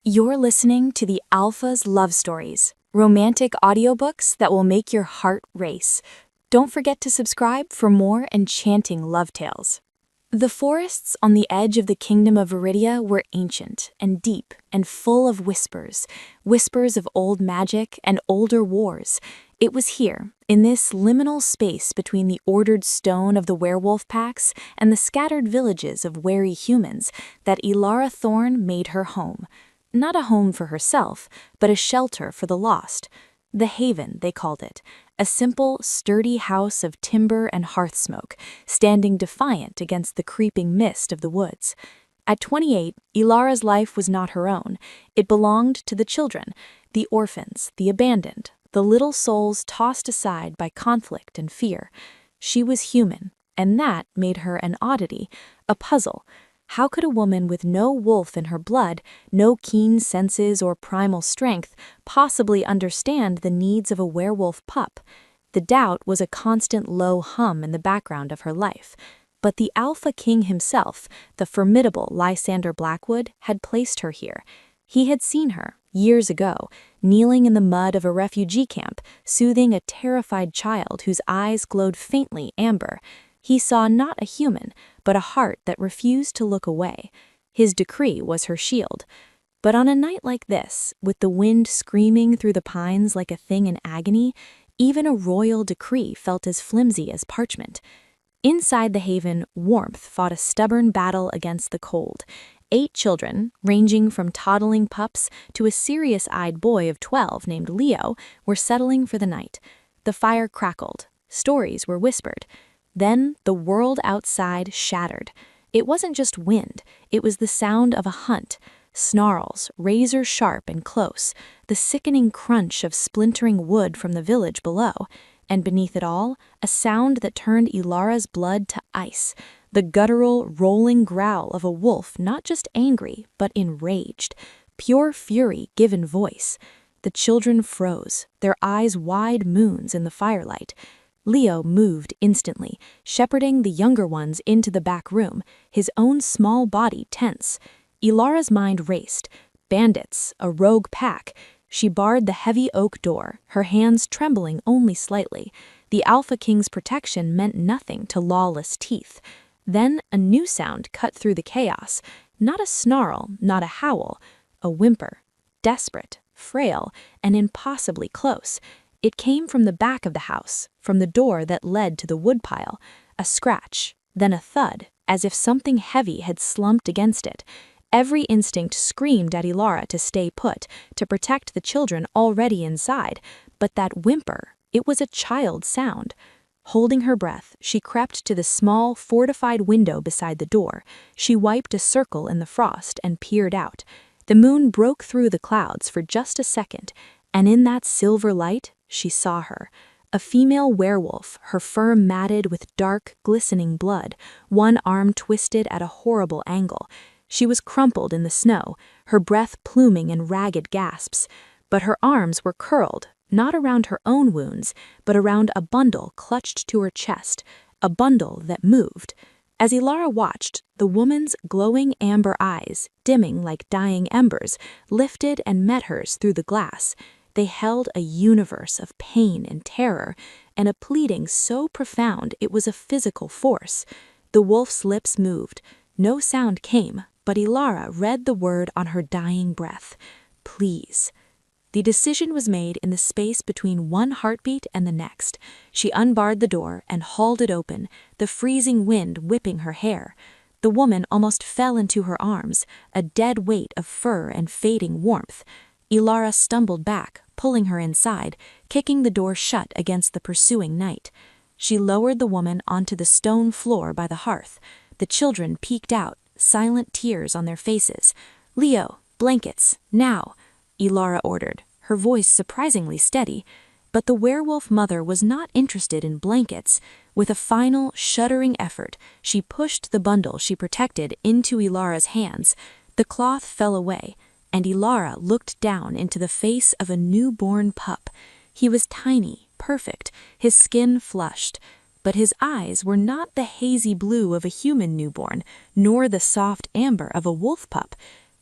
You're listening to the Alpha's Love Stories, romantic audiobooks that will make your heart race. Don't forget to subscribe for more enchanting love tales. The forests on the edge of the kingdom of Viridia were ancient and deep and full of whispers of old magic and older wars. It was here, in this liminal space between the ordered stone of the werewolf packs and the scattered villages of wary humans, that Elara Thorn made her home. Not a home for herself, but a shelter for the lost. The Haven, they called it, a simple, sturdy house of timber and hearth smoke, standing defiant against the creeping mist of the woods. At 28, Elara's life was not her own. It belonged to the children, the orphans, the abandoned, the little souls tossed aside by conflict and fear. She was human, and that made her an oddity, a puzzle. How could a woman with no wolf in her blood, no keen senses or primal strength, possibly understand the needs of a werewolf pup? The doubt was a constant low hum in the background of her life. But the Alpha King himself, the formidable Lysander Blackwood, had placed her here. He had seen her, years ago, kneeling in the mud of a refugee camp, soothing a terrified child whose eyes glowed faintly amber. He saw not a human, but a heart that refused to look away. His decree was her shield. But on a night like this, with the wind screaming through the pines like a thing in agony, even a royal decree felt as flimsy as parchment. Inside the Haven, warmth fought a stubborn battle against the cold. 8 children, ranging from toddling pups to a serious-eyed boy of 12 named Leo, were settling for the night. The fire crackled. Stories were whispered. Then the world outside shattered. It wasn't just wind, it was the sound of a hunt. Snarls, razor sharp and close, the sickening crunch of splintering wood from the village below, and beneath it all, a sound that turned Elara's blood to ice, the guttural, rolling growl of a wolf not just angry, but enraged. Pure fury given voice. The children froze, their eyes wide moons in the firelight. Leo moved instantly, shepherding the younger ones into the back room, his own small body tense. Elara's mind raced. Bandits, a rogue pack. She barred the heavy oak door, her hands trembling only slightly. The Alpha King's protection meant nothing to lawless teeth. Then a new sound cut through the chaos. Not a snarl, not a howl. A whimper. Desperate, frail, and impossibly close. It came from the back of the house, from the door that led to the woodpile. A scratch, then a thud, as if something heavy had slumped against it. Every instinct screamed at Elara to stay put, to protect the children already inside. But that whimper, it was a child's sound. Holding her breath, she crept to the small, fortified window beside the door. She wiped a circle in the frost and peered out. The moon broke through the clouds for just a second, and in that silver light, she saw her. A female werewolf, her fur matted with dark, glistening blood, one arm twisted at a horrible angle. She was crumpled in the snow, her breath pluming in ragged gasps. But her arms were curled, not around her own wounds, but around a bundle clutched to her chest, a bundle that moved. As Elara watched, the woman's glowing amber eyes, dimming like dying embers, lifted and met hers through the glass. They held a universe of pain and terror, and a pleading so profound it was a physical force. The wolf's lips moved. No sound came, but Elara read the word on her dying breath. Please. The decision was made in the space between one heartbeat and the next. She unbarred the door and hauled it open, the freezing wind whipping her hair. The woman almost fell into her arms, a dead weight of fur and fading warmth. Elara stumbled back, pulling her inside, kicking the door shut against the pursuing night. She lowered the woman onto the stone floor by the hearth. The children peeked out, silent tears on their faces. "Leo, blankets, now," Elara ordered, her voice surprisingly steady. But the werewolf mother was not interested in blankets. With a final, shuddering effort, she pushed the bundle she protected into Elara's hands. The cloth fell away, and Elara looked down into the face of a newborn pup. He was tiny, perfect, his skin flushed, but his eyes were not the hazy blue of a human newborn, nor the soft amber of a wolf pup.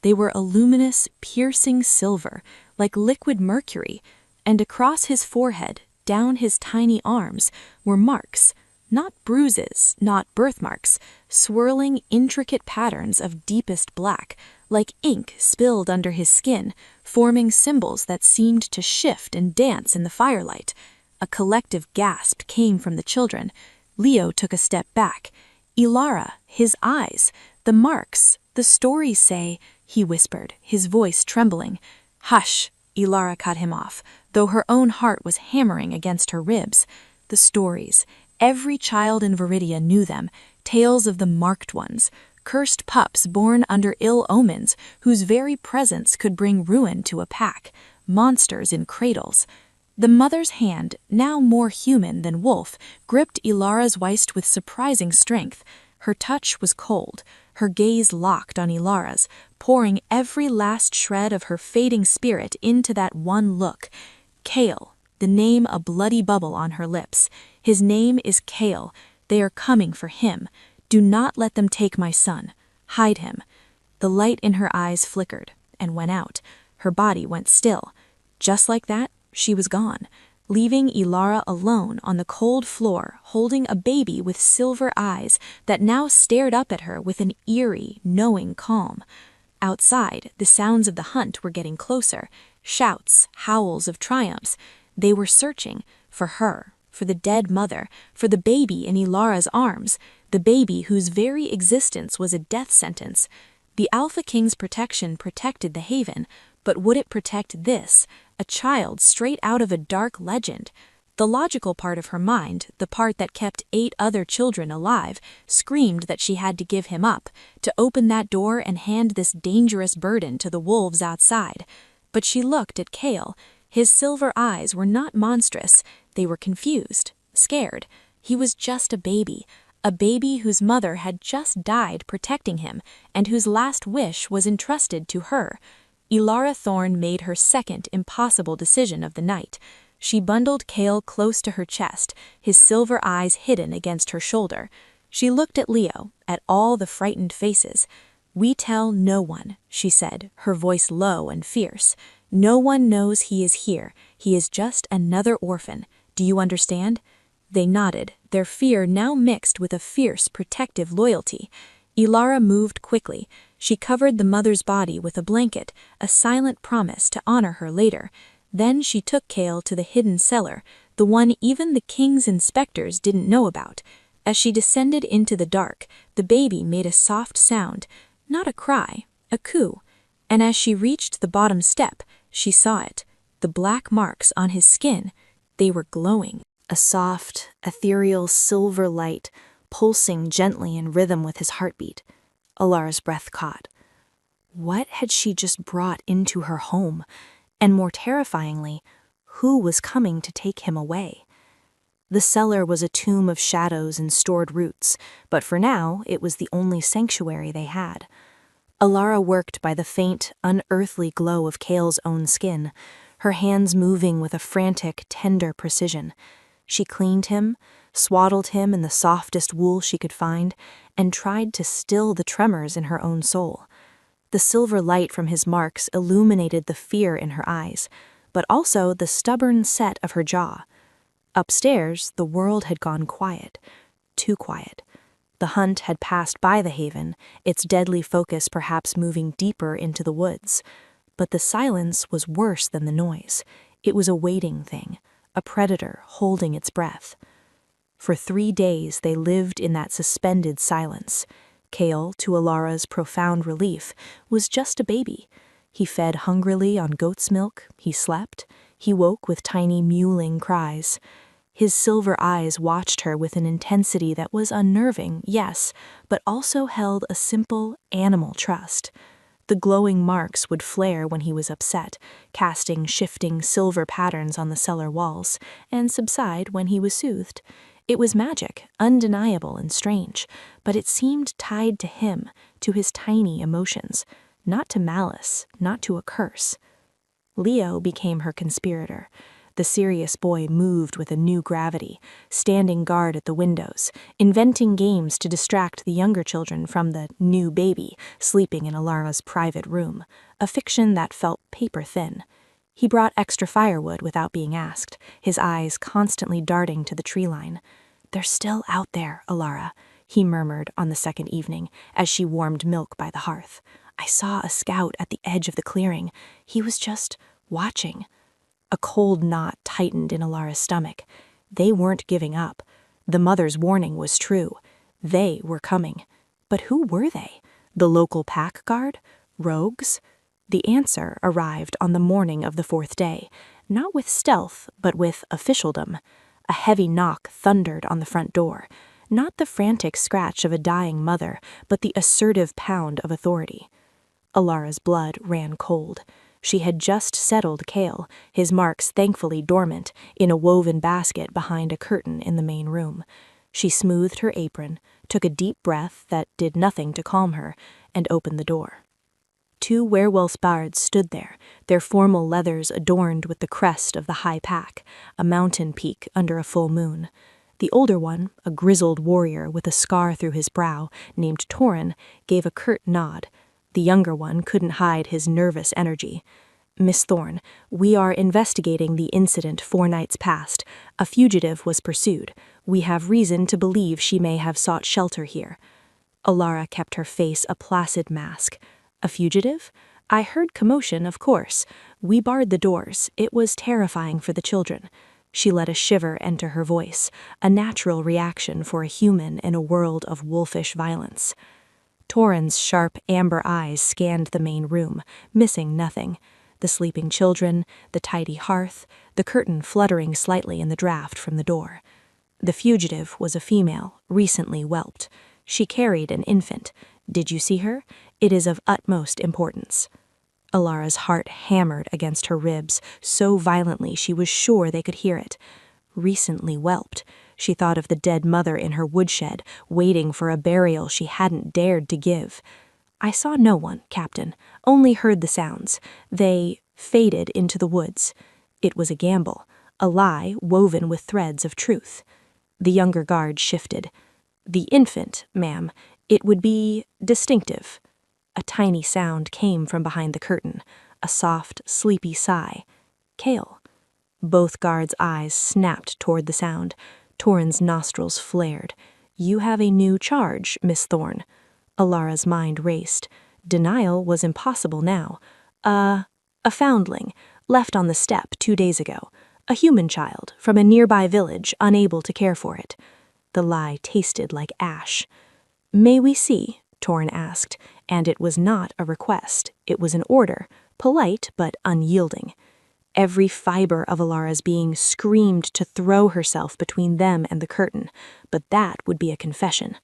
They were a luminous, piercing silver, like liquid mercury, and across his forehead, down his tiny arms, were marks, not bruises, not birthmarks, swirling intricate patterns of deepest black, like ink spilled under his skin, forming symbols that seemed to shift and dance in the firelight. A collective gasp came from the children. Leo took a step back. Ilara, his eyes, the marks, the stories say, he whispered, his voice trembling. Hush, Ilara cut him off, though her own heart was hammering against her ribs. The stories. Every child in Viridia knew them, tales of the marked ones, cursed pups born under ill omens whose very presence could bring ruin to a pack, monsters in cradles. The mother's hand, now more human than wolf, gripped Ilara's waist with surprising strength. Her touch was cold, her gaze locked on Ilara's, pouring every last shred of her fading spirit into that one look. Kale, the name a bloody bubble on her lips. His name is Kale. They are coming for him. Do not let them take my son. Hide him. The light in her eyes flickered and went out. Her body went still. Just like that, she was gone, leaving Ilara alone on the cold floor, holding a baby with silver eyes that now stared up at her with an eerie, knowing calm. Outside, the sounds of the hunt were getting closer. Shouts, howls of triumphs. They were searching for her, for the dead mother, for the baby in Ilara's arms, the baby whose very existence was a death sentence. The Alpha King's protection protected the haven, but would it protect this, a child straight out of a dark legend? The logical part of her mind, the part that kept 8 other children alive, screamed that she had to give him up, to open that door and hand this dangerous burden to the wolves outside. But she looked at Kale. His silver eyes were not monstrous, they were confused, scared. He was just a baby whose mother had just died protecting him, and whose last wish was entrusted to her. Ilara Thorne made her second impossible decision of the night. She bundled Kale close to her chest, his silver eyes hidden against her shoulder. She looked at Leo, at all the frightened faces. "We tell no one," she said, her voice low and fierce. "No one knows he is here. He is just another orphan. Do you understand?" They nodded, their fear now mixed with a fierce, protective loyalty. Ilara moved quickly. She covered the mother's body with a blanket, a silent promise to honor her later. Then she took Kale to the hidden cellar, the one even the king's inspectors didn't know about. As she descended into the dark, the baby made a soft sound, not a cry, a coo. And as she reached the bottom step, she saw it, the black marks on his skin. They were glowing. A soft, ethereal silver light, pulsing gently in rhythm with his heartbeat. Ilara's breath caught. What had she just brought into her home? And more terrifyingly, who was coming to take him away? The cellar was a tomb of shadows and stored roots, but for now it was the only sanctuary they had. Ilara worked by the faint, unearthly glow of Kale's own skin, her hands moving with a frantic, tender precision. She cleaned him, swaddled him in the softest wool she could find, and tried to still the tremors in her own soul. The silver light from his marks illuminated the fear in her eyes, but also the stubborn set of her jaw. Upstairs, the world had gone quiet, too quiet. The hunt had passed by the haven, its deadly focus perhaps moving deeper into the woods. But the silence was worse than the noise. It was a waiting thing, a predator holding its breath. For 3 days they lived in that suspended silence. Kale, to Ilara's profound relief, was just a baby. He fed hungrily on goat's milk, he slept, he woke with tiny mewling cries. His silver eyes watched her with an intensity that was unnerving, yes, but also held a simple, animal trust. The glowing marks would flare when he was upset, casting shifting silver patterns on the cellar walls, and subside when he was soothed. It was magic, undeniable and strange, but it seemed tied to him, to his tiny emotions, not to malice, not to a curse. Leo became her conspirator. the serious boy moved with a new gravity, standing guard at the windows, inventing games to distract the younger children from the new baby sleeping in Alara's private room, a fiction that felt paper-thin. He brought extra firewood without being asked, his eyes constantly darting to the tree line. "They're still out there, Alara," he murmured on the second evening as she warmed milk by the hearth. "I saw a scout at the edge of the clearing. He was just watching." A cold knot tightened in Alara's stomach. They weren't giving up. The mother's warning was true. They were coming. But who were they? The local pack guard? Rogues? The answer arrived on the morning of the fourth day, not with stealth, but with officialdom. A heavy knock thundered on the front door, not the frantic scratch of a dying mother, but the assertive pound of authority. Alara's blood ran cold. She had just settled Kale, his marks thankfully dormant, in a woven basket behind a curtain in the main room. She smoothed her apron, took a deep breath that did nothing to calm her, and opened the door. 2 werewolf bards stood there, their formal leathers adorned with the crest of the high pack, a mountain peak under a full moon. The older one, a grizzled warrior with a scar through his brow, named Torin, gave a curt nod. The younger one couldn't hide his nervous energy. "Miss Thorne, we are investigating the incident 4 nights past. A fugitive was pursued. We have reason to believe she may have sought shelter here." Alara kept her face a placid mask. "A fugitive? I heard commotion, of course. We barred the doors. It was terrifying for the children." She let a shiver enter her voice, a natural reaction for a human in a world of wolfish violence. Torin's sharp amber eyes scanned the main room, missing nothing. The sleeping children, the tidy hearth, the curtain fluttering slightly in the draft from the door. The fugitive was a female, recently whelped. She carried an infant. Did you see her? It is of utmost importance. Alara's heart hammered against her ribs so violently she was sure they could hear it. Recently whelped. She thought of the dead mother in her woodshed, waiting for a burial she hadn't dared to give. "I saw no one, Captain, only heard the sounds. They faded into the woods." It was a gamble, a lie woven with threads of truth. The younger guard shifted. "The infant, ma'am, it would be distinctive." A tiny sound came from behind the curtain, a soft, sleepy sigh. "Kale." Both guards' eyes snapped toward the sound. Torin's nostrils flared. "You have a new charge, Miss Thorne." Alara's mind raced. Denial was impossible now. A foundling, left on the step 2 days ago. A human child, from a nearby village, unable to care for it." The lie tasted like ash. "May we see?" Torin asked, and it was not a request. It was an order, polite but unyielding. Every fiber of Alara's being screamed to throw herself between them and the curtain, but that would be a confession.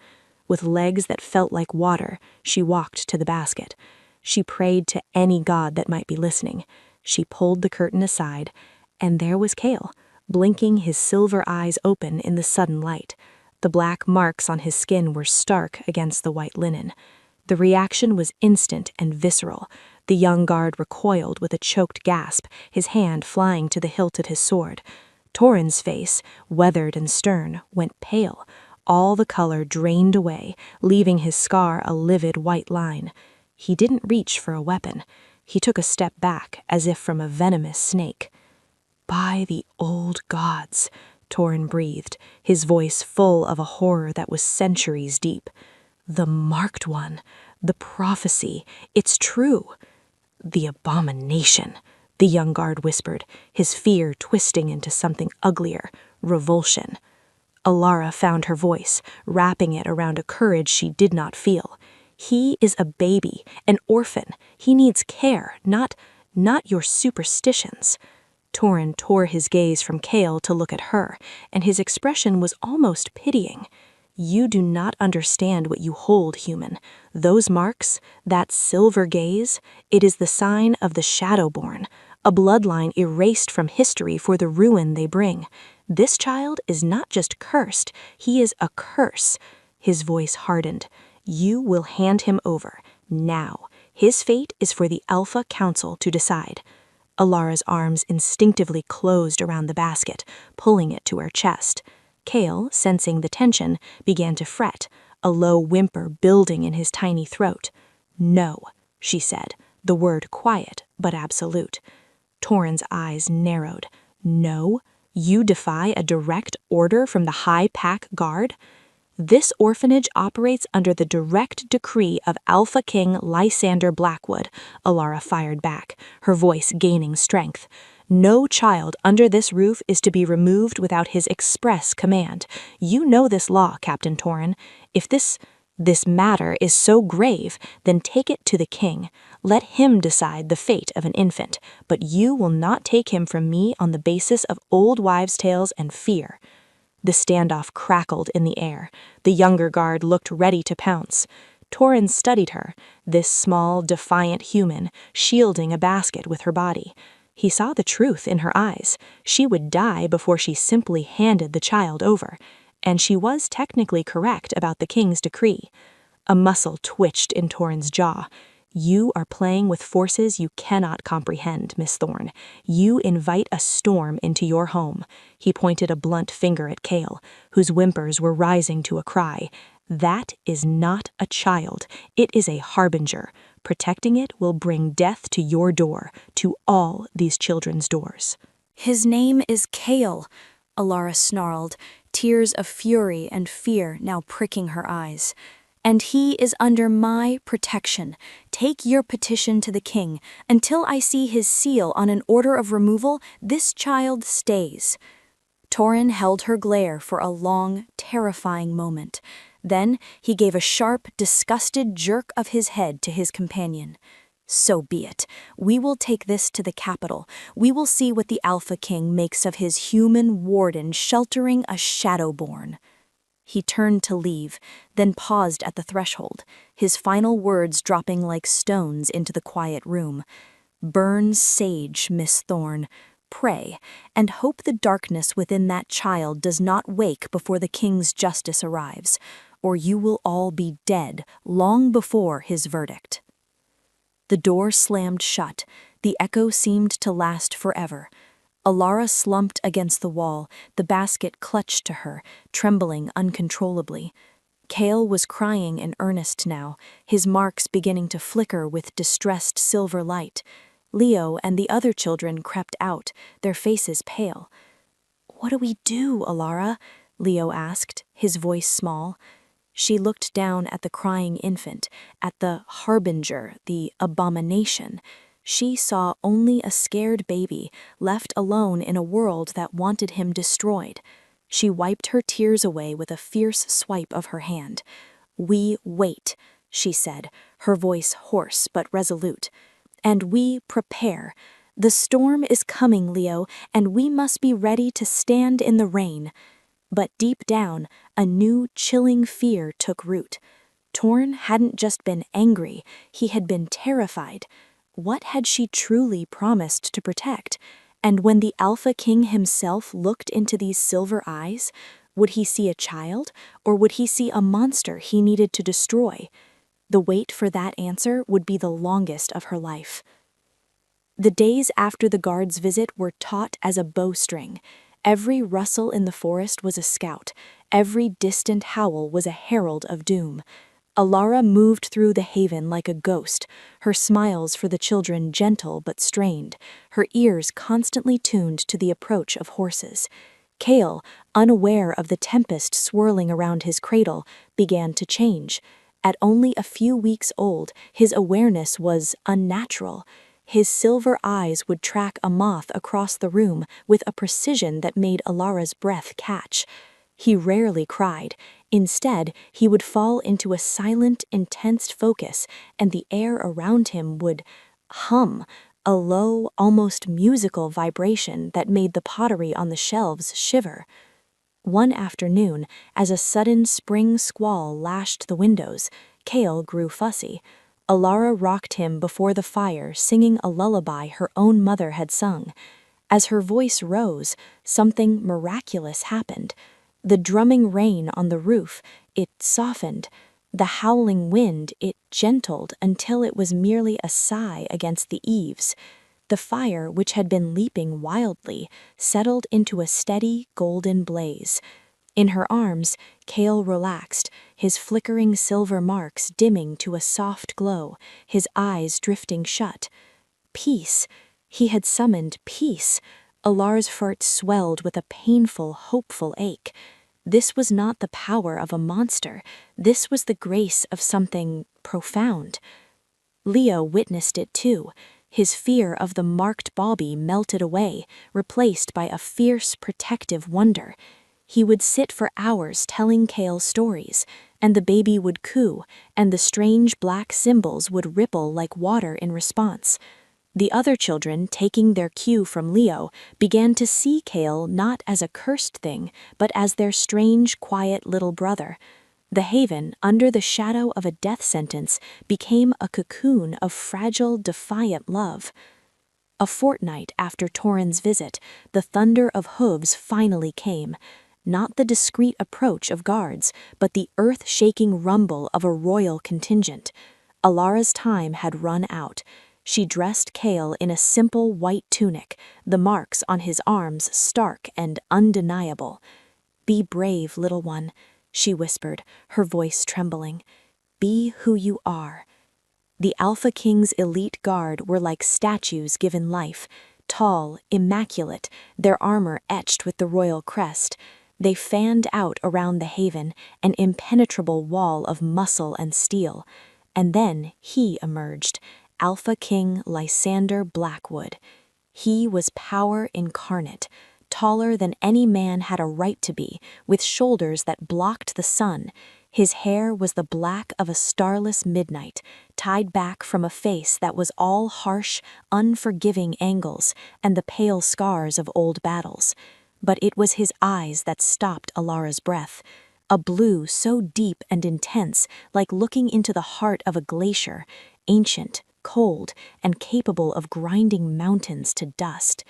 With legs that felt like water, she walked to the basket. She prayed to any god that might be listening. She pulled the curtain aside, and there was Kale, blinking his silver eyes open in the sudden light. The black marks on his skin were stark against the white linen. The reaction was instant and visceral. The young guard recoiled with a choked gasp, his hand flying to the hilt of his sword. Torin's face, weathered and stern, went pale. All the color drained away, leaving his scar a livid white line. He didn't reach for a weapon. He took a step back, as if from a venomous snake. "By the old gods," Torin breathed, his voice full of a horror that was centuries deep. "The marked one, the prophecy, it's true." "The abomination," the young guard whispered, his fear twisting into something uglier, revulsion. Alara found her voice, wrapping it around a courage she did not feel. "He is a baby, an orphan. He needs care, not your superstitions." Torin tore his gaze from Kale to look at her, and his expression was almost pitying. "You do not understand what you hold, human. Those marks, that silver gaze, it is the sign of the Shadowborn, a bloodline erased from history for the ruin they bring. This child is not just cursed, he is a curse." His voice hardened. "You will hand him over, now. His fate is for the Alpha Council to decide." Alara's arms instinctively closed around the basket, pulling it to her chest. Kale, sensing the tension, began to fret, a low whimper building in his tiny throat. "No," she said, the word quiet but absolute. Torin's eyes narrowed. "No? You defy a direct order from the High Pack Guard?" "This orphanage operates under the direct decree of Alpha King Lysander Blackwood," Alara fired back, her voice gaining strength. "No child under this roof is to be removed without his express command. You know this law, Captain Torin. If this matter is so grave, then take it to the king. Let him decide the fate of an infant, but you will not take him from me on the basis of old wives' tales and fear." The standoff crackled in the air. The younger guard looked ready to pounce. Torin studied her, this small, defiant human, shielding a basket with her body. He saw the truth in her eyes. She would die before she simply handed the child over. And she was technically correct about the king's decree. A muscle twitched in Torin's jaw. "You are playing with forces you cannot comprehend, Miss Thorne. You invite a storm into your home." He pointed a blunt finger at Kale, whose whimpers were rising to a cry. "That is not a child. It is a harbinger. Protecting it will bring death to your door, to all these children's doors." "His name is Kale," Alara snarled, tears of fury and fear now pricking her eyes. "And he is under my protection. Take your petition to the king. Until I see his seal on an order of removal, this child stays." Torin held her glare for a long, terrifying moment. Then he gave a sharp, disgusted jerk of his head to his companion. "So be it. We will take this to the capital. We will see what the Alpha King makes of his human warden sheltering a Shadowborn." He turned to leave, then paused at the threshold, his final words dropping like stones into the quiet room. "Burn sage, Miss Thorne. Pray, and hope the darkness within that child does not wake before the king's justice arrives, or you will all be dead long before his verdict." The door slammed shut. The echo seemed to last forever. Alara slumped against the wall, the basket clutched to her, trembling uncontrollably. Kale was crying in earnest now, his marks beginning to flicker with distressed silver light. Leo and the other children crept out, their faces pale. "What do we do, Alara?" Leo asked, his voice small. She looked down at the crying infant, at the harbinger, the abomination. She saw only a scared baby, left alone in a world that wanted him destroyed. She wiped her tears away with a fierce swipe of her hand. "We wait," she said, her voice hoarse but resolute. "And we prepare. The storm is coming, Leo, and we must be ready to stand in the rain." But deep down, a new chilling fear took root. Torn hadn't just been angry, he had been terrified. What had she truly promised to protect? And when the Alpha King himself looked into these silver eyes, would he see a child, or would he see a monster he needed to destroy? The wait for that answer would be the longest of her life. The days after the guard's visit were taut as a bowstring. Every rustle in the forest was a scout. Every distant howl was a herald of doom. Alara moved through the haven like a ghost, her smiles for the children gentle but strained, her ears constantly tuned to the approach of horses. Kale, unaware of the tempest swirling around his cradle, began to change. At only a few weeks old, his awareness was unnatural. His silver eyes would track a moth across the room with a precision that made Alara's breath catch. He rarely cried. Instead, he would fall into a silent, intense focus, and the air around him would hum, a low, almost musical vibration that made the pottery on the shelves shiver. One afternoon, as a sudden spring squall lashed the windows, Kale grew fussy. Alara rocked him before the fire, singing a lullaby her own mother had sung. As her voice rose, something miraculous happened. The drumming rain on the roof, it softened. The howling wind, it gentled until it was merely a sigh against the eaves. The fire, which had been leaping wildly, settled into a steady, golden blaze. In her arms, Kale relaxed, his flickering silver marks dimming to a soft glow, his eyes drifting shut. Peace. He had summoned peace. Alar's heart swelled with a painful, hopeful ache. This was not the power of a monster. This was the grace of something profound. Leo witnessed it too. His fear of the marked Bobby melted away, replaced by a fierce, protective wonder. He would sit for hours telling Kale stories, and the baby would coo, and the strange black symbols would ripple like water in response. The other children, taking their cue from Leo, began to see Kale not as a cursed thing, but as their strange, quiet little brother. The haven, under the shadow of a death sentence, became a cocoon of fragile, defiant love. A fortnight after Torin's visit, the thunder of hooves finally came. Not the discreet approach of guards, but the earth-shaking rumble of a royal contingent. Alara's time had run out. She dressed Kale in a simple white tunic, the marks on his arms stark and undeniable. "Be brave, little one," she whispered, her voice trembling. "Be who you are." The Alpha King's elite guard were like statues given life, tall, immaculate, their armor etched with the royal crest. They fanned out around the haven, an impenetrable wall of muscle and steel. And then he emerged, Alpha King Lysander Blackwood. He was power incarnate, taller than any man had a right to be, with shoulders that blocked the sun. His hair was the black of a starless midnight, tied back from a face that was all harsh, unforgiving angles and the pale scars of old battles. But it was his eyes that stopped Alara's breath, a blue so deep and intense, like looking into the heart of a glacier, ancient, cold, and capable of grinding mountains to dust.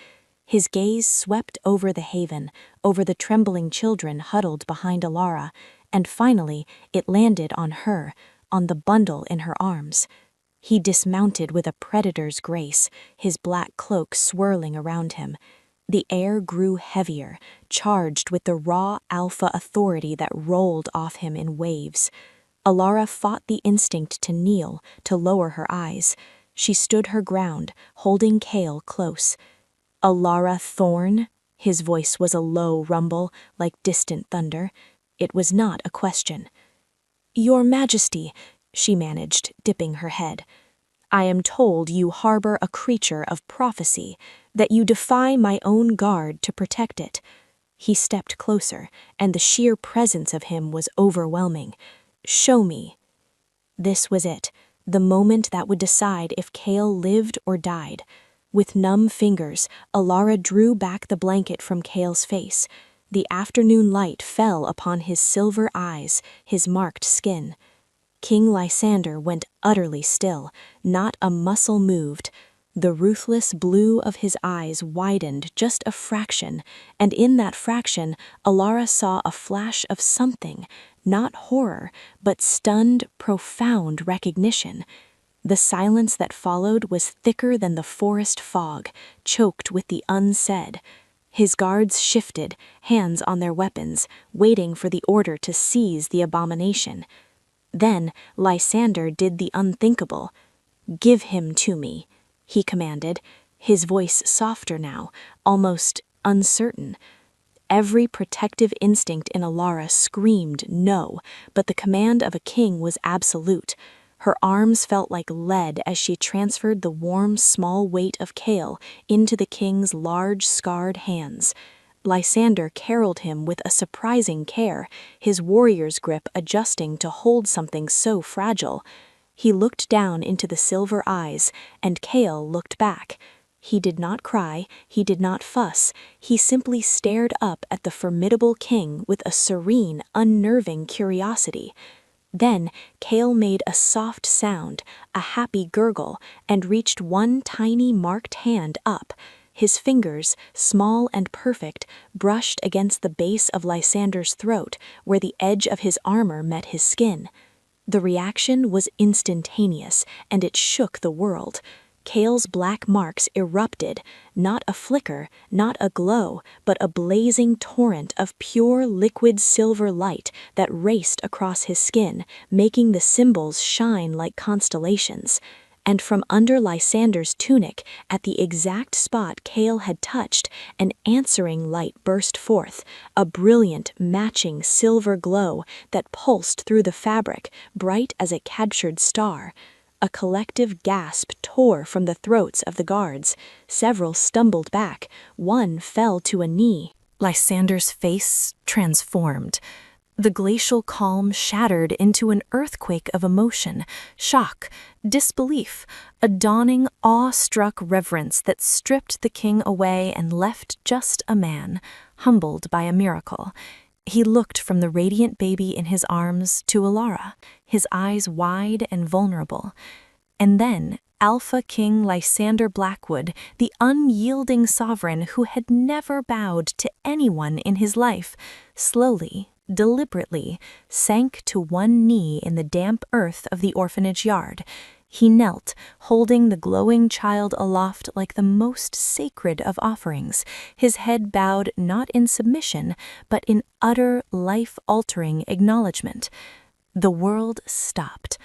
His gaze swept over the haven, over the trembling children huddled behind Alara, and finally it landed on her, on the bundle in her arms. He dismounted with a predator's grace, his black cloak swirling around him. The air grew heavier, charged with the raw alpha authority that rolled off him in waves. Alara fought the instinct to kneel, to lower her eyes. She stood her ground, holding Kale close. "Alara Thorn?" His voice was a low rumble, like distant thunder. It was not a question. "Your Majesty," she managed, dipping her head. "I am told you harbor a creature of prophecy, that you defy my own guard to protect it." He stepped closer, and the sheer presence of him was overwhelming. "Show me." This was it, the moment that would decide if Kale lived or died. With numb fingers, Alara drew back the blanket from Kale's face. The afternoon light fell upon his silver eyes, his marked skin. King Lysander went utterly still, not a muscle moved. The ruthless blue of his eyes widened just a fraction, and in that fraction, Alara saw a flash of something, not horror, but stunned, profound recognition. The silence that followed was thicker than the forest fog, choked with the unsaid. His guards shifted, hands on their weapons, waiting for the order to seize the abomination. Then Lysander did the unthinkable. "Give him to me," he commanded, his voice softer now, almost uncertain. Every protective instinct in Alara screamed no, but the command of a king was absolute. Her arms felt like lead as she transferred the warm, small weight of Kale into the king's large, scarred hands. Lysander caroled him with a surprising care, his warrior's grip adjusting to hold something so fragile. He looked down into the silver eyes, and Kale looked back. He did not cry, he did not fuss, he simply stared up at the formidable king with a serene, unnerving curiosity. Then Kale made a soft sound, a happy gurgle, and reached one tiny marked hand up. His fingers, small and perfect, brushed against the base of Lysander's throat, where the edge of his armor met his skin. The reaction was instantaneous, and it shook the world. Kale's black marks erupted, not a flicker, not a glow, but a blazing torrent of pure liquid silver light that raced across his skin, making the symbols shine like constellations. And from under Lysander's tunic, at the exact spot Kale had touched, an answering light burst forth, a brilliant, matching silver glow that pulsed through the fabric, bright as a captured star. A collective gasp tore from the throats of the guards. Several stumbled back. One fell to a knee. Lysander's face transformed. The glacial calm shattered into an earthquake of emotion, shock, disbelief, a dawning, awe-struck reverence that stripped the king away and left just a man, humbled by a miracle. He looked from the radiant baby in his arms to Alara, his eyes wide and vulnerable. And then Alpha King Lysander Blackwood, the unyielding sovereign who had never bowed to anyone in his life, slowly, deliberately, sank to one knee in the damp earth of the orphanage yard. He knelt, holding the glowing child aloft like the most sacred of offerings, his head bowed not in submission, but in utter, life-altering acknowledgement. The world stopped.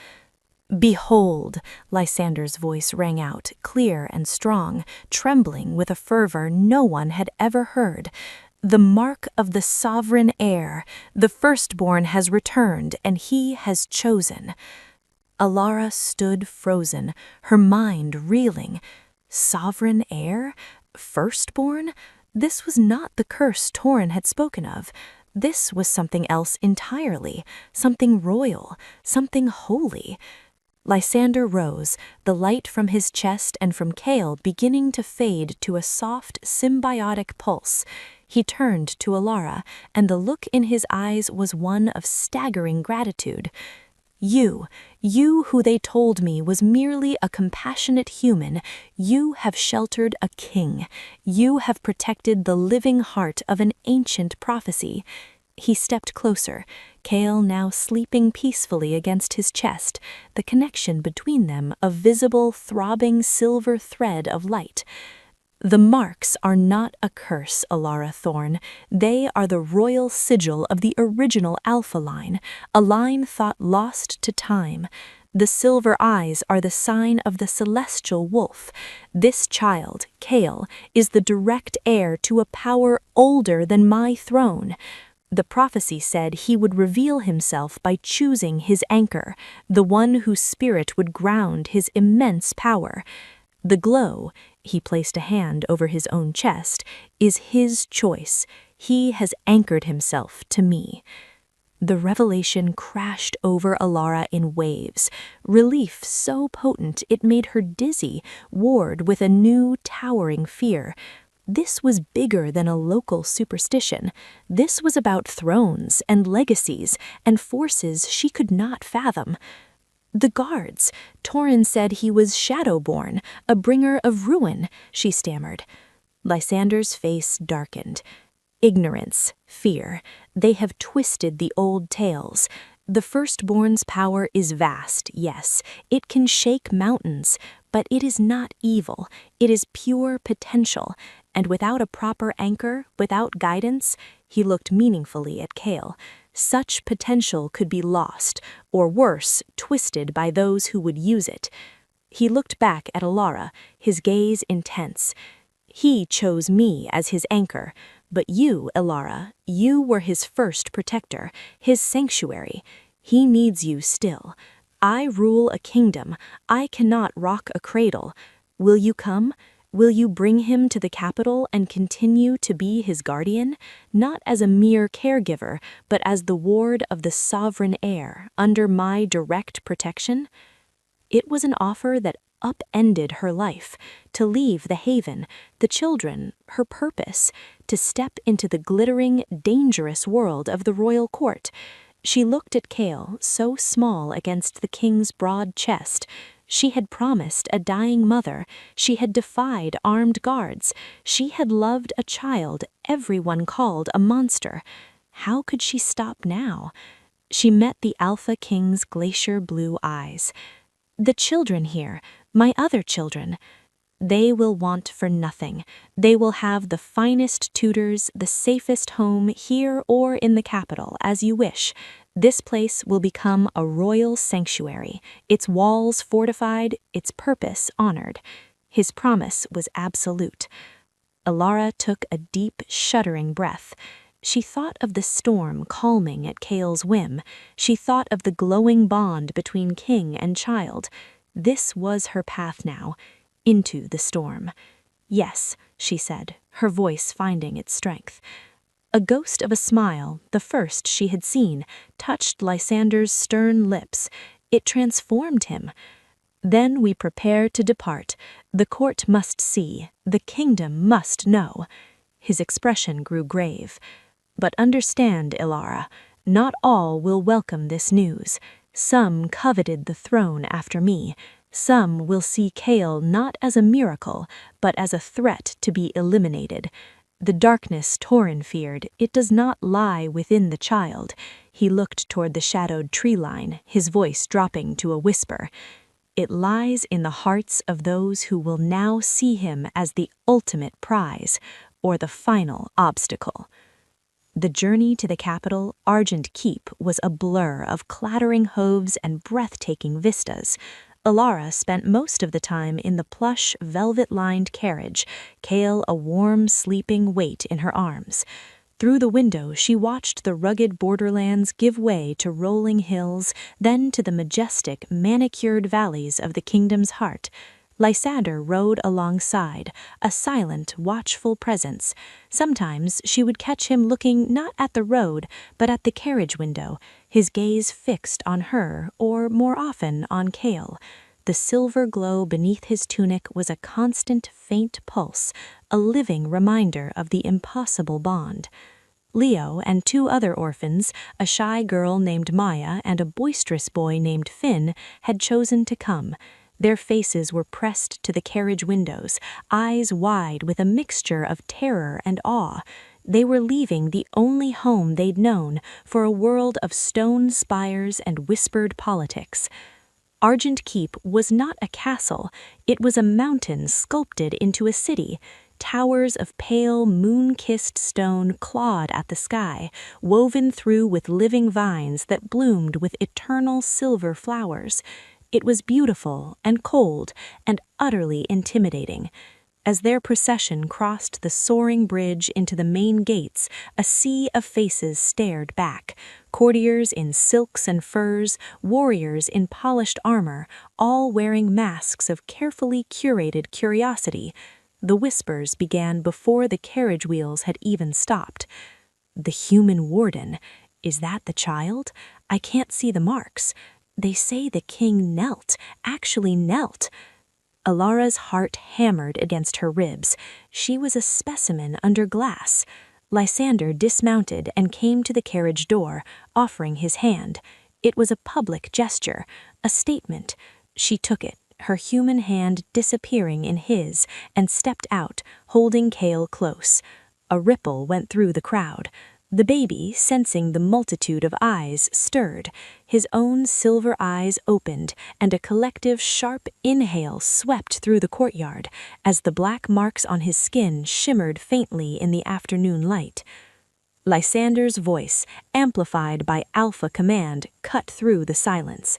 "Behold," Lysander's voice rang out, clear and strong, trembling with a fervor no one had ever heard. "The mark of the sovereign heir, the firstborn has returned, and he has chosen." Alara stood frozen, her mind reeling. Sovereign heir? Firstborn? This was not the curse Torin had spoken of. This was something else entirely, something royal, something holy. Lysander rose, the light from his chest and from Kale beginning to fade to a soft, symbiotic pulse. He turned to Alara, and the look in his eyes was one of staggering gratitude. You who they told me was merely a compassionate human, you have sheltered a king. You have protected the living heart of an ancient prophecy." He stepped closer, Kale now sleeping peacefully against his chest, the connection between them a visible, throbbing silver thread of light. "The marks are not a curse, Alara Thorne. They are the royal sigil of the original Alpha line, a line thought lost to time. The silver eyes are the sign of the celestial wolf. This child, Kale, is the direct heir to a power older than my throne. The prophecy said he would reveal himself by choosing his anchor, the one whose spirit would ground his immense power. The glow," he placed a hand over his own chest, "is his choice. He has anchored himself to me." The revelation crashed over Alara in waves, relief so potent it made her dizzy, warred with a new, towering fear. This was bigger than a local superstition. This was about thrones and legacies and forces she could not fathom. "The guards. Torin said he was Shadowborn, a bringer of ruin," she stammered. Lysander's face darkened. "Ignorance, fear. They have twisted the old tales. The firstborn's power is vast, yes. It can shake mountains, but it is not evil. It is pure potential. And without a proper anchor, without guidance," he looked meaningfully at Kale, "such potential could be lost, or worse, twisted by those who would use it." He looked back at Alara, his gaze intense. "He chose me as his anchor, but you, Alara, you were his first protector, his sanctuary. He needs you still. I rule a kingdom. I cannot rock a cradle. Will you come? Will you bring him to the capital and continue to be his guardian, not as a mere caregiver, but as the ward of the sovereign heir, under my direct protection?" It was an offer that upended her life, to leave the haven, the children, her purpose, to step into the glittering, dangerous world of the royal court. She looked at Kale, so small against the king's broad chest. She had promised a dying mother. She had defied armed guards. She had loved a child everyone called a monster. How could she stop now? She met the Alpha King's glacier blue eyes. "The children here, My other children, they will want for nothing. They will have the finest tutors, the safest home here or in the capital, as you wish. This place will become a royal sanctuary, its walls fortified, its purpose honored. His promise was absolute. Alara took a deep, shuddering breath. She thought of the storm calming at Kael's whim. She thought of the glowing bond between king and child. This was her path now, into the storm. Yes, she said, her voice finding its strength. A ghost of a smile, the first she had seen, touched Lysander's stern lips. It transformed him. Then we prepare to depart. The court must see. The kingdom must know. His expression grew grave. But understand, Ilara, not all will welcome this news. Some coveted the throne after me. Some will see Kael not as a miracle, but as a threat to be eliminated. The darkness Torin feared, it does not lie within the child. He looked toward the shadowed tree line, his voice dropping to a whisper. It lies in the hearts of those who will now see him as the ultimate prize, or the final obstacle. The journey to the capital, Argent Keep, was a blur of clattering hooves and breathtaking vistas. Alara spent most of the time in the plush, velvet-lined carriage, Kael a warm, sleeping weight in her arms. Through the window, she watched the rugged borderlands give way to rolling hills, then to the majestic, manicured valleys of the kingdom's heart. Lysander rode alongside, a silent, watchful presence. Sometimes she would catch him looking not at the road, but at the carriage window, his gaze fixed on her, or more often on Kael. The silver glow beneath his tunic was a constant, faint pulse, a living reminder of the impossible bond. Leo and two other orphans, a shy girl named Maya and a boisterous boy named Finn, had chosen to come. Their faces were pressed to the carriage windows, eyes wide with a mixture of terror and awe. They were leaving the only home they'd known for a world of stone spires and whispered politics. Argent Keep was not a castle, it was a mountain sculpted into a city. Towers of pale, moon-kissed stone clawed at the sky, woven through with living vines that bloomed with eternal silver flowers. It was beautiful and cold and utterly intimidating. As their procession crossed the soaring bridge into the main gates, a sea of faces stared back. Courtiers in silks and furs, warriors in polished armor, all wearing masks of carefully curated curiosity. The whispers began before the carriage wheels had even stopped. The human warden. Is that the child? I can't see the marks. They say the king knelt, actually knelt. Alara's heart hammered against her ribs. She was a specimen under glass. Lysander dismounted and came to the carriage door, offering his hand. It was a public gesture, a statement. She took it, her human hand disappearing in his, and stepped out, holding Kael close. A ripple went through the crowd. The baby, sensing the multitude of eyes, stirred. His own silver eyes opened, and a collective sharp inhale swept through the courtyard, as the black marks on his skin shimmered faintly in the afternoon light. Lysander's voice, amplified by alpha command, cut through the silence.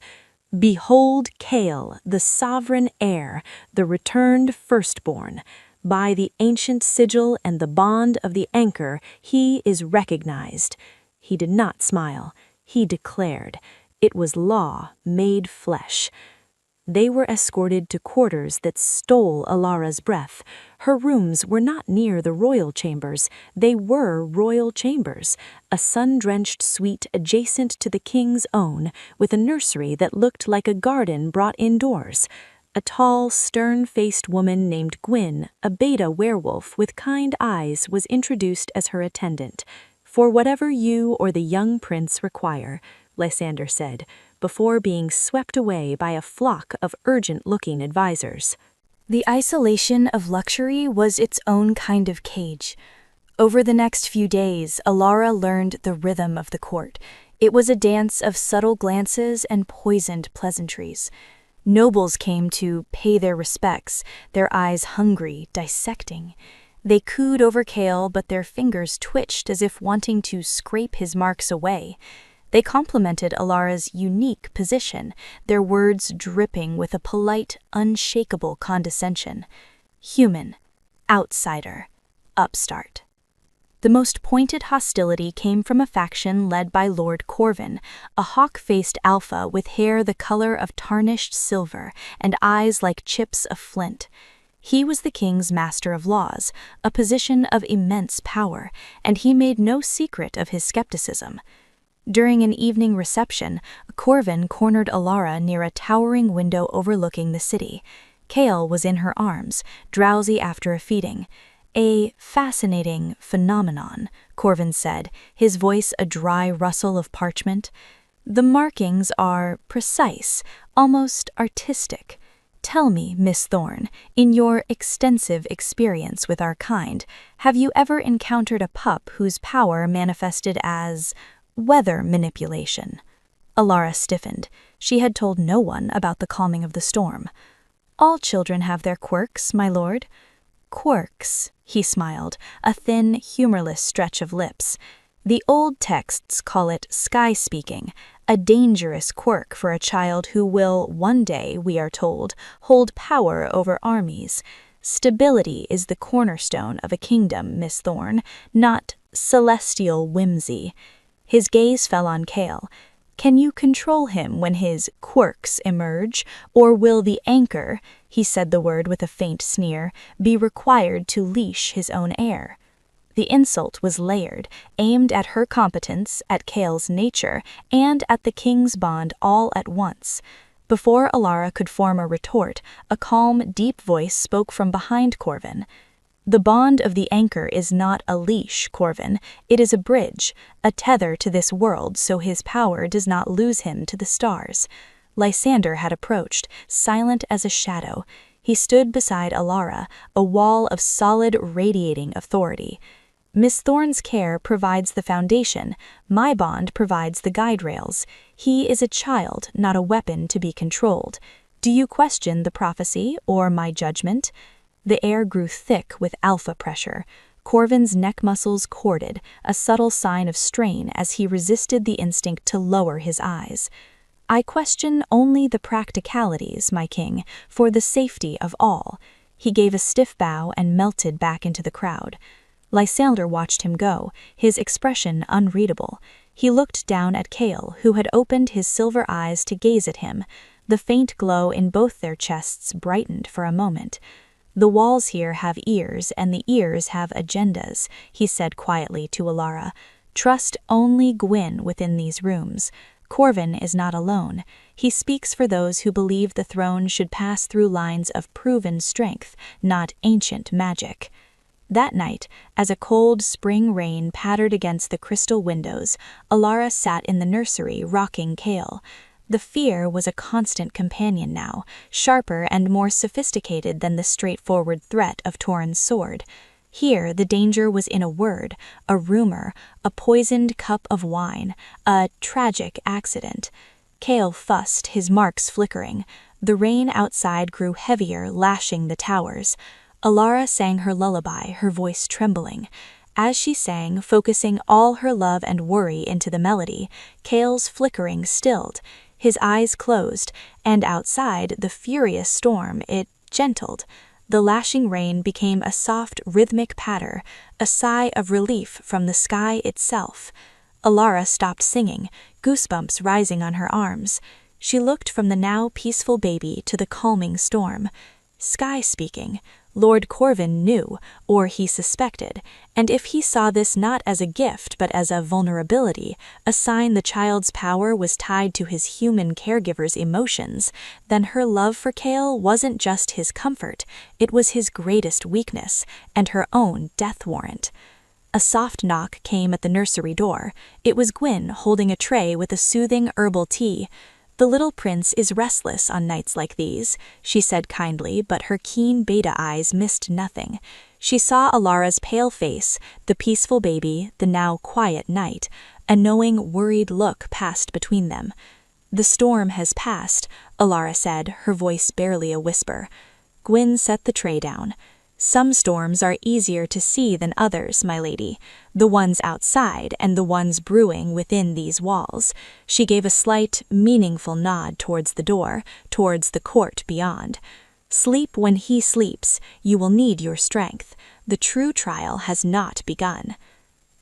Behold Kael, the sovereign heir, the returned firstborn. By the ancient sigil and the bond of the anchor, he is recognized. He did not smile. He declared. It was law made flesh. They were escorted to quarters that stole Alara's breath. Her rooms were not near the royal chambers. They were royal chambers, a sun-drenched suite adjacent to the king's own, with a nursery that looked like a garden brought indoors. A tall, stern-faced woman named Gwyn, a beta werewolf with kind eyes, was introduced as her attendant. For whatever you or the young prince require, Lysander said, before being swept away by a flock of urgent-looking advisors. The isolation of luxury was its own kind of cage. Over the next few days, Alara learned the rhythm of the court. It was a dance of subtle glances and poisoned pleasantries. Nobles came to pay their respects, their eyes hungry, dissecting. They cooed over Kale, but their fingers twitched as if wanting to scrape his marks away. They complimented Alara's unique position, their words dripping with a polite, unshakable condescension. Human, outsider, upstart. The most pointed hostility came from a faction led by Lord Corvin, a hawk-faced alpha with hair the color of tarnished silver and eyes like chips of flint. He was the king's master of laws, a position of immense power, and he made no secret of his skepticism. During an evening reception, Corvin cornered Alara near a towering window overlooking the city. Kale was in her arms, drowsy after a feeding. "A fascinating phenomenon," Corvin said, his voice a dry rustle of parchment. "The markings are precise, almost artistic. Tell me, Miss Thorne, in your extensive experience with our kind, have you ever encountered a pup whose power manifested as weather manipulation?" Alara stiffened. She had told no one about the calming of the storm. "All children have their quirks, my lord." "Quirks," he smiled, a thin, humorless stretch of lips. "The old texts call it sky-speaking, a dangerous quirk for a child who will, one day, we are told, hold power over armies. Stability is the cornerstone of a kingdom, Miss Thorne, not celestial whimsy." His gaze fell on Kale. "Can you control him when his quirks emerge, or will the anchor," he said the word with a faint sneer, "be required to leash his own heir?" The insult was layered, aimed at her competence, at Kale's nature, and at the king's bond all at once. Before Alara could form a retort, a calm, deep voice spoke from behind Corvin. "The bond of the anchor is not a leash, Corvin. It is a bridge, a tether to this world so his power does not lose him to the stars." Lysander had approached, silent as a shadow. He stood beside Alara, a wall of solid, radiating authority. "Miss Thorne's care provides the foundation. My bond provides the guide rails. He is a child, not a weapon to be controlled. Do you question the prophecy or my judgment?" The air grew thick with alpha pressure. Corvin's neck muscles corded, a subtle sign of strain as he resisted the instinct to lower his eyes. "I question only the practicalities, my king, for the safety of all." He gave a stiff bow and melted back into the crowd. Lysander watched him go, his expression unreadable. He looked down at Kale, who had opened his silver eyes to gaze at him. The faint glow in both their chests brightened for a moment. "The walls here have ears, and the ears have agendas," he said quietly to Alara. "Trust only Gwyn within these rooms. Corvin is not alone. He speaks for those who believe the throne should pass through lines of proven strength, not ancient magic." That night, as a cold spring rain pattered against the crystal windows, Alara sat in the nursery rocking Kale. The fear was a constant companion now, sharper and more sophisticated than the straightforward threat of Torin's sword. Here the danger was in a word, a rumor, a poisoned cup of wine, a tragic accident. Kale fussed, his marks flickering. The rain outside grew heavier, lashing the towers. Alara sang her lullaby, her voice trembling. As she sang, focusing all her love and worry into the melody, Kale's flickering stilled. His eyes closed, and outside the furious storm, it gentled. The lashing rain became a soft, rhythmic patter, a sigh of relief from the sky itself. Alara stopped singing, goosebumps rising on her arms. She looked from the now peaceful baby to the calming storm. Sky speaking. Lord Corvin knew, or he suspected, and if he saw this not as a gift but as a vulnerability, a sign the child's power was tied to his human caregiver's emotions, then her love for Kale wasn't just his comfort, it was his greatest weakness, and her own death warrant. A soft knock came at the nursery door. It was Gwyn holding a tray with a soothing herbal tea. "The little prince is restless on nights like these," she said kindly, but her keen beta eyes missed nothing. She saw Alara's pale face, the peaceful baby, the now quiet night. A knowing, worried look passed between them. "The storm has passed," Alara said, her voice barely a whisper. Gwyn set the tray down. "Some storms are easier to see than others, my lady. The ones outside and the ones brewing within these walls." She gave a slight, meaningful nod towards the door, towards the court beyond. "Sleep when he sleeps. You will need your strength. The true trial has not begun."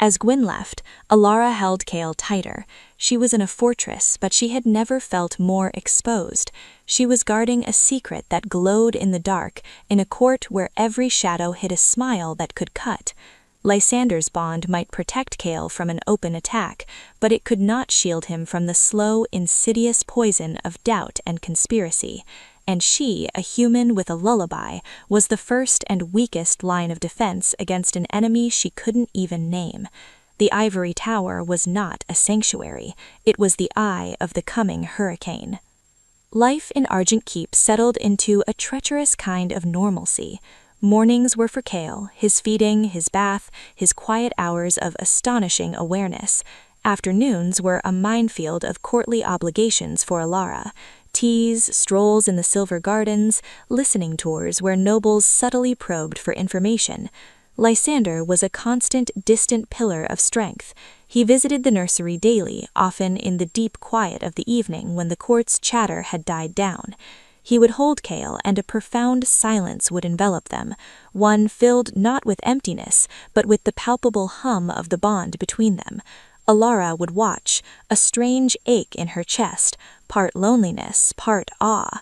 As Gwyn left, Alara held Kale tighter. She was in a fortress, but she had never felt more exposed. She was guarding a secret that glowed in the dark, in a court where every shadow hid a smile that could cut. Lysander's bond might protect Kale from an open attack, but it could not shield him from the slow, insidious poison of doubt and conspiracy. And she, a human with a lullaby, was the first and weakest line of defense against an enemy she couldn't even name. The ivory tower was not a sanctuary. It was the eye of the coming hurricane. Life in Argent Keep settled into a treacherous kind of normalcy. Mornings were for Kale, his feeding, his bath, his quiet hours of astonishing awareness. Afternoons were a minefield of courtly obligations for Alara. Teas, strolls in the Silver Gardens, listening tours where nobles subtly probed for information. Lysander was a constant, distant pillar of strength. He visited the nursery daily, often in the deep quiet of the evening when the court's chatter had died down. He would hold Kale, and a profound silence would envelop them, one filled not with emptiness, but with the palpable hum of the bond between them. Alara would watch, a strange ache in her chest, part loneliness, part awe.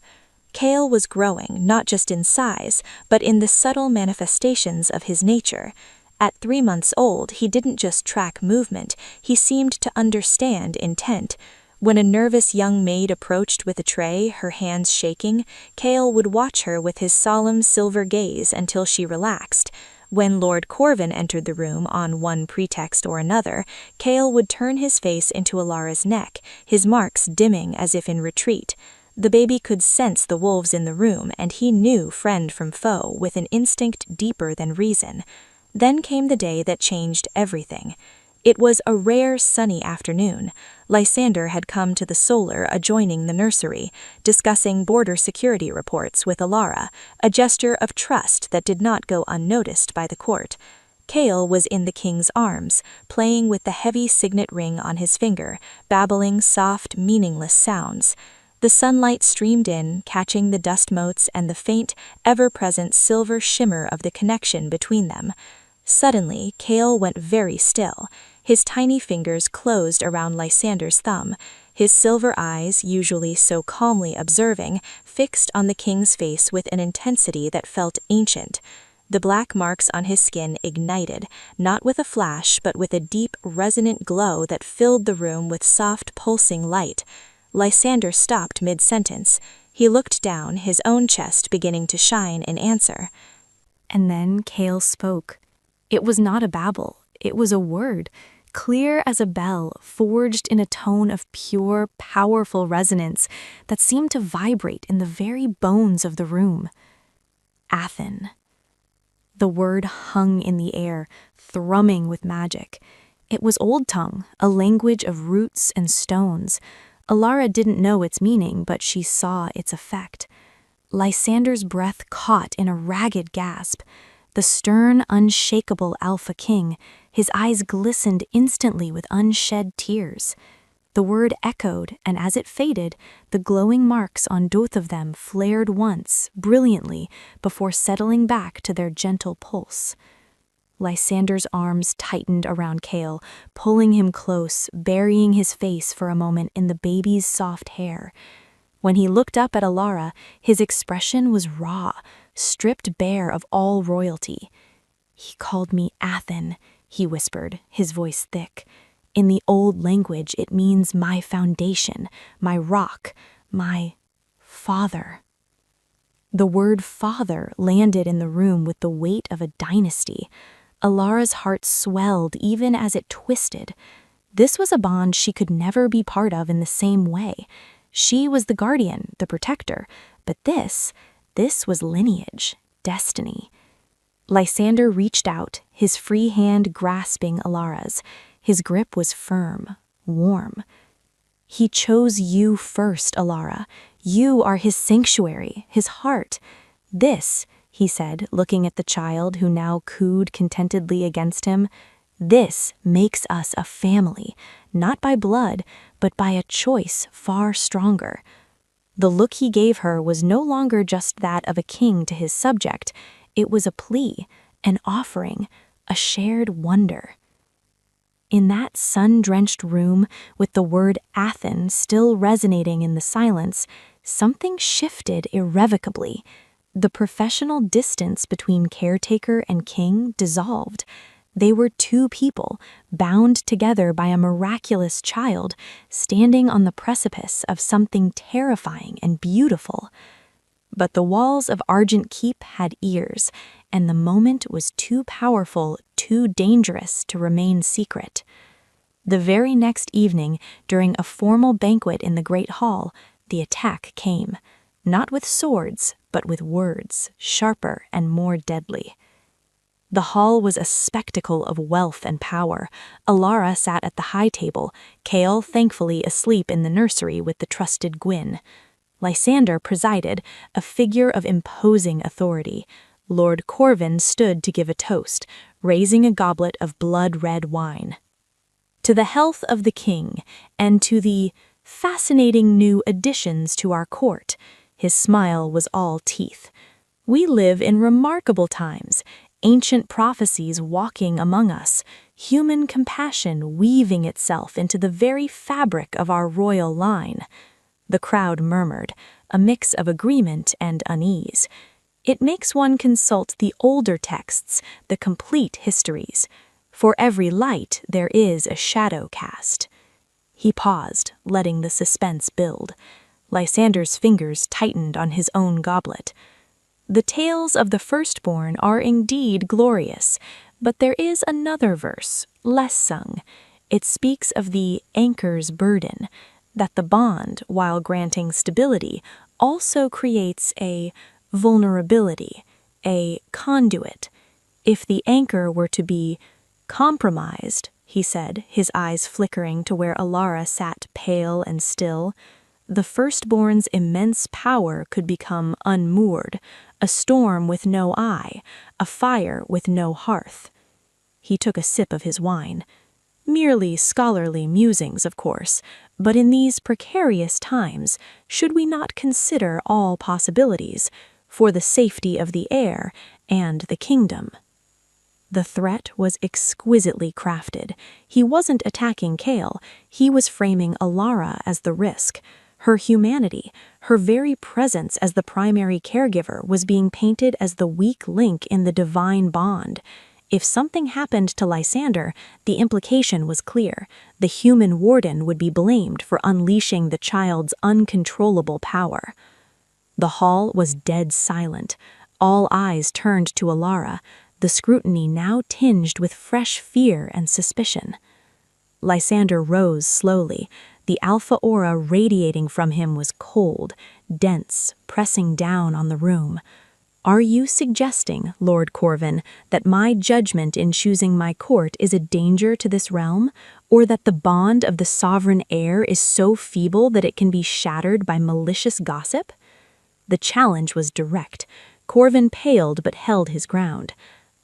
Kale was growing, not just in size, but in the subtle manifestations of his nature. At 3 months old, he didn't just track movement, he seemed to understand intent. When a nervous young maid approached with a tray, her hands shaking, Kale would watch her with his solemn silver gaze until she relaxed. When Lord Corvin entered the room on one pretext or another, Kale would turn his face into Alara's neck, his marks dimming as if in retreat. The baby could sense the wolves in the room, and he knew friend from foe with an instinct deeper than reason. Then came the day that changed everything. It was a rare sunny afternoon. Lysander had come to the solar adjoining the nursery, discussing border security reports with Alara, a gesture of trust that did not go unnoticed by the court. Kale was in the king's arms, playing with the heavy signet ring on his finger, babbling soft, meaningless sounds. The sunlight streamed in, catching the dust motes and the faint, ever-present silver shimmer of the connection between them. Suddenly, Kale went very still. His tiny fingers closed around Lysander's thumb, his silver eyes, usually so calmly observing, fixed on the king's face with an intensity that felt ancient. The black marks on his skin ignited, not with a flash but with a deep, resonant glow that filled the room with soft, pulsing light. Lysander stopped mid-sentence. He looked down, his own chest beginning to shine in answer. And then Kale spoke. It was not a babble, it was a word, clear as a bell, forged in a tone of pure, powerful resonance that seemed to vibrate in the very bones of the room. Athen. The word hung in the air, thrumming with magic. It was Old Tongue, a language of roots and stones. Alara didn't know its meaning, but she saw its effect. Lysander's breath caught in a ragged gasp. The stern, unshakable Alpha King, his eyes glistened instantly with unshed tears. The word echoed, and as it faded, the glowing marks on both of them flared once, brilliantly, before settling back to their gentle pulse. Lysander's arms tightened around Kale, pulling him close, burying his face for a moment in the baby's soft hair. When he looked up at Alara, his expression was raw, stripped bare of all royalty. "He called me Athen," he whispered, his voice thick. "In the old language, it means my foundation, my rock, my father." The word father landed in the room with the weight of a dynasty. Alara's heart swelled even as it twisted. This was a bond she could never be part of in the same way. She was the guardian, the protector, but this was lineage, destiny. Lysander reached out, his free hand grasping Alara's. His grip was firm, warm. He chose you first, Alara. You are his sanctuary, his heart. This, he said, looking at the child who now cooed contentedly against him, this makes us a family, not by blood, but by a choice far stronger. The look he gave her was no longer just that of a king to his subject. It was a plea, an offering, a shared wonder. In that sun-drenched room, with the word Athen still resonating in the silence, something shifted irrevocably. The professional distance between caretaker and king dissolved. They were two people, bound together by a miraculous child, standing on the precipice of something terrifying and beautiful. But the walls of Argent Keep had ears, and the moment was too powerful, too dangerous to remain secret. The very next evening, during a formal banquet in the Great Hall, the attack came, not with swords, but with words, sharper and more deadly. The hall was a spectacle of wealth and power. Alara sat at the high table, Kale thankfully asleep in the nursery with the trusted Gwyn. Lysander presided, a figure of imposing authority. Lord Corvin stood to give a toast, raising a goblet of blood-red wine. To the health of the king, and to the fascinating new additions to our court. His smile was all teeth. We live in remarkable times, ancient prophecies walking among us, human compassion weaving itself into the very fabric of our royal line. The crowd murmured, a mix of agreement and unease. It makes one consult the older texts, the complete histories. For every light there is a shadow cast. He paused, letting the suspense build. Lysander's fingers tightened on his own goblet. The tales of the firstborn are indeed glorious, but there is another verse, less sung. It speaks of the anchor's burden, that the bond, while granting stability, also creates a vulnerability, a conduit. If the anchor were to be compromised, he said, his eyes flickering to where Alara sat pale and still, the firstborn's immense power could become unmoored, a storm with no eye, a fire with no hearth. He took a sip of his wine. Merely scholarly musings, of course, but in these precarious times, should we not consider all possibilities for the safety of the heir and the kingdom? The threat was exquisitely crafted. He wasn't attacking Kale, he was framing Alara as the risk. Her humanity, her very presence as the primary caregiver was being painted as the weak link in the divine bond. If something happened to Lysander, the implication was clear. The human warden would be blamed for unleashing the child's uncontrollable power. The hall was dead silent. All eyes turned to Alara, the scrutiny now tinged with fresh fear and suspicion. Lysander rose slowly. The alpha aura radiating from him was cold, dense, pressing down on the room. Are you suggesting, Lord Corvin, that my judgment in choosing my court is a danger to this realm, or that the bond of the sovereign heir is so feeble that it can be shattered by malicious gossip? The challenge was direct. Corvin paled but held his ground.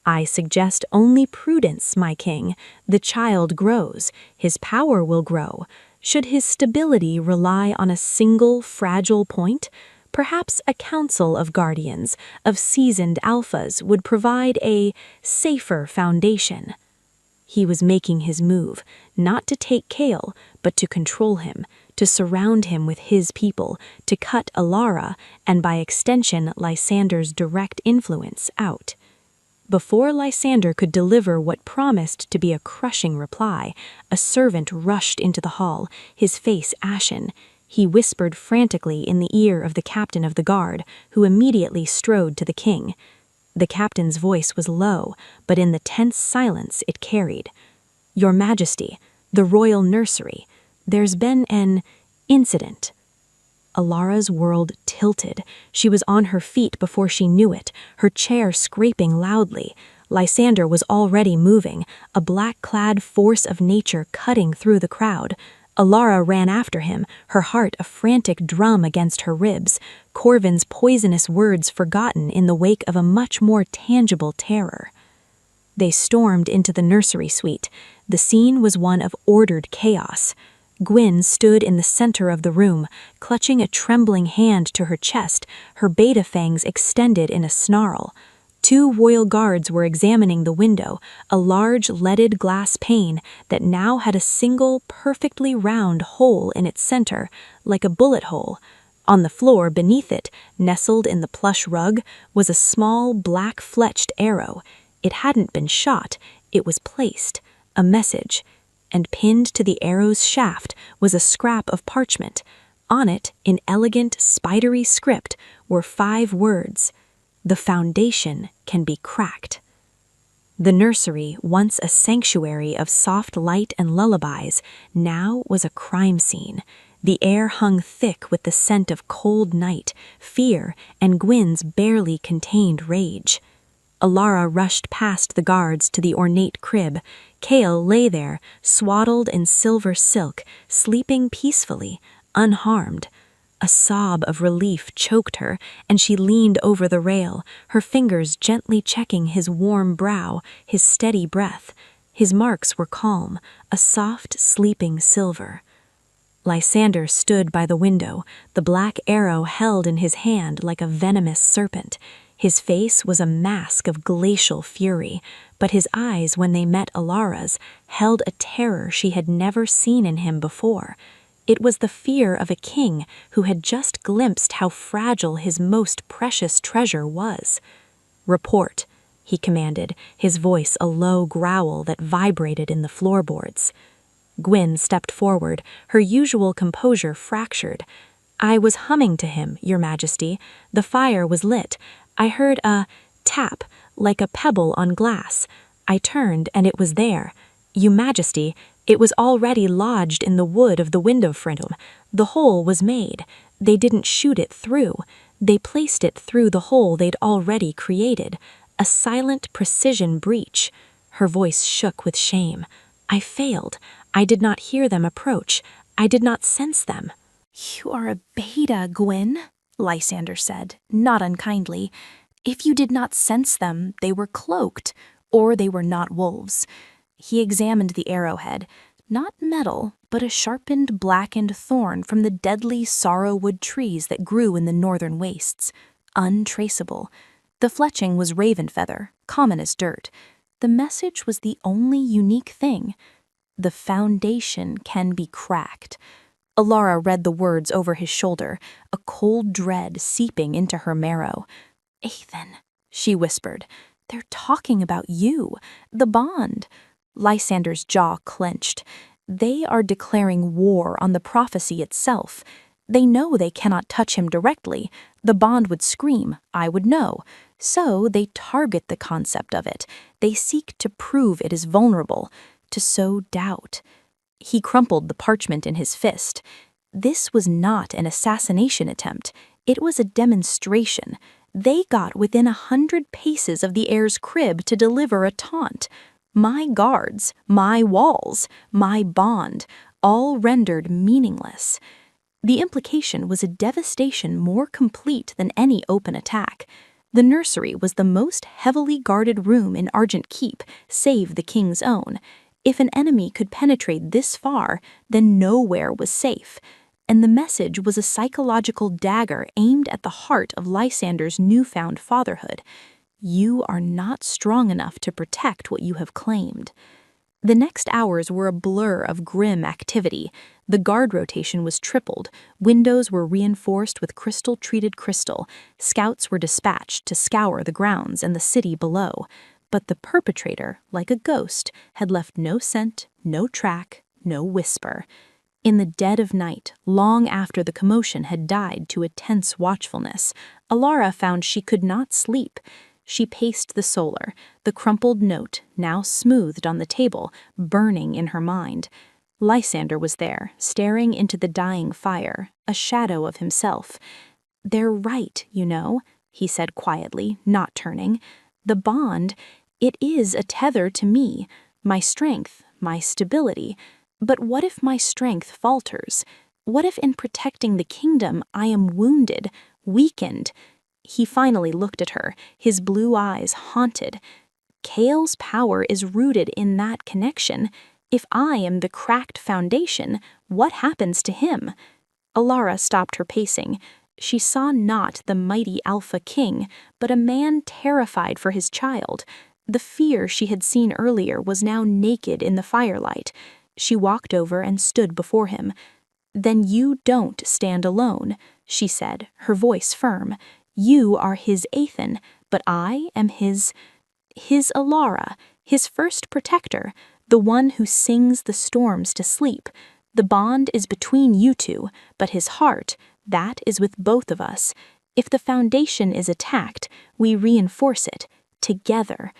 I suggest only prudence, my king. The child grows. His power will grow. Should his stability rely on a single fragile point, perhaps a council of guardians, of seasoned alphas, would provide a safer foundation. He was making his move, not to take Kale, but to control him, to surround him with his people, to cut Alara, and by extension Lysander's direct influence, out. Before Lysander could deliver what promised to be a crushing reply, a servant rushed into the hall, his face ashen. He whispered frantically in the ear of the captain of the guard, who immediately strode to the king. The captain's voice was low, but in the tense silence it carried. Your Majesty, the royal nursery, there's been an incident. Alara's world tilted. She was on her feet before she knew it, her chair scraping loudly. Lysander was already moving, a black-clad force of nature cutting through the crowd. Alara ran after him, her heart a frantic drum against her ribs, Corvin's poisonous words forgotten in the wake of a much more tangible terror. They stormed into the nursery suite. The scene was one of ordered chaos. Gwyn stood in the center of the room, clutching a trembling hand to her chest, her beta fangs extended in a snarl. 2 royal guards were examining the window, a large leaded glass pane that now had a single, perfectly round hole in its center, like a bullet hole. On the floor beneath it, nestled in the plush rug, was a small, black-fletched arrow. It hadn't been shot, it was placed, a message. And pinned to the arrow's shaft was a scrap of parchment. On it, in elegant, spidery script, were 5 words. The foundation can be cracked. The nursery, once a sanctuary of soft light and lullabies, now was a crime scene. The air hung thick with the scent of cold night, fear, and Gwyn's barely contained rage. Alara rushed past the guards to the ornate crib. Kale lay there, swaddled in silver silk, sleeping peacefully, unharmed. A sob of relief choked her, and she leaned over the rail, her fingers gently checking his warm brow, his steady breath. His marks were calm, a soft, sleeping silver. Lysander stood by the window, the black arrow held in his hand like a venomous serpent. His face was a mask of glacial fury, but his eyes, when they met Alara's, held a terror she had never seen in him before. It was the fear of a king who had just glimpsed how fragile his most precious treasure was. "Report," he commanded, his voice a low growl that vibrated in the floorboards. Gwyn stepped forward, her usual composure fractured. "I was humming to him, Your Majesty. The fire was lit. I heard a tap, like a pebble on glass. I turned, and it was there. Your Majesty, it was already lodged in the wood of the window frame. The hole was made. They didn't shoot it through. They placed it through the hole they'd already created. A silent precision breach." Her voice shook with shame. "I failed. I did not hear them approach. I did not sense them." "You are a beta, Gwyn," Lysander said, not unkindly. "If you did not sense them, they were cloaked, or they were not wolves." He examined the arrowhead. Not metal, but a sharpened, blackened thorn from the deadly sorrowwood trees that grew in the northern wastes. Untraceable. The fletching was raven feather, common as dirt. The message was the only unique thing. The foundation can be cracked. Alara read the words over his shoulder, a cold dread seeping into her marrow. "Ethan," she whispered, "they're talking about you, the bond." Lysander's jaw clenched. "They are declaring war on the prophecy itself. They know they cannot touch him directly. The bond would scream, I would know. So they target the concept of it. They seek to prove it is vulnerable, to sow doubt." He crumpled the parchment in his fist. This was not an assassination attempt. It was a demonstration. They got within 100 paces of the heir's crib to deliver a taunt. My guards, my walls, my bond, all rendered meaningless. The implication was a devastation more complete than any open attack. The nursery was the most heavily guarded room in Argent Keep, save the king's own. If an enemy could penetrate this far, then nowhere was safe. And the message was a psychological dagger aimed at the heart of Lysander's newfound fatherhood. You are not strong enough to protect what you have claimed. The next hours were a blur of grim activity. The guard rotation was tripled, windows were reinforced with crystal-treated crystal, scouts were dispatched to scour the grounds and the city below. But the perpetrator, like a ghost, had left no scent, no track, no whisper. In the dead of night, long after the commotion had died to a tense watchfulness, Alara found she could not sleep. She paced the solar, the crumpled note, now smoothed on the table, burning in her mind. Lysander was there, staring into the dying fire, a shadow of himself. "They're right, you know," he said quietly, not turning. "The bond, it is a tether to me, my strength, my stability. But what if my strength falters? What if in protecting the kingdom I am wounded, weakened? He finally looked at her, his blue eyes haunted. Kael's power is rooted in that connection. If I am the cracked foundation, what happens to him? Alara stopped her pacing. She saw not the mighty Alpha King, but a man terrified for his child. The fear she had seen earlier was now naked in the firelight. She walked over and stood before him. "Then you don't stand alone," she said, her voice firm. "You are his Aethan, but I am his Alara, his first protector, the one who sings the storms to sleep. The bond is between you two, but his heart, that is with both of us. If the foundation is attacked, we reinforce it, together."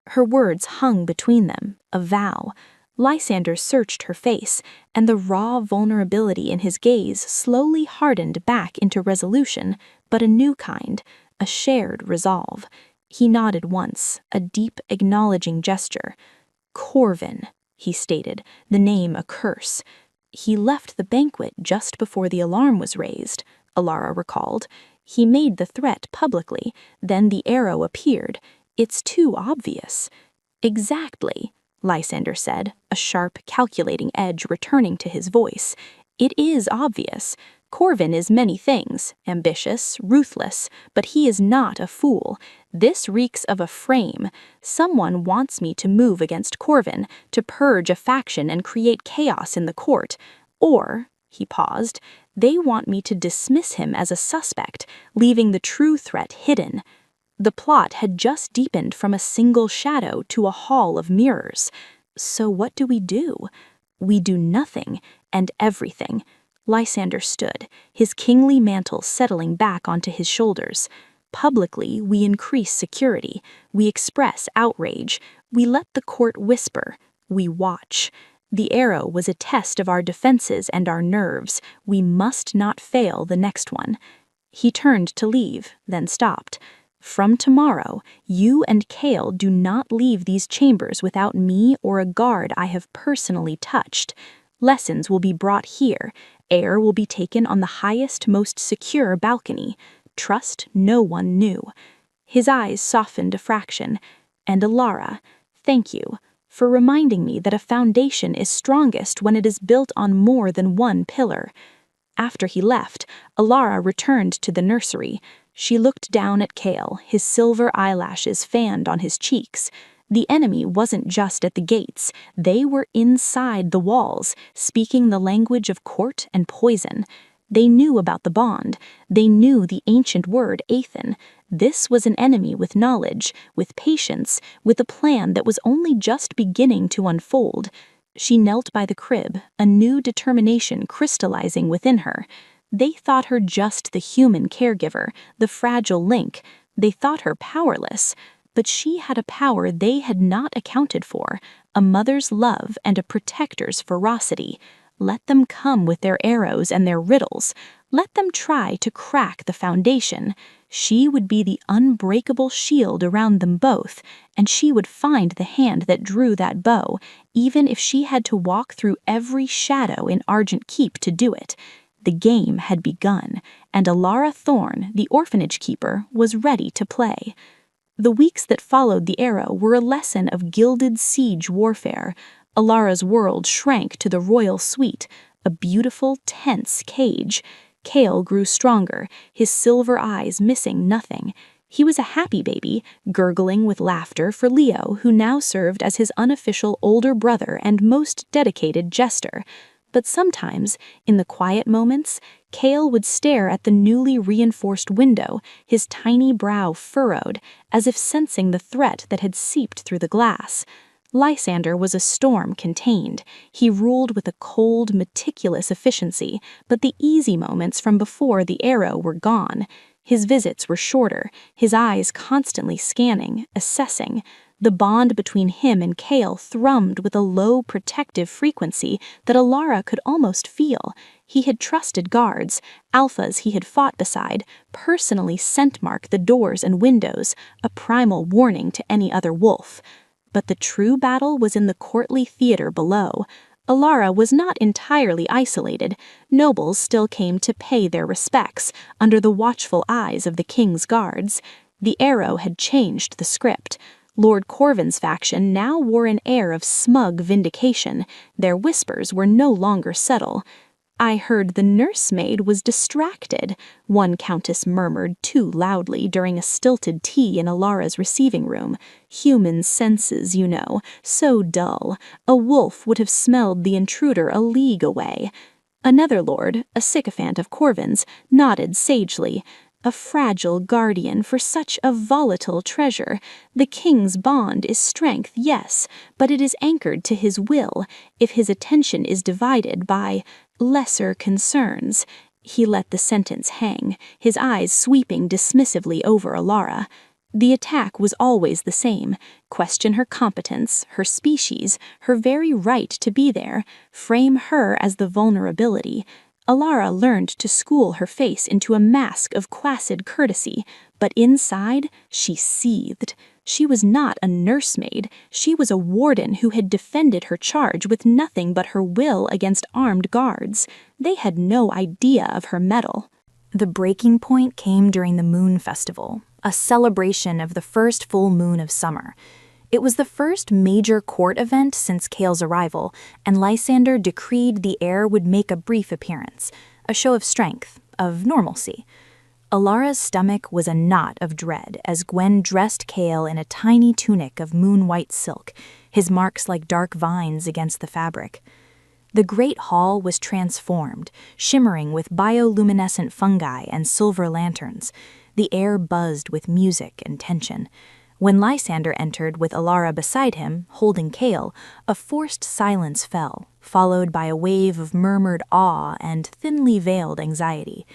Her words hung between them, a vow. Lysander searched her face, and the raw vulnerability in his gaze slowly hardened back into resolution, but a new kind, a shared resolve. He nodded once, a deep, acknowledging gesture. "Corvin," he stated, the name a curse. "He left the banquet just before the alarm was raised," Alara recalled. "He made the threat publicly, then the arrow appeared. It's too obvious." "Exactly," Lysander said, a sharp, calculating edge returning to his voice. "It is obvious. Corvin is many things, ambitious, ruthless, but he is not a fool. This reeks of a frame. Someone wants me to move against Corvin, to purge a faction and create chaos in the court. Or," he paused, "they want me to dismiss him as a suspect, leaving the true threat hidden." The plot had just deepened from a single shadow to a hall of mirrors. So what do? We do nothing and everything. Lysander stood, his kingly mantle settling back onto his shoulders. Publicly, we increase security. We express outrage. We let the court whisper. We watch. The arrow was a test of our defenses and our nerves. We must not fail the next one. He turned to leave, then stopped. "From tomorrow, you and Kael do not leave these chambers without me or a guard I have personally touched. Lessons will be brought here. Air will be taken on the highest, most secure balcony. Trust no one new." His eyes softened a fraction. "And Alara, thank you for reminding me that a foundation is strongest when it is built on more than one pillar." After he left, Alara returned to the nursery. She looked down at Kael, his silver eyelashes fanned on his cheeks. The enemy wasn't just at the gates. They were inside the walls, speaking the language of court and poison. They knew about the bond. They knew the ancient word Aethan. This was an enemy with knowledge, with patience, with a plan that was only just beginning to unfold. She knelt by the crib, a new determination crystallizing within her. They thought her just the human caregiver, the fragile link. They thought her powerless. But she had a power they had not accounted for, a mother's love and a protector's ferocity. Let them come with their arrows and their riddles. Let them try to crack the foundation. She would be the unbreakable shield around them both, and she would find the hand that drew that bow, even if she had to walk through every shadow in Argent Keep to do it. The game had begun, and Alara Thorne, the orphanage keeper, was ready to play. The weeks that followed the arrow were a lesson of gilded siege warfare. Alara's world shrank to the royal suite, a beautiful, tense cage. Kael grew stronger, his silver eyes missing nothing. He was a happy baby, gurgling with laughter for Leo, who now served as his unofficial older brother and most dedicated jester. But sometimes, in the quiet moments, Kael would stare at the newly reinforced window, his tiny brow furrowed, as if sensing the threat that had seeped through the glass. Lysander was a storm contained. He ruled with a cold, meticulous efficiency, but the easy moments from before the arrow were gone. His visits were shorter, his eyes constantly scanning, assessing. The bond between him and Kael thrummed with a low, protective frequency that Alara could almost feel. He had trusted guards, alphas he had fought beside, personally scent-marked the doors and windows, a primal warning to any other wolf. But the true battle was in the courtly theater below. Alara was not entirely isolated. Nobles still came to pay their respects under the watchful eyes of the king's guards. The arrow had changed the script. Lord Corvin's faction now wore an air of smug vindication. Their whispers were no longer subtle. "I heard the nursemaid was distracted," one countess murmured too loudly during a stilted tea in Alara's receiving room. "Human senses, you know, so dull. A wolf would have smelled the intruder a league away." Another lord, a sycophant of Corvin's, nodded sagely. "A fragile guardian for such a volatile treasure. The king's bond is strength, yes, but it is anchored to his will. If his attention is divided by lesser concerns." He let the sentence hang, his eyes sweeping dismissively over Alara. The attack was always the same. Question her competence, her species, her very right to be there. Frame her as the vulnerability. Alara learned to school her face into a mask of placid courtesy, but inside she seethed. She was not a nursemaid. She was a warden who had defended her charge with nothing but her will against armed guards. They had no idea of her mettle. The breaking point came during the Moon Festival, a celebration of the first full moon of summer. It was the first major court event since Kale's arrival, and Lysander decreed the heir would make a brief appearance, a show of strength, of normalcy. Alara's stomach was a knot of dread as Gwen dressed Kale in a tiny tunic of moon-white silk, his marks like dark vines against the fabric. The great hall was transformed, shimmering with bioluminescent fungi and silver lanterns. The air buzzed with music and tension. When Lysander entered with Alara beside him, holding Kale, a forced silence fell, followed by a wave of murmured awe and thinly veiled anxiety.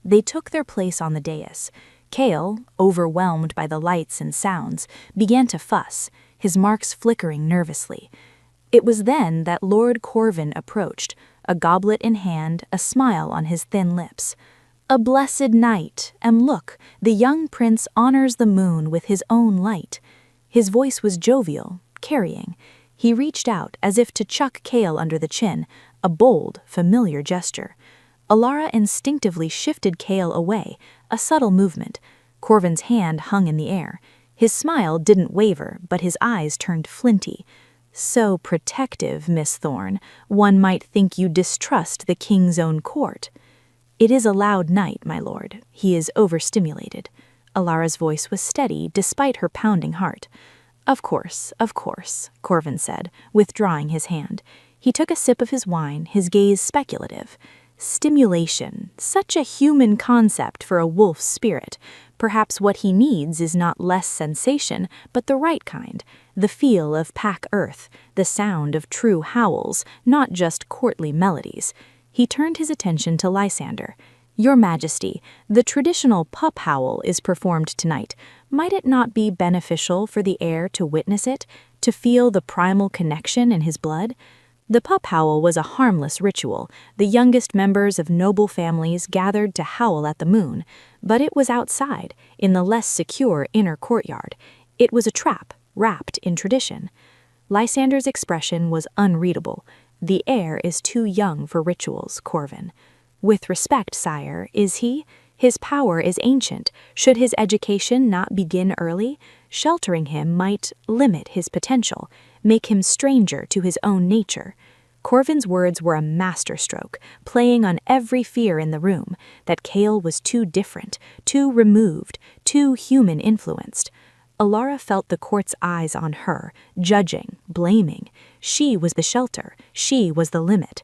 They took their place on the dais. Kale, overwhelmed by the lights and sounds, began to fuss, his marks flickering nervously. It was then that Lord Corvin approached, a goblet in hand, a smile on his thin lips. "A blessed night, and look, the young prince honors the moon with his own light." His voice was jovial, carrying. He reached out as if to chuck Kale under the chin, a bold, familiar gesture. Alara instinctively shifted Kale away, a subtle movement. Corvin's hand hung in the air. His smile didn't waver, but his eyes turned flinty. "So protective, Miss Thorne. One might think you distrust the king's own court." "It is a loud night, my lord. He is overstimulated." Alara's voice was steady despite her pounding heart. Of course," Corvin said, withdrawing his hand. He took a sip of his wine, his gaze speculative. "Stimulation, such a human concept for a wolf's spirit. Perhaps what he needs is not less sensation, but the right kind. The feel of pack earth, the sound of true howls, not just courtly melodies." He turned his attention to Lysander. "Your Majesty, the traditional pup howl is performed tonight. Might it not be beneficial for the heir to witness it, to feel the primal connection in his blood?" The pup howl was a harmless ritual. The youngest members of noble families gathered to howl at the moon, but it was outside, in the less secure inner courtyard. It was a trap, wrapped in tradition. Lysander's expression was unreadable. "The heir is too young for rituals, Corvin." "With respect, sire, is he? His power is ancient. Should his education not begin early? Sheltering him might limit his potential, make him stranger to his own nature." Corvin's words were a masterstroke, playing on every fear in the room, that Kale was too different, too removed, too human-influenced. Alara felt the court's eyes on her, judging, blaming. She was the shelter, she was the limit.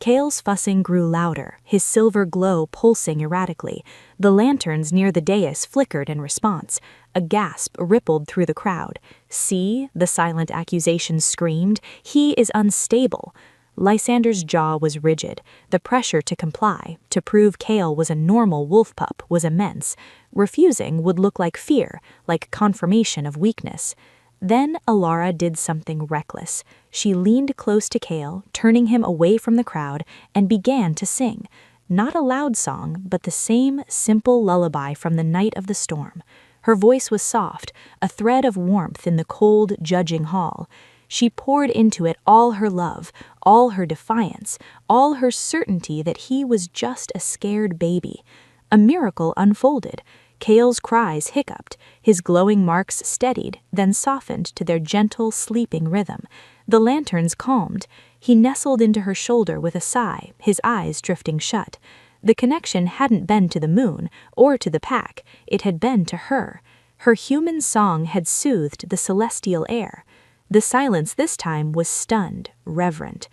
Kale's fussing grew louder, his silver glow pulsing erratically. The lanterns near the dais flickered in response. A gasp rippled through the crowd. "See," the silent accusation screamed, "he is unstable." Lysander's jaw was rigid. The pressure to comply, to prove Kale was a normal wolf pup, was immense. Refusing would look like fear, like confirmation of weakness. Then Alara did something reckless. She leaned close to Kale, turning him away from the crowd, and began to sing. Not a loud song, but the same simple lullaby from the night of the storm. Her voice was soft, a thread of warmth in the cold, judging hall. She poured into it all her love, all her defiance, all her certainty that he was just a scared baby. A miracle unfolded. Cale's cries hiccuped, his glowing marks steadied, then softened to their gentle, sleeping rhythm. The lanterns calmed. He nestled into her shoulder with a sigh, his eyes drifting shut. The connection hadn't been to the moon, or to the pack, it had been to her. Her human song had soothed the celestial air. The silence this time was stunned, reverent.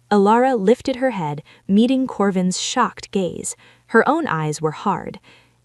Alara lifted her head, meeting Corvin's shocked gaze. Her own eyes were hard.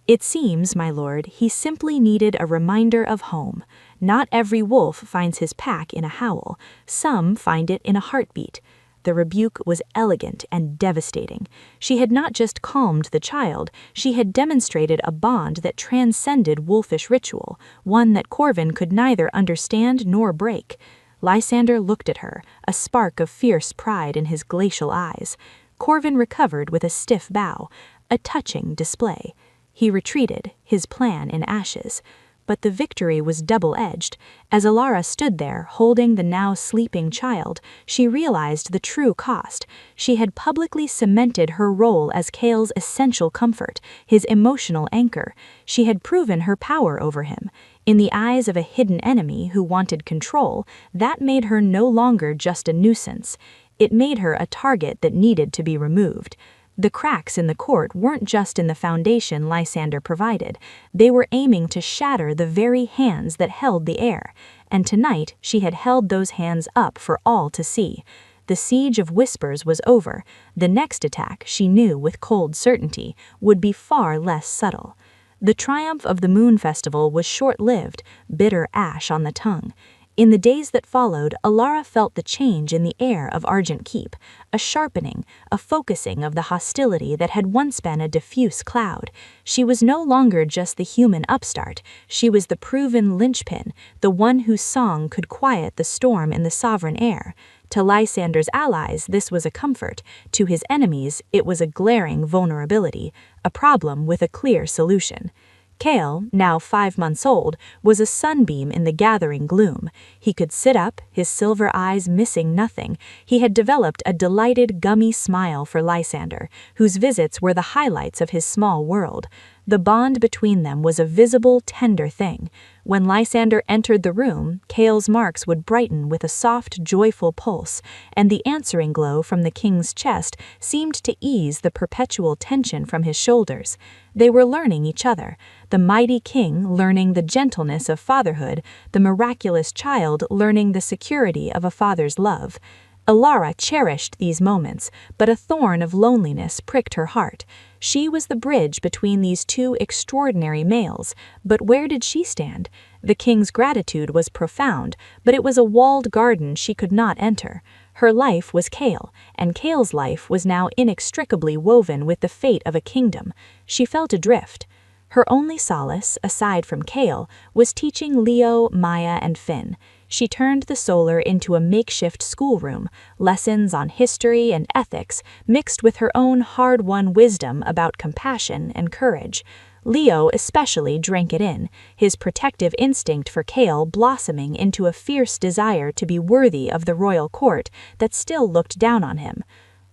"It seems, my lord, he simply needed a reminder of home. Not every wolf finds his pack in a howl. Some find it in a heartbeat." The rebuke was elegant and devastating. She had not just calmed the child, she had demonstrated a bond that transcended wolfish ritual, one that Corvin could neither understand nor break. Lysander looked at her, a spark of fierce pride in his glacial eyes. Corvin recovered with a stiff bow, a touching display. He retreated, his plan in ashes. But the victory was double-edged. As Alara stood there, holding the now sleeping child, she realized the true cost. She had publicly cemented her role as Cale's essential comfort, his emotional anchor. She had proven her power over him. In the eyes of a hidden enemy who wanted control, that made her no longer just a nuisance. It made her a target that needed to be removed. The cracks in the court weren't just in the foundation Lysander provided. They were aiming to shatter the very hands that held the heir, and tonight she had held those hands up for all to see. The siege of whispers was over. The next attack, she knew with cold certainty, would be far less subtle. The triumph of the Moon Festival was short-lived, bitter ash on the tongue. In the days that followed, Alara felt the change in the air of Argent Keep, a sharpening, a focusing of the hostility that had once been a diffuse cloud. She was no longer just the human upstart, she was the proven linchpin, the one whose song could quiet the storm in the sovereign air. To Lysander's allies, this was a comfort. To his enemies, it was a glaring vulnerability, a problem with a clear solution. Cale, now 5 months old, was a sunbeam in the gathering gloom. He could sit up, his silver eyes missing nothing. He had developed a delighted, gummy smile for Lysander, whose visits were the highlights of his small world. The bond between them was a visible, tender thing. When Lysander entered the room, Cale's marks would brighten with a soft, joyful pulse, and the answering glow from the king's chest seemed to ease the perpetual tension from his shoulders. They were learning each other, the mighty king learning the gentleness of fatherhood, the miraculous child learning the security of a father's love. Alara cherished these moments, but a thorn of loneliness pricked her heart. She was the bridge between these two extraordinary males, but where did she stand? The king's gratitude was profound, but it was a walled garden she could not enter. Her life was Cale, and Cale's life was now inextricably woven with the fate of a kingdom. She felt adrift. Her only solace, aside from Cale, was teaching Leo, Maya, and Finn. She turned the solar into a makeshift schoolroom, lessons on history and ethics mixed with her own hard-won wisdom about compassion and courage. Leo especially drank it in, his protective instinct for Cale blossoming into a fierce desire to be worthy of the royal court that still looked down on him.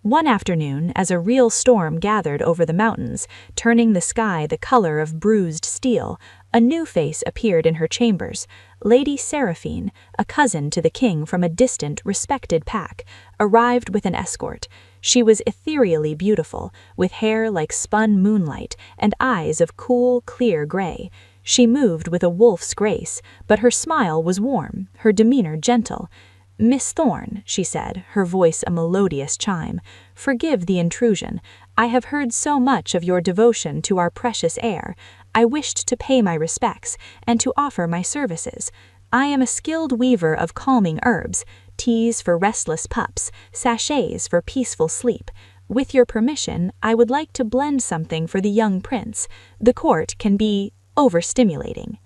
One afternoon, as a real storm gathered over the mountains, turning the sky the color of bruised steel, a new face appeared in her chambers. Lady Seraphine, a cousin to the king from a distant, respected pack, arrived with an escort. She was ethereally beautiful, with hair like spun moonlight and eyes of cool, clear gray. She moved with a wolf's grace, but her smile was warm, her demeanor gentle. "Miss Thorne," she said, her voice a melodious chime, "forgive the intrusion. I have heard so much of your devotion to our precious heir. I wished to pay my respects and to offer my services. I am a skilled weaver of calming herbs, teas for restless pups, sachets for peaceful sleep. With your permission, I would like to blend something for the young prince. The court can be overstimulating."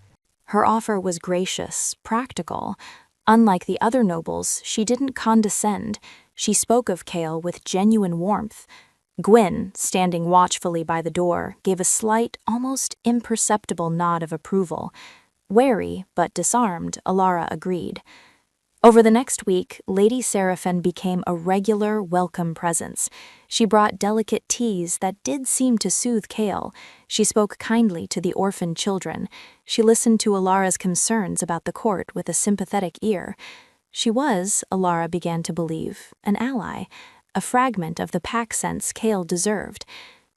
Her offer was gracious, practical. Unlike the other nobles, she didn't condescend. She spoke of Cale with genuine warmth. Gwyn, standing watchfully by the door, gave a slight, almost imperceptible nod of approval. Wary, but disarmed, Alara agreed. Over the next week, Lady Seraphine became a regular, welcome presence. She brought delicate teas that did seem to soothe Kale. She spoke kindly to the orphaned children. She listened to Alara's concerns about the court with a sympathetic ear. She was, Alara began to believe, an ally, a fragment of the pack sense Kale deserved.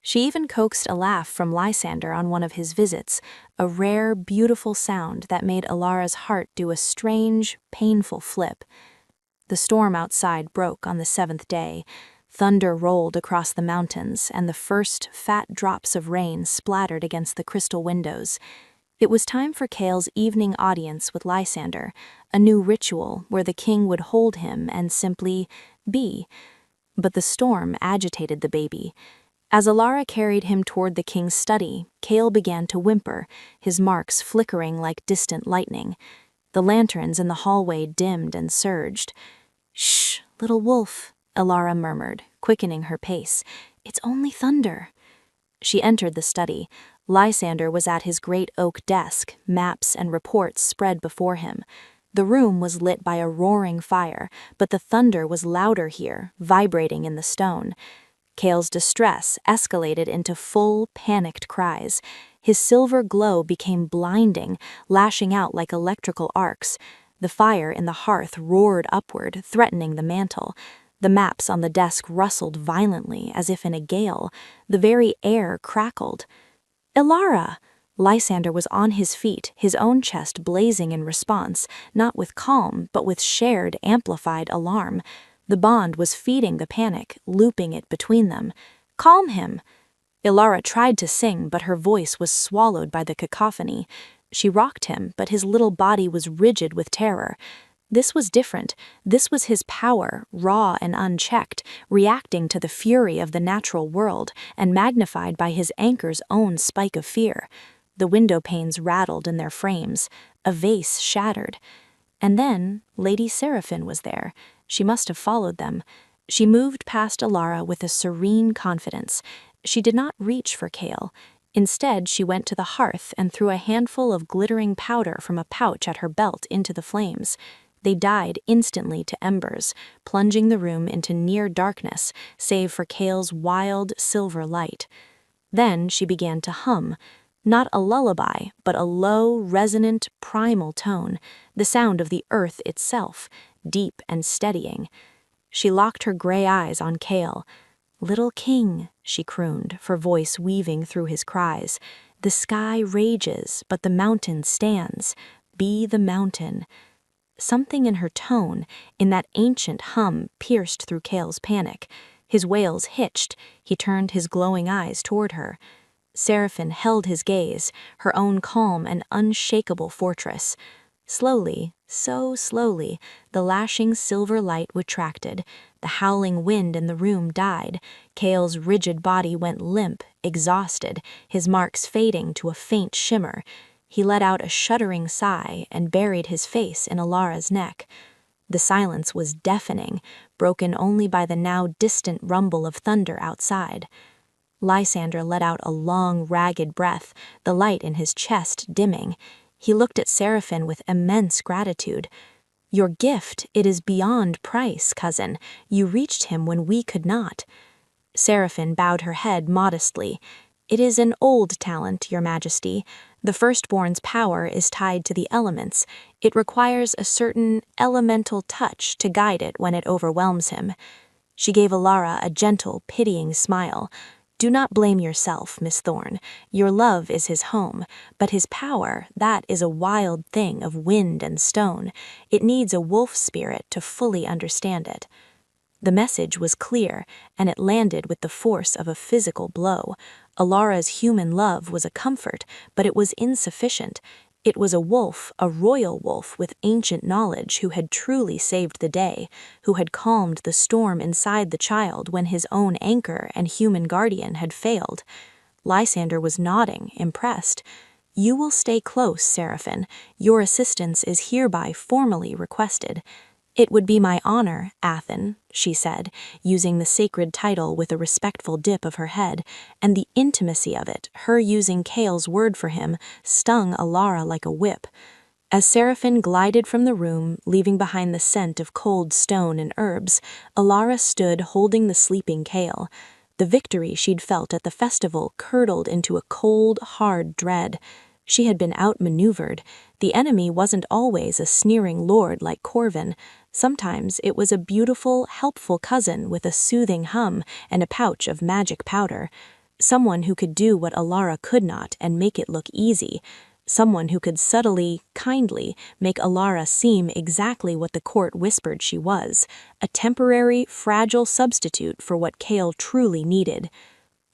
She even coaxed a laugh from Lysander on one of his visits, a rare, beautiful sound that made Alara's heart do a strange, painful flip. The storm outside broke on the 7th day. Thunder rolled across the mountains, and the first fat drops of rain splattered against the crystal windows. It was time for Kale's evening audience with Lysander, a new ritual where the king would hold him and simply be. But the storm agitated the baby. As Alara carried him toward the king's study, Kale began to whimper, his marks flickering like distant lightning. The lanterns in the hallway dimmed and surged. "Shh, little wolf," Alara murmured, quickening her pace. "It's only thunder." She entered the study. Lysander was at his great oak desk, maps and reports spread before him. The room was lit by a roaring fire, but the thunder was louder here, vibrating in the stone. Kale's distress escalated into full, panicked cries. His silver glow became blinding, lashing out like electrical arcs. The fire in the hearth roared upward, threatening the mantel. The maps on the desk rustled violently, as if in a gale. The very air crackled. "Alara!" Lysander was on his feet, his own chest blazing in response, not with calm, but with shared, amplified alarm. The bond was feeding the panic, looping it between them. "Calm him!" Alara tried to sing, but her voice was swallowed by the cacophony. She rocked him, but his little body was rigid with terror. This was different. This was his power, raw and unchecked, reacting to the fury of the natural world and magnified by his anchor's own spike of fear. The window panes rattled in their frames. A vase shattered. And then Lady Seraphine was there. She must have followed them. She moved past Alara with a serene confidence. She did not reach for Kale. Instead, she went to the hearth and threw a handful of glittering powder from a pouch at her belt into the flames. They died instantly to embers, plunging the room into near darkness, save for Kale's wild, silver light. Then she began to hum. Not a lullaby, but a low, resonant, primal tone, the sound of the earth itself, deep and steadying. She locked her gray eyes on Kale. "Little king," she crooned, her voice weaving through his cries. "The sky rages, but the mountain stands. Be the mountain." Something in her tone, in that ancient hum, pierced through Kale's panic. His wails hitched. He turned his glowing eyes toward her. Seraphine held his gaze, her own calm and unshakable fortress. Slowly, so slowly, the lashing silver light retracted. The howling wind in the room died. Kale's rigid body went limp, exhausted, his marks fading to a faint shimmer. He let out a shuddering sigh and buried his face in Alara's neck. The silence was deafening, broken only by the now distant rumble of thunder outside. Lysander let out a long, ragged breath, the light in his chest dimming. He looked at Seraphine with immense gratitude. "Your gift, it is beyond price, cousin. You reached him when we could not." Seraphine bowed her head modestly. "It is an old talent, your majesty. The firstborn's power is tied to the elements. It requires a certain elemental touch to guide it when it overwhelms him." She gave Alara a gentle, pitying smile. "Do not blame yourself, Miss Thorne. Your love is his home, but his power, that is a wild thing of wind and stone. It needs a wolf spirit to fully understand it." The message was clear, and it landed with the force of a physical blow. Alara's human love was a comfort, but it was insufficient. It was a wolf, a royal wolf with ancient knowledge who had truly saved the day, who had calmed the storm inside the child when his own anchor and human guardian had failed. Lysander was nodding, impressed. "You will stay close, Seraphine. Your assistance is hereby formally requested." "It would be my honor, Athen," she said, using the sacred title with a respectful dip of her head, and the intimacy of it, her using Kale's word for him, stung Alara like a whip. As Seraphine glided from the room, leaving behind the scent of cold stone and herbs, Alara stood holding the sleeping Kale. The victory she'd felt at the festival curdled into a cold, hard dread. She had been outmaneuvered. The enemy wasn't always a sneering lord like Corvin. Sometimes it was a beautiful, helpful cousin with a soothing hum and a pouch of magic powder. Someone who could do what Alara could not and make it look easy. Someone who could subtly, kindly, make Alara seem exactly what the court whispered she was, a temporary, fragile substitute for what Kale truly needed.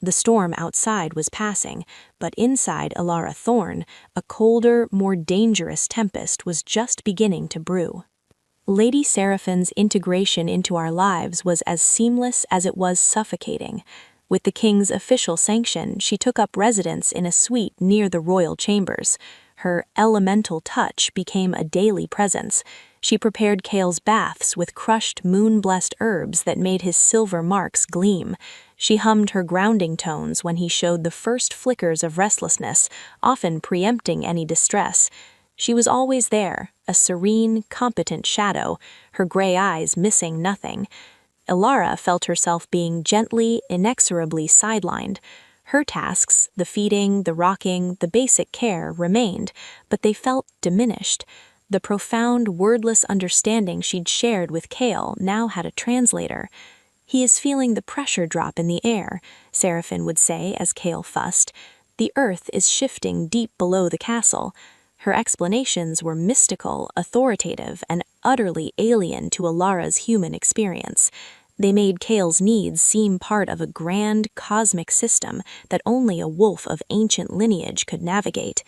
The storm outside was passing, but inside Alara Thorne, a colder, more dangerous tempest was just beginning to brew. Lady Seraphine's integration into our lives was as seamless as it was suffocating. With the king's official sanction, she took up residence in a suite near the royal chambers. Her elemental touch became a daily presence. She prepared Kale's baths with crushed moon-blessed herbs that made his silver marks gleam. She hummed her grounding tones when he showed the first flickers of restlessness, often preempting any distress. She was always there, a serene, competent shadow, her gray eyes missing nothing. Alara felt herself being gently, inexorably sidelined. Her tasks, the feeding, the rocking, the basic care, remained, but they felt diminished. The profound, wordless understanding she'd shared with Kale now had a translator. "He is feeling the pressure drop in the air," Seraphine would say as Kale fussed. "The earth is shifting deep below the castle." Her explanations were mystical, authoritative, and utterly alien to Alara's human experience. They made Kale's needs seem part of a grand, cosmic system that only a wolf of ancient lineage could navigate.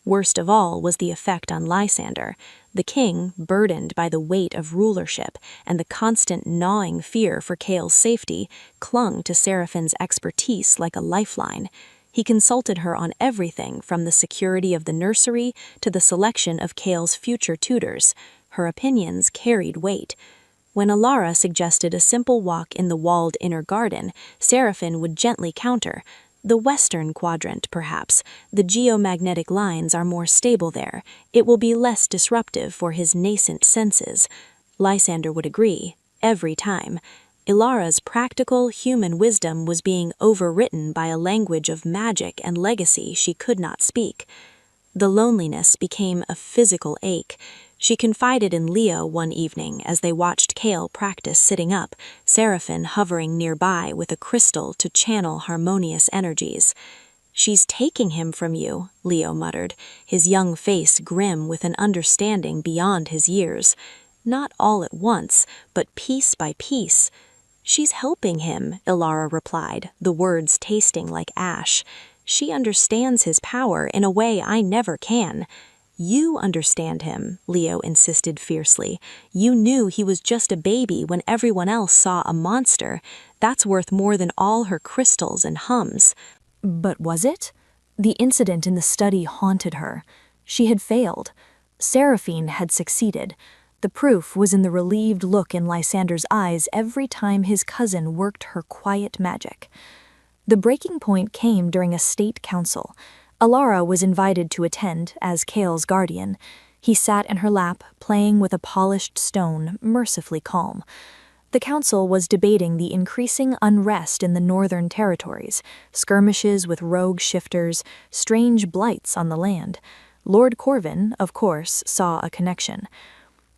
Worst of all was the effect on Lysander. The king, burdened by the weight of rulership and the constant gnawing fear for Kale's safety, clung to Seraphine's expertise like a lifeline. He consulted her on everything from the security of the nursery to the selection of Kale's future tutors. Her opinions carried weight. When Alara suggested a simple walk in the walled inner garden, Seraphine would gently counter. "The western quadrant, perhaps. The geomagnetic lines are more stable there. It will be less disruptive for his nascent senses." Lysander would agree, every time. Ilara's practical human wisdom was being overwritten by a language of magic and legacy she could not speak. The loneliness became a physical ache. She confided in Leo one evening as they watched Kale practice sitting up, Seraphine hovering nearby with a crystal to channel harmonious energies. "She's taking him from you," Leo muttered, his young face grim with an understanding beyond his years. "Not all at once, but piece by piece." "She's helping him," Ilara replied, the words tasting like ash. "She understands his power in a way I never can." "You understand him," Leo insisted fiercely. "You knew he was just a baby when everyone else saw a monster. That's worth more than all her crystals and hums." But was it? The incident in the study haunted her. She had failed. Seraphine had succeeded. The proof was in the relieved look in Lysander's eyes every time his cousin worked her quiet magic. The breaking point came during a state council. Alara was invited to attend as Kale's guardian. He sat in her lap, playing with a polished stone, mercifully calm. The council was debating the increasing unrest in the northern territories, skirmishes with rogue shifters, strange blights on the land. Lord Corvin, of course, saw a connection.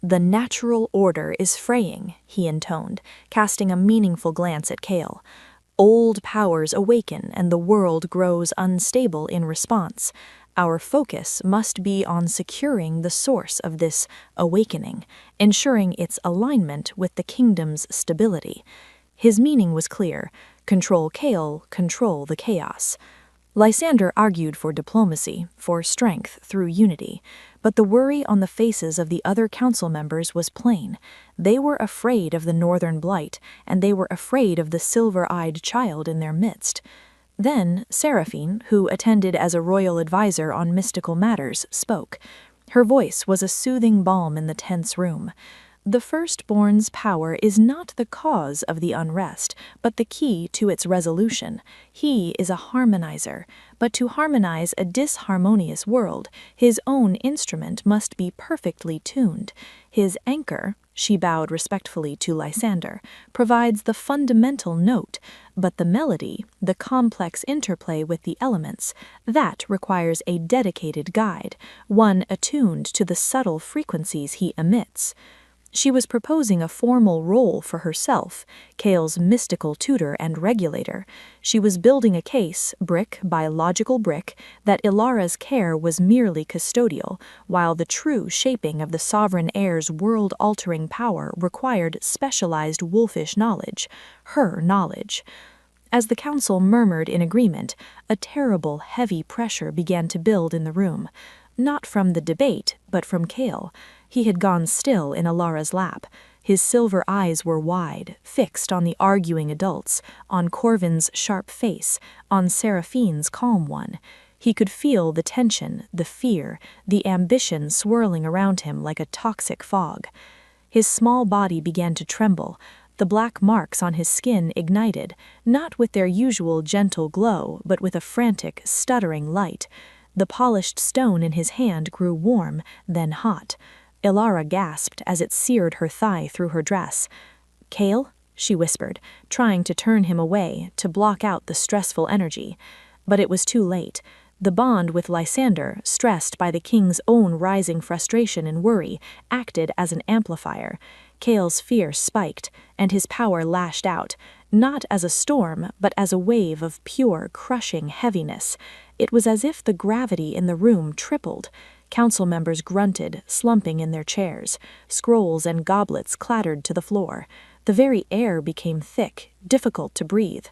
"The natural order is fraying," he intoned, casting a meaningful glance at Kale. "Old powers awaken and the world grows unstable in response. Our focus must be on securing the source of this awakening, ensuring its alignment with the kingdom's stability." His meaning was clear: control Kale, control the chaos. Lysander argued for diplomacy, for strength through unity, but the worry on the faces of the other council members was plain. They were afraid of the northern blight, and they were afraid of the silver-eyed child in their midst. Then Seraphine, who attended as a royal advisor on mystical matters, spoke. Her voice was a soothing balm in the tense room. The firstborn's power is not the cause of the unrest, but the key to its resolution. He is a harmonizer, but to harmonize a disharmonious world, his own instrument must be perfectly tuned. His anchor, she bowed respectfully to Lysander, provides the fundamental note, but the melody, the complex interplay with the elements, that requires a dedicated guide, one attuned to the subtle frequencies he emits. She was proposing a formal role for herself, Cale's mystical tutor and regulator. She was building a case, brick by logical brick, that Ilara's care was merely custodial, while the true shaping of the sovereign heir's world-altering power required specialized wolfish knowledge, her knowledge. As the council murmured in agreement, a terrible, heavy pressure began to build in the room. Not from the debate, but from Cale. He had gone still in Ilara's lap. His silver eyes were wide, fixed on the arguing adults, on Corvin's sharp face, on Seraphine's calm one. He could feel the tension, the fear, the ambition swirling around him like a toxic fog. His small body began to tremble. The black marks on his skin ignited, not with their usual gentle glow, but with a frantic, stuttering light. The polished stone in his hand grew warm, then hot. Ilara gasped as it seared her thigh through her dress. "Cale?" she whispered, trying to turn him away, to block out the stressful energy. But it was too late. The bond with Lysander, stressed by the king's own rising frustration and worry, acted as an amplifier. Cale's fear spiked, and his power lashed out, not as a storm, but as a wave of pure, crushing heaviness. It was as if the gravity in the room tripled. Council members grunted, slumping in their chairs. Scrolls and goblets clattered to the floor. The very air became thick, difficult to breathe.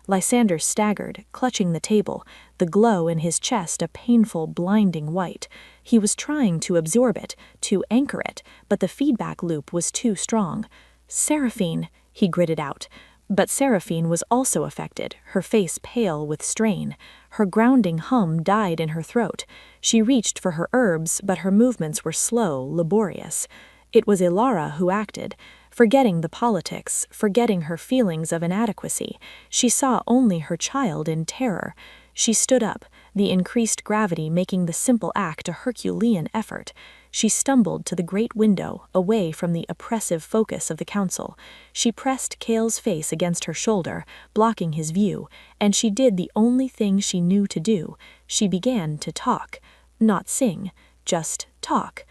Lysander staggered, clutching the table, the glow in his chest a painful, blinding white. He was trying to absorb it, to anchor it, but the feedback loop was too strong. "Seraphine," he gritted out. But Seraphine was also affected, her face pale with strain. Her grounding hum died in her throat. She reached for her herbs, but her movements were slow, laborious. It was Ilara who acted. Forgetting the politics, forgetting her feelings of inadequacy, she saw only her child in terror. She stood up, the increased gravity making the simple act a Herculean effort. She stumbled to the great window, away from the oppressive focus of the council. She pressed Cale's face against her shoulder, blocking his view, and she did the only thing she knew to do. She began to talk. Not sing, just talk.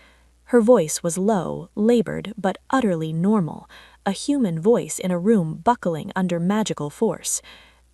Her voice was low, labored, but utterly normal, a human voice in a room buckling under magical force.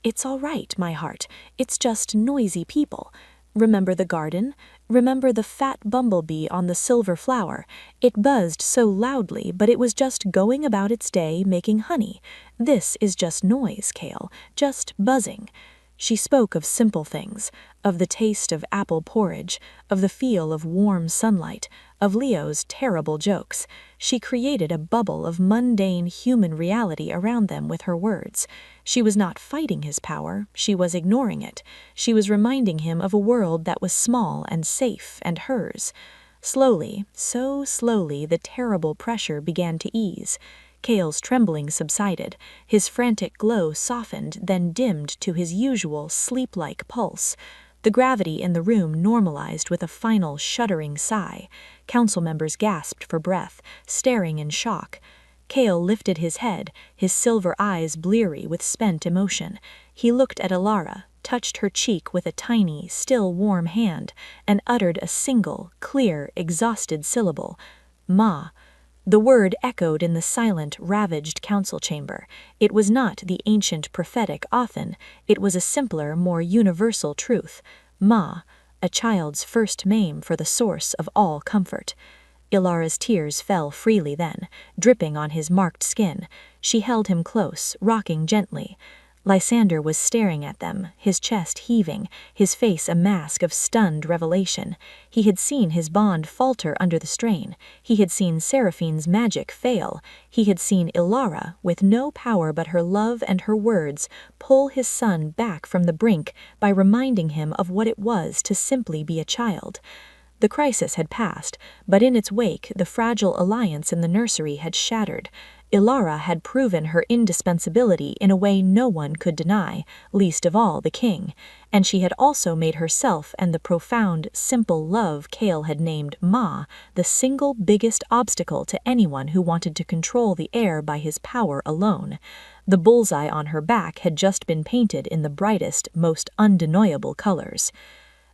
"It's all right, my heart. It's just noisy people. Remember the garden? Remember the fat bumblebee on the silver flower? It buzzed so loudly, but it was just going about its day making honey. This is just noise, Cale, just buzzing." She spoke of simple things, of the taste of apple porridge, of the feel of warm sunlight, of Leo's terrible jokes. She created a bubble of mundane human reality around them with her words. She was not fighting his power, she was ignoring it. She was reminding him of a world that was small and safe and hers. Slowly, so slowly, the terrible pressure began to ease. Cale's trembling subsided, his frantic glow softened, then dimmed to his usual sleep-like pulse. The gravity in the room normalized with a final shuddering sigh. Council members gasped for breath, staring in shock. Cale lifted his head, his silver eyes bleary with spent emotion. He looked at Ilara, touched her cheek with a tiny, still warm hand, and uttered a single, clear, exhausted syllable. "Ma." The word echoed in the silent, ravaged council chamber. It was not the ancient prophetic Othin, it was a simpler, more universal truth. Ma, a child's first name for the source of all comfort. Ilara's tears fell freely then, dripping on his marked skin. She held him close, rocking gently. Lysander was staring at them, his chest heaving, his face a mask of stunned revelation. He had seen his bond falter under the strain. He had seen Seraphine's magic fail. He had seen Ilara, with no power but her love and her words, pull his son back from the brink by reminding him of what it was to simply be a child. The crisis had passed, but in its wake the fragile alliance in the nursery had shattered. Ilara had proven her indispensability in a way no one could deny, least of all the king, and she had also made herself and the profound, simple love Cale had named Ma the single biggest obstacle to anyone who wanted to control the heir by his power alone. The bullseye on her back had just been painted in the brightest, most undeniable colors.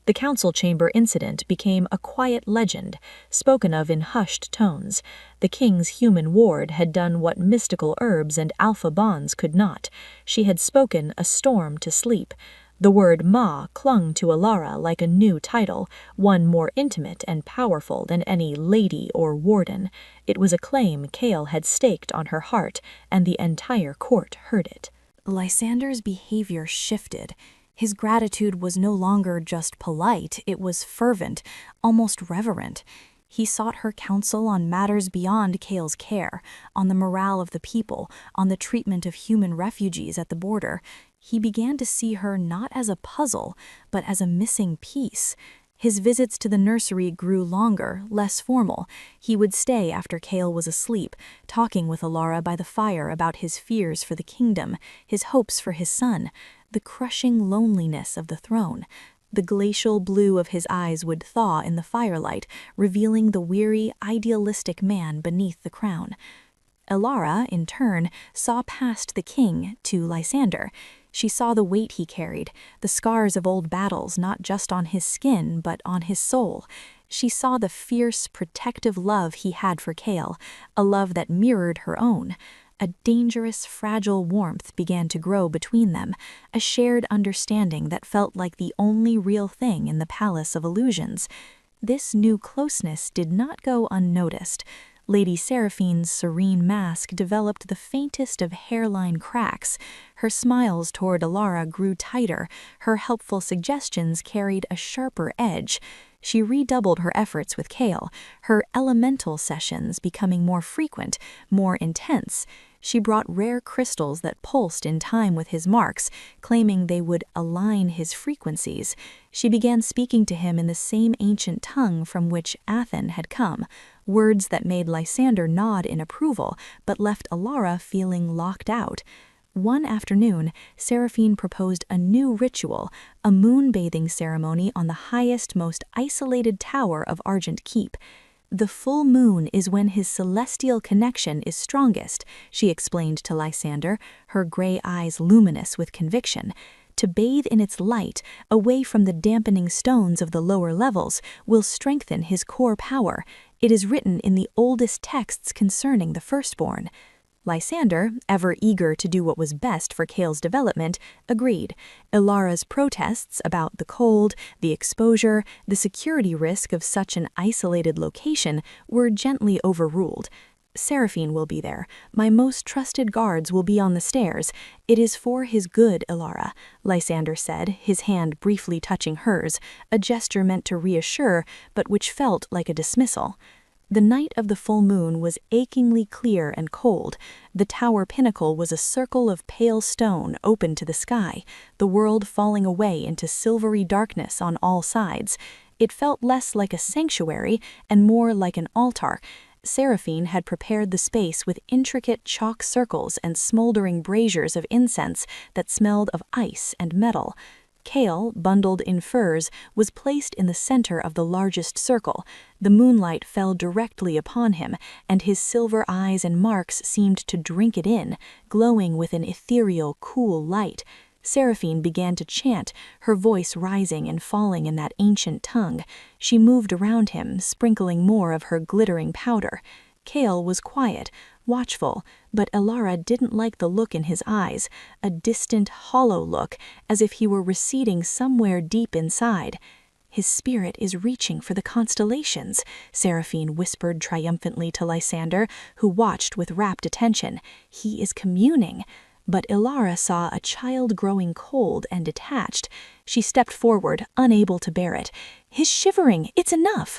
The council chamber incident became a quiet legend, spoken of in hushed tones. The king's human ward had done what mystical herbs and alpha bonds could not. She had spoken a storm to sleep. The word Ma clung to Ilara like a new title, one more intimate and powerful than any lady or warden. It was a claim Cale had staked on her heart, and the entire court heard it. Lysander's behavior shifted. His gratitude was no longer just polite, it was fervent, almost reverent. He sought her counsel on matters beyond Cale's care, on the morale of the people, on the treatment of human refugees at the border. He began to see her not as a puzzle, but as a missing piece. His visits to the nursery grew longer, less formal. He would stay after Cale was asleep, talking with Ilara by the fire about his fears for the kingdom, his hopes for his son, the crushing loneliness of the throne. The glacial blue of his eyes would thaw in the firelight, revealing the weary, idealistic man beneath the crown. Ilara, in turn, saw past the king to Lysander. She saw the weight he carried, the scars of old battles not just on his skin but on his soul. She saw the fierce, protective love he had for Cale, a love that mirrored her own. A dangerous, fragile warmth began to grow between them, a shared understanding that felt like the only real thing in the Palace of Illusions. This new closeness did not go unnoticed. Lady Seraphine's serene mask developed the faintest of hairline cracks. Her smiles toward Ilara grew tighter, her helpful suggestions carried a sharper edge. She redoubled her efforts with Cale, her elemental sessions becoming more frequent, more intense. She brought rare crystals that pulsed in time with his marks, claiming they would align his frequencies. She began speaking to him in the same ancient tongue from which Athen had come, words that made Lysander nod in approval, but left Ilara feeling locked out. One afternoon, Seraphine proposed a new ritual, a moon-bathing ceremony on the highest, most isolated tower of Argent Keep. The full moon is when his celestial connection is strongest, she explained to Lysander, her gray eyes luminous with conviction. To bathe in its light, away from the dampening stones of the lower levels, will strengthen his core power. It is written in the oldest texts concerning the firstborn. Lysander, ever eager to do what was best for Cale's development, agreed. Ilara's protests about the cold, the exposure, the security risk of such an isolated location were gently overruled. Seraphine will be there. My most trusted guards will be on the stairs. It is for his good, Ilara, Lysander said, his hand briefly touching hers, a gesture meant to reassure, but which felt like a dismissal. The night of the full moon was achingly clear and cold. The tower pinnacle was a circle of pale stone open to the sky, the world falling away into silvery darkness on all sides. It felt less like a sanctuary and more like an altar. Seraphine had prepared the space with intricate chalk circles and smoldering braziers of incense that smelled of ice and metal. Cale, bundled in furs, was placed in the center of the largest circle. The moonlight fell directly upon him, and his silver eyes and marks seemed to drink it in, glowing with an ethereal, cool light. Seraphine began to chant, her voice rising and falling in that ancient tongue. She moved around him, sprinkling more of her glittering powder. Cale was quiet, watchful, but Ilara didn't like the look in his eyes, a distant, hollow look, as if he were receding somewhere deep inside. His spirit is reaching for the constellations, Seraphine whispered triumphantly to Lysander, who watched with rapt attention. He is communing. But Ilara saw a child growing cold and detached. She stepped forward, unable to bear it. His shivering, it's enough.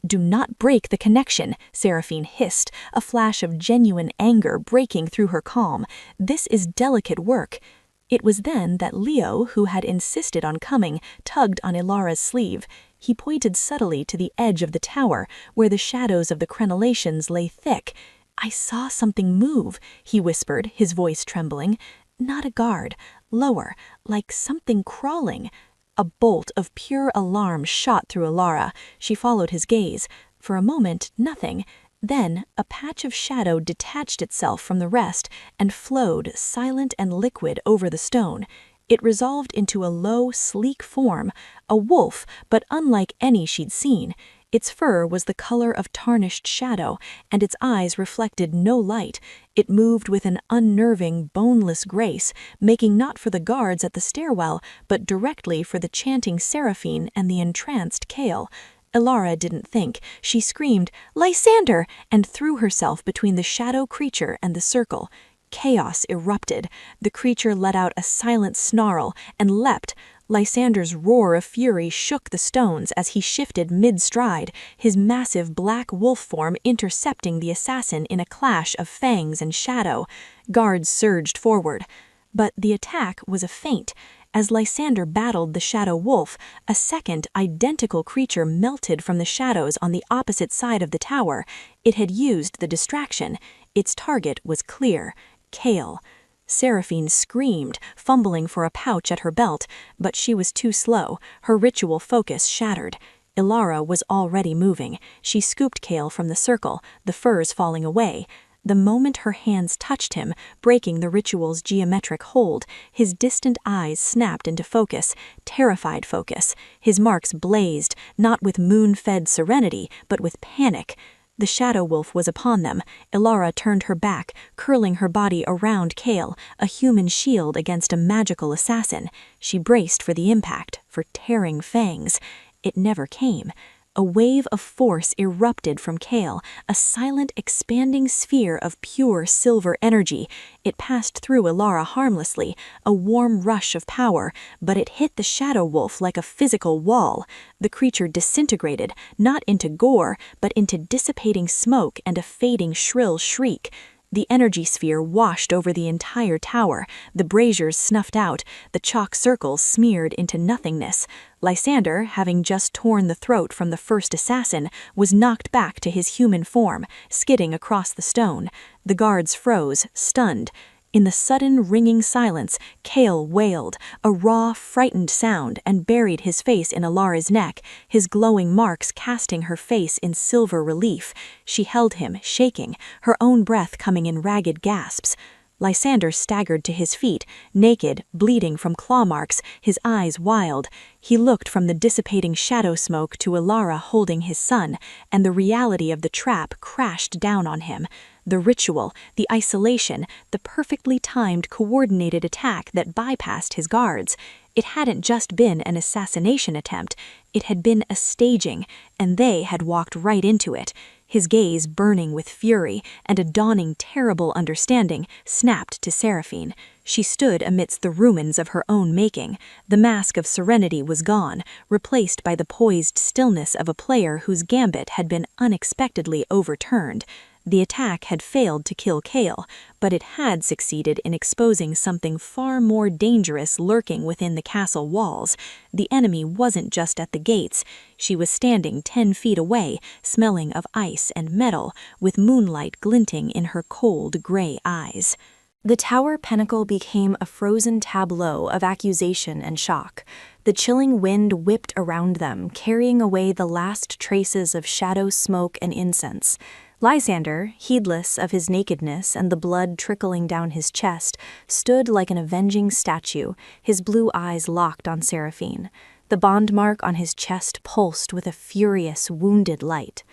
Do not break the connection, Seraphine hissed, a flash of genuine anger breaking through her calm. This is delicate work. It was then that Leo, who had insisted on coming, tugged on Ilara's sleeve. He pointed subtly to the edge of the tower, where the shadows of the crenellations lay thick. "I saw something move," he whispered, his voice trembling. "Not a guard. Lower, like something crawling." A bolt of pure alarm shot through Alara. She followed his gaze. For a moment, nothing. Then, a patch of shadow detached itself from the rest and flowed, silent and liquid, over the stone. It resolved into a low, sleek form, a wolf, but unlike any she'd seen. Its fur was the color of tarnished shadow, and its eyes reflected no light. It moved with an unnerving, boneless grace, making not for the guards at the stairwell, but directly for the chanting Seraphine and the entranced Kale. Alara didn't think. She screamed, "Lysander!" and threw herself between the shadow creature and the circle. Chaos erupted. The creature let out a silent snarl and leapt. Lysander's roar of fury shook the stones as he shifted mid-stride, his massive black wolf form intercepting the assassin in a clash of fangs and shadow. Guards surged forward. But the attack was a feint. As Lysander battled the shadow wolf, a second, identical creature melted from the shadows on the opposite side of the tower. It had used the distraction. Its target was clear. Kale. Seraphine screamed, fumbling for a pouch at her belt, but she was too slow. Her ritual focus shattered. Alara was already moving. She scooped Kale from the circle, the furs falling away. The moment her hands touched him, breaking the ritual's geometric hold, his distant eyes snapped into focus, terrified focus. His marks blazed, not with moon-fed serenity, but with panic. The shadow wolf was upon them. Alara turned her back, curling her body around Kale, a human shield against a magical assassin. She braced for the impact, for tearing fangs. It never came. A wave of force erupted from Kale, a silent, expanding sphere of pure silver energy. It passed through Alara harmlessly, a warm rush of power, but it hit the shadow wolf like a physical wall. The creature disintegrated, not into gore, but into dissipating smoke and a fading shrill shriek. The energy sphere washed over the entire tower, the braziers snuffed out, the chalk circles smeared into nothingness. Lysander, having just torn the throat from the first assassin, was knocked back to his human form, skidding across the stone. The guards froze, stunned. In the sudden, ringing silence, Kale wailed, a raw, frightened sound, and buried his face in Alara's neck, his glowing marks casting her face in silver relief. She held him, shaking, her own breath coming in ragged gasps. Lysander staggered to his feet, naked, bleeding from claw marks, his eyes wild. He looked from the dissipating shadow smoke to Alara holding his son, and the reality of the trap crashed down on him. The ritual, the isolation, the perfectly timed, coordinated attack that bypassed his guards. It hadn't just been an assassination attempt, it had been a staging, and they had walked right into it. His gaze, burning with fury and a dawning terrible understanding, snapped to Seraphine. She stood amidst the ruins of her own making. The mask of serenity was gone, replaced by the poised stillness of a player whose gambit had been unexpectedly overturned. The attack had failed to kill Kale, but it had succeeded in exposing something far more dangerous lurking within the castle walls. The enemy wasn't just at the gates. She was standing 10 feet away, smelling of ice and metal, with moonlight glinting in her cold, gray eyes. The tower pinnacle became a frozen tableau of accusation and shock. The chilling wind whipped around them, carrying away the last traces of shadow, smoke, and incense. Lysander, heedless of his nakedness and the blood trickling down his chest, stood like an avenging statue, his blue eyes locked on Seraphine. The bond mark on his chest pulsed with a furious, wounded light.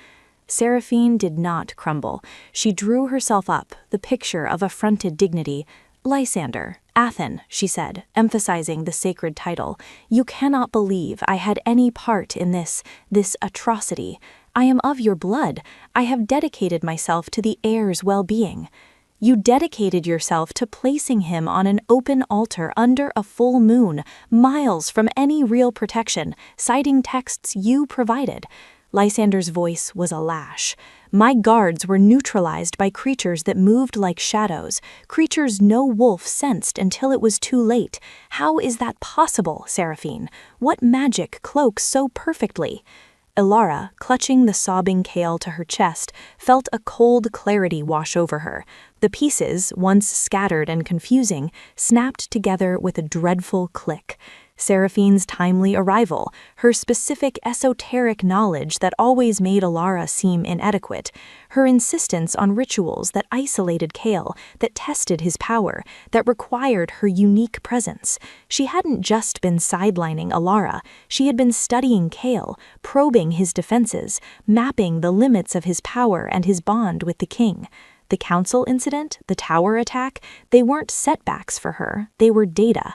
Seraphine did not crumble. She drew herself up, the picture of affronted dignity. "Lysander, Athen," she said, emphasizing the sacred title, "you cannot believe I had any part in this atrocity. I am of your blood. I have dedicated myself to the heir's well-being." "You dedicated yourself to placing him on an open altar under a full moon, miles from any real protection, citing texts you provided." Lysander's voice was a lash. "My guards were neutralized by creatures that moved like shadows, creatures no wolf sensed until it was too late. How is that possible, Seraphine? What magic cloaks so perfectly?" Elara, clutching the sobbing Kale to her chest, felt a cold clarity wash over her. The pieces, once scattered and confusing, snapped together with a dreadful click. Seraphine's timely arrival, her specific esoteric knowledge that always made Elara seem inadequate, her insistence on rituals that isolated Kale, that tested his power, that required her unique presence. She hadn't just been sidelining Elara, she had been studying Kale, probing his defenses, mapping the limits of his power and his bond with the king. The council incident, the tower attack, they weren't setbacks for her, they were data.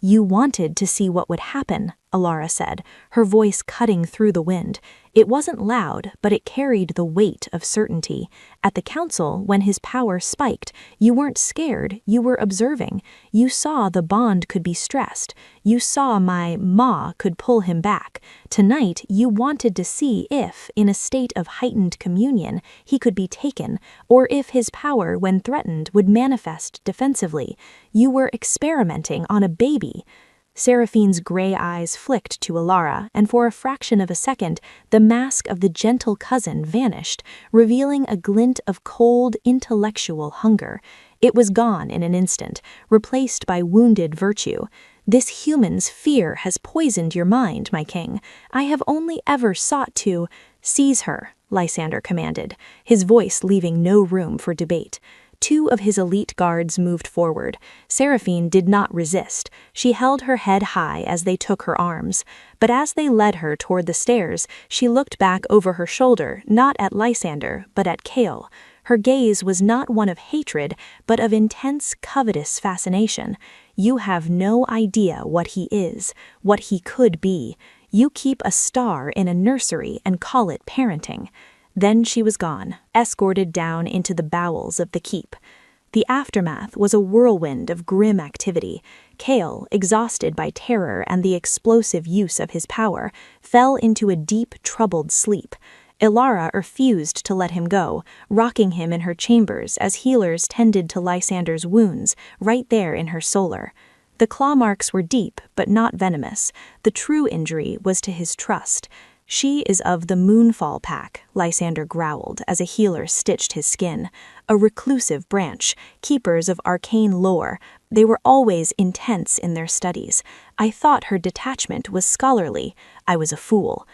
"You wanted to see what would happen," Elara said, her voice cutting through the wind. It wasn't loud, but it carried the weight of certainty. At the council, when his power spiked, you weren't scared, you were observing. You saw the bond could be stressed. You saw my ma could pull him back. Tonight, you wanted to see if, in a state of heightened communion, he could be taken, or if his power, when threatened, would manifest defensively. You were experimenting on a baby. Seraphine's gray eyes flicked to Elara, and for a fraction of a second, the mask of the gentle cousin vanished, revealing a glint of cold, intellectual hunger. It was gone in an instant, replaced by wounded virtue. "This human's fear has poisoned your mind, my king. I have only ever sought to—" "Seize her," Lysander commanded, his voice leaving no room for debate. Two of his elite guards moved forward. Seraphine did not resist. She held her head high as they took her arms. But as they led her toward the stairs, she looked back over her shoulder, not at Lysander, but at Kale. Her gaze was not one of hatred, but of intense, covetous fascination. "You have no idea what he is, what he could be. You keep a star in a nursery and call it parenting." Then she was gone, escorted down into the bowels of the keep. The aftermath was a whirlwind of grim activity. Kale, exhausted by terror and the explosive use of his power, fell into a deep, troubled sleep. Elara refused to let him go, rocking him in her chambers as healers tended to Lysander's wounds, right there in her solar. The claw marks were deep, but not venomous. The true injury was to his trust. "She is of the Moonfall Pack," Lysander growled as a healer stitched his skin. "A reclusive branch, keepers of arcane lore. They were always intense in their studies. I thought her detachment was scholarly. I was a fool."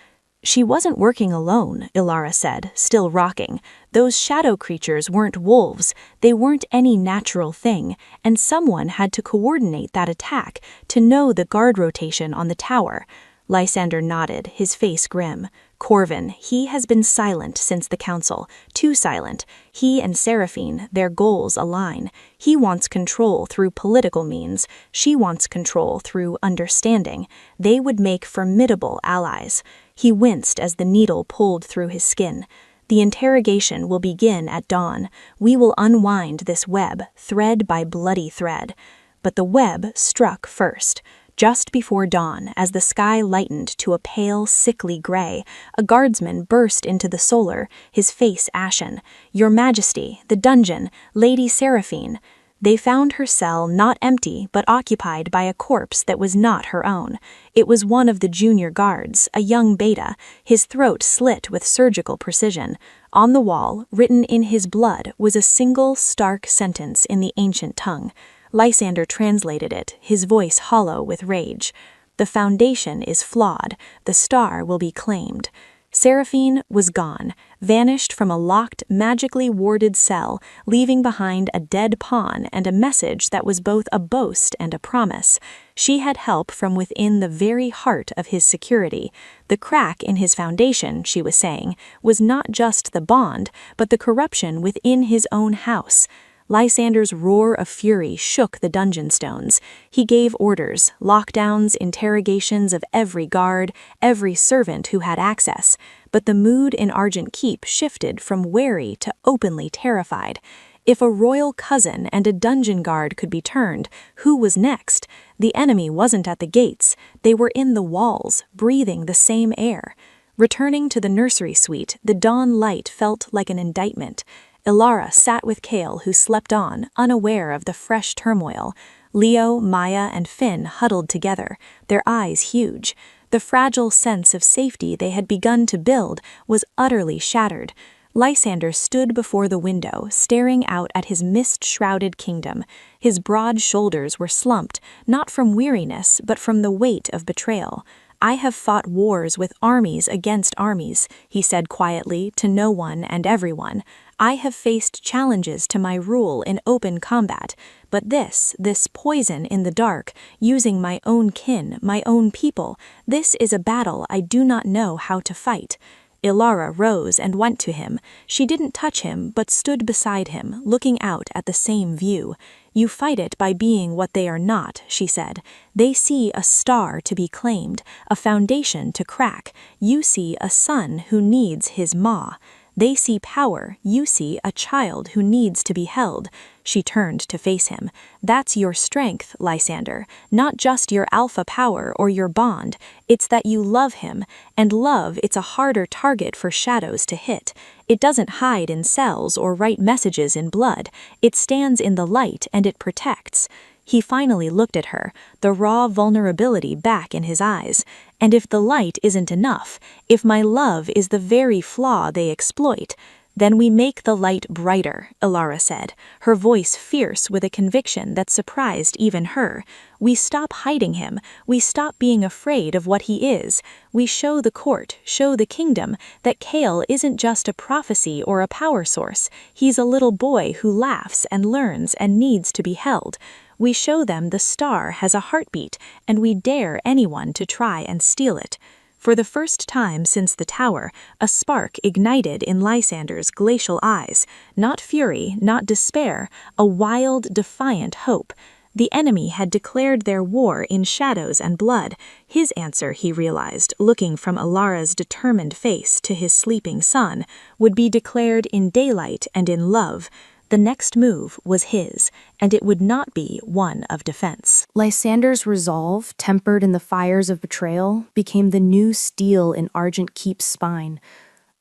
"She wasn't working alone," Elara said, still rocking. "Those shadow creatures weren't wolves. They weren't any natural thing, and someone had to coordinate that attack, to know the guard rotation on the tower." Lysander nodded, his face grim. "Corvin, he has been silent since the council, too silent. He and Seraphine, their goals align. He wants control through political means. She wants control through understanding. They would make formidable allies." He winced as the needle pulled through his skin. "The interrogation will begin at dawn. We will unwind this web, thread by bloody thread." But the web struck first. Just before dawn, as the sky lightened to a pale, sickly gray, a guardsman burst into the solar, his face ashen. "Your Majesty, the dungeon, Lady Seraphine." They found her cell not empty, but occupied by a corpse that was not her own. It was one of the junior guards, a young beta, his throat slit with surgical precision. On the wall, written in his blood, was a single, stark sentence in the ancient tongue. Lysander translated it, his voice hollow with rage. "The foundation is flawed. The star will be claimed." Seraphine was gone, vanished from a locked, magically warded cell, leaving behind a dead pawn and a message that was both a boast and a promise. She had help from within the very heart of his security. The crack in his foundation, she was saying, was not just the bond, but the corruption within his own house. Lysander's roar of fury shook the dungeon stones. He gave orders, lockdowns, interrogations of every guard, every servant who had access. But the mood in Argent Keep shifted from wary to openly terrified. If a royal cousin and a dungeon guard could be turned, who was next? The enemy wasn't at the gates. They were in the walls, breathing the same air. Returning to the nursery suite, the dawn light felt like an indictment. Ilara sat with Kale, who slept on, unaware of the fresh turmoil. Leo, Maya, and Finn huddled together, their eyes huge. The fragile sense of safety they had begun to build was utterly shattered. Lysander stood before the window, staring out at his mist-shrouded kingdom. His broad shoulders were slumped, not from weariness, but from the weight of betrayal. "I have fought wars with armies against armies," he said quietly to no one and everyone. "I have faced challenges to my rule in open combat, but this poison in the dark, using my own kin, my own people, this is a battle I do not know how to fight." Ilara rose and went to him. She didn't touch him, but stood beside him, looking out at the same view. "You fight it by being what they are not," she said. "They see a star to be claimed, a foundation to crack. You see a son who needs his ma. They see power, you see a child who needs to be held." She turned to face him. "That's your strength, Lysander, not just your alpha power or your bond. It's that you love him, and love, it's a harder target for shadows to hit. It doesn't hide in cells or write messages in blood. It stands in the light and it protects." He finally looked at her, the raw vulnerability back in his eyes. "And if the light isn't enough, if my love is the very flaw they exploit, then we make the light brighter," Ilara said, her voice fierce with a conviction that surprised even her. "We stop hiding him, we stop being afraid of what he is. We show the court, show the kingdom, that Kale isn't just a prophecy or a power source. He's a little boy who laughs and learns and needs to be held. We show them the star has a heartbeat, and we dare anyone to try and steal it." For the first time since the tower, a spark ignited in Lysander's glacial eyes. Not fury, not despair, a wild, defiant hope. The enemy had declared their war in shadows and blood. His answer, he realized, looking from Ilara's determined face to his sleeping son, would be declared in daylight and in love. The next move was his, and it would not be one of defense. Lysander's resolve, tempered in the fires of betrayal, became the new steel in Argent Keep's spine.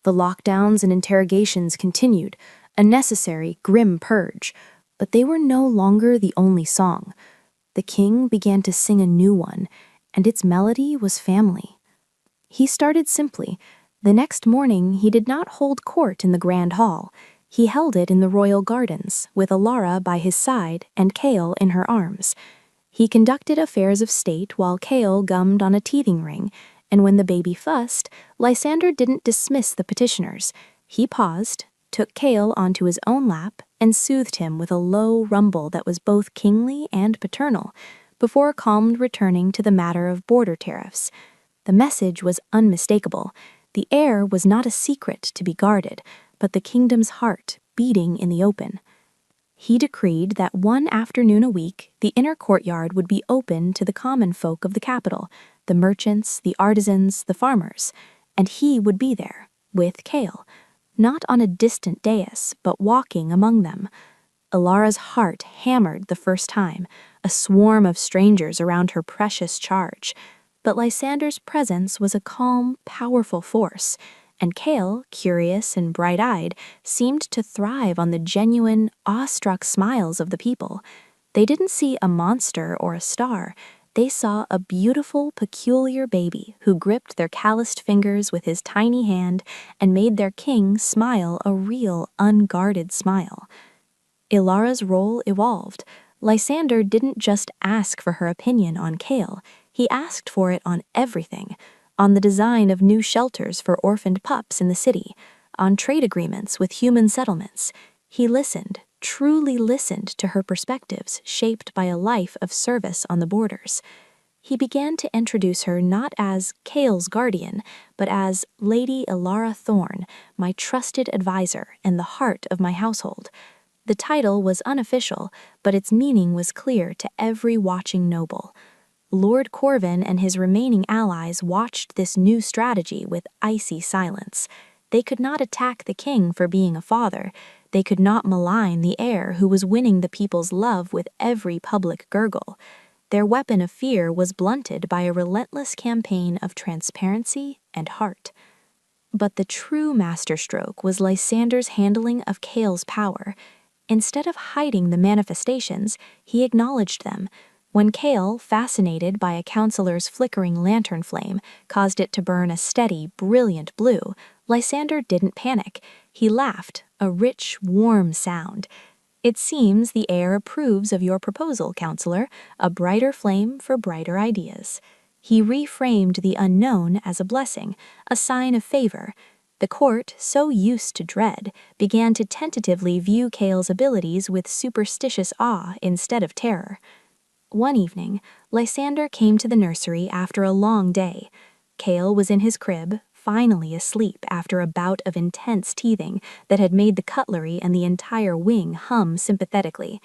The lockdowns and interrogations continued, a necessary, grim purge, but they were no longer the only song. The king began to sing a new one, and its melody was family. He started simply. The next morning, he did not hold court in the grand hall. He held it in the royal gardens, with Ilara by his side and Kale in her arms. He conducted affairs of state while Kale gummed on a teething ring, and when the baby fussed, Lysander didn't dismiss the petitioners. He paused, took Kale onto his own lap, and soothed him with a low rumble that was both kingly and paternal, before calmly returning to the matter of border tariffs. The message was unmistakable. The heir was not a secret to be guarded, but the kingdom's heart beating in the open. He decreed that one afternoon a week, the inner courtyard would be open to the common folk of the capital, the merchants, the artisans, the farmers, and he would be there, with Kale, not on a distant dais, but walking among them. Ilara's heart hammered the first time, a swarm of strangers around her precious charge, but Lysander's presence was a calm, powerful force, and Kale, curious and bright-eyed, seemed to thrive on the genuine, awestruck smiles of the people. They didn't see a monster or a star. They saw a beautiful, peculiar baby who gripped their calloused fingers with his tiny hand and made their king smile a real, unguarded smile. Ilara's role evolved. Lysander didn't just ask for her opinion on Kale. He asked for it on everything. On the design of new shelters for orphaned pups in the city, on trade agreements with human settlements. He listened, truly listened to her perspectives shaped by a life of service on the borders. He began to introduce her not as Kale's guardian, but as Lady Ilara Thorne, my trusted advisor and the heart of my household. The title was unofficial, but its meaning was clear to every watching noble. Lord Corvin and his remaining allies watched this new strategy with icy silence. They could not attack the king for being a father. They could not malign the heir who was winning the people's love with every public gurgle. Their weapon of fear was blunted by a relentless campaign of transparency and heart. But the true masterstroke was Lysander's handling of Chaol's power. Instead of hiding the manifestations, he acknowledged them. When Chaol, fascinated by a counselor's flickering lantern flame, caused it to burn a steady, brilliant blue, Lysander didn't panic. He laughed, a rich, warm sound. "It seems the air approves of your proposal, counselor, a brighter flame for brighter ideas." He reframed the unknown as a blessing, a sign of favor. The court, so used to dread, began to tentatively view Chaol's abilities with superstitious awe instead of terror. One evening, Lysander came to the nursery after a long day. Chaol was in his crib, finally asleep after a bout of intense teething that had made the cutlery and the entire wing hum sympathetically.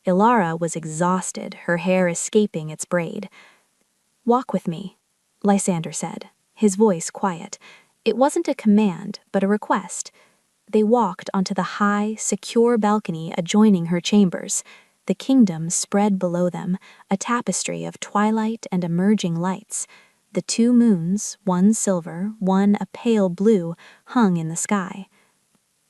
Ilara was exhausted, her hair escaping its braid. "Walk with me," Lysander said, his voice quiet. It wasn't a command, but a request. They walked onto the high, secure balcony adjoining her chambers. The kingdom spread below them, a tapestry of twilight and emerging lights. The two moons, one silver, one a pale blue, hung in the sky.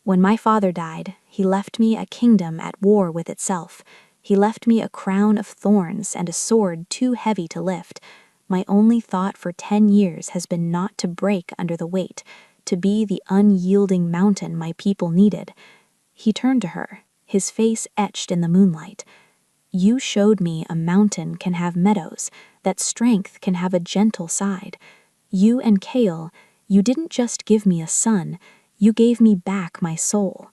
"When my father died, he left me a kingdom at war with itself. He left me a crown of thorns and a sword too heavy to lift. My only thought for 10 years has been not to break under the weight, to be the unyielding mountain my people needed." He turned to her, his face etched in the moonlight. "You showed me a mountain can have meadows, that strength can have a gentle side. You and Chaol, you didn't just give me a son, you gave me back my soul."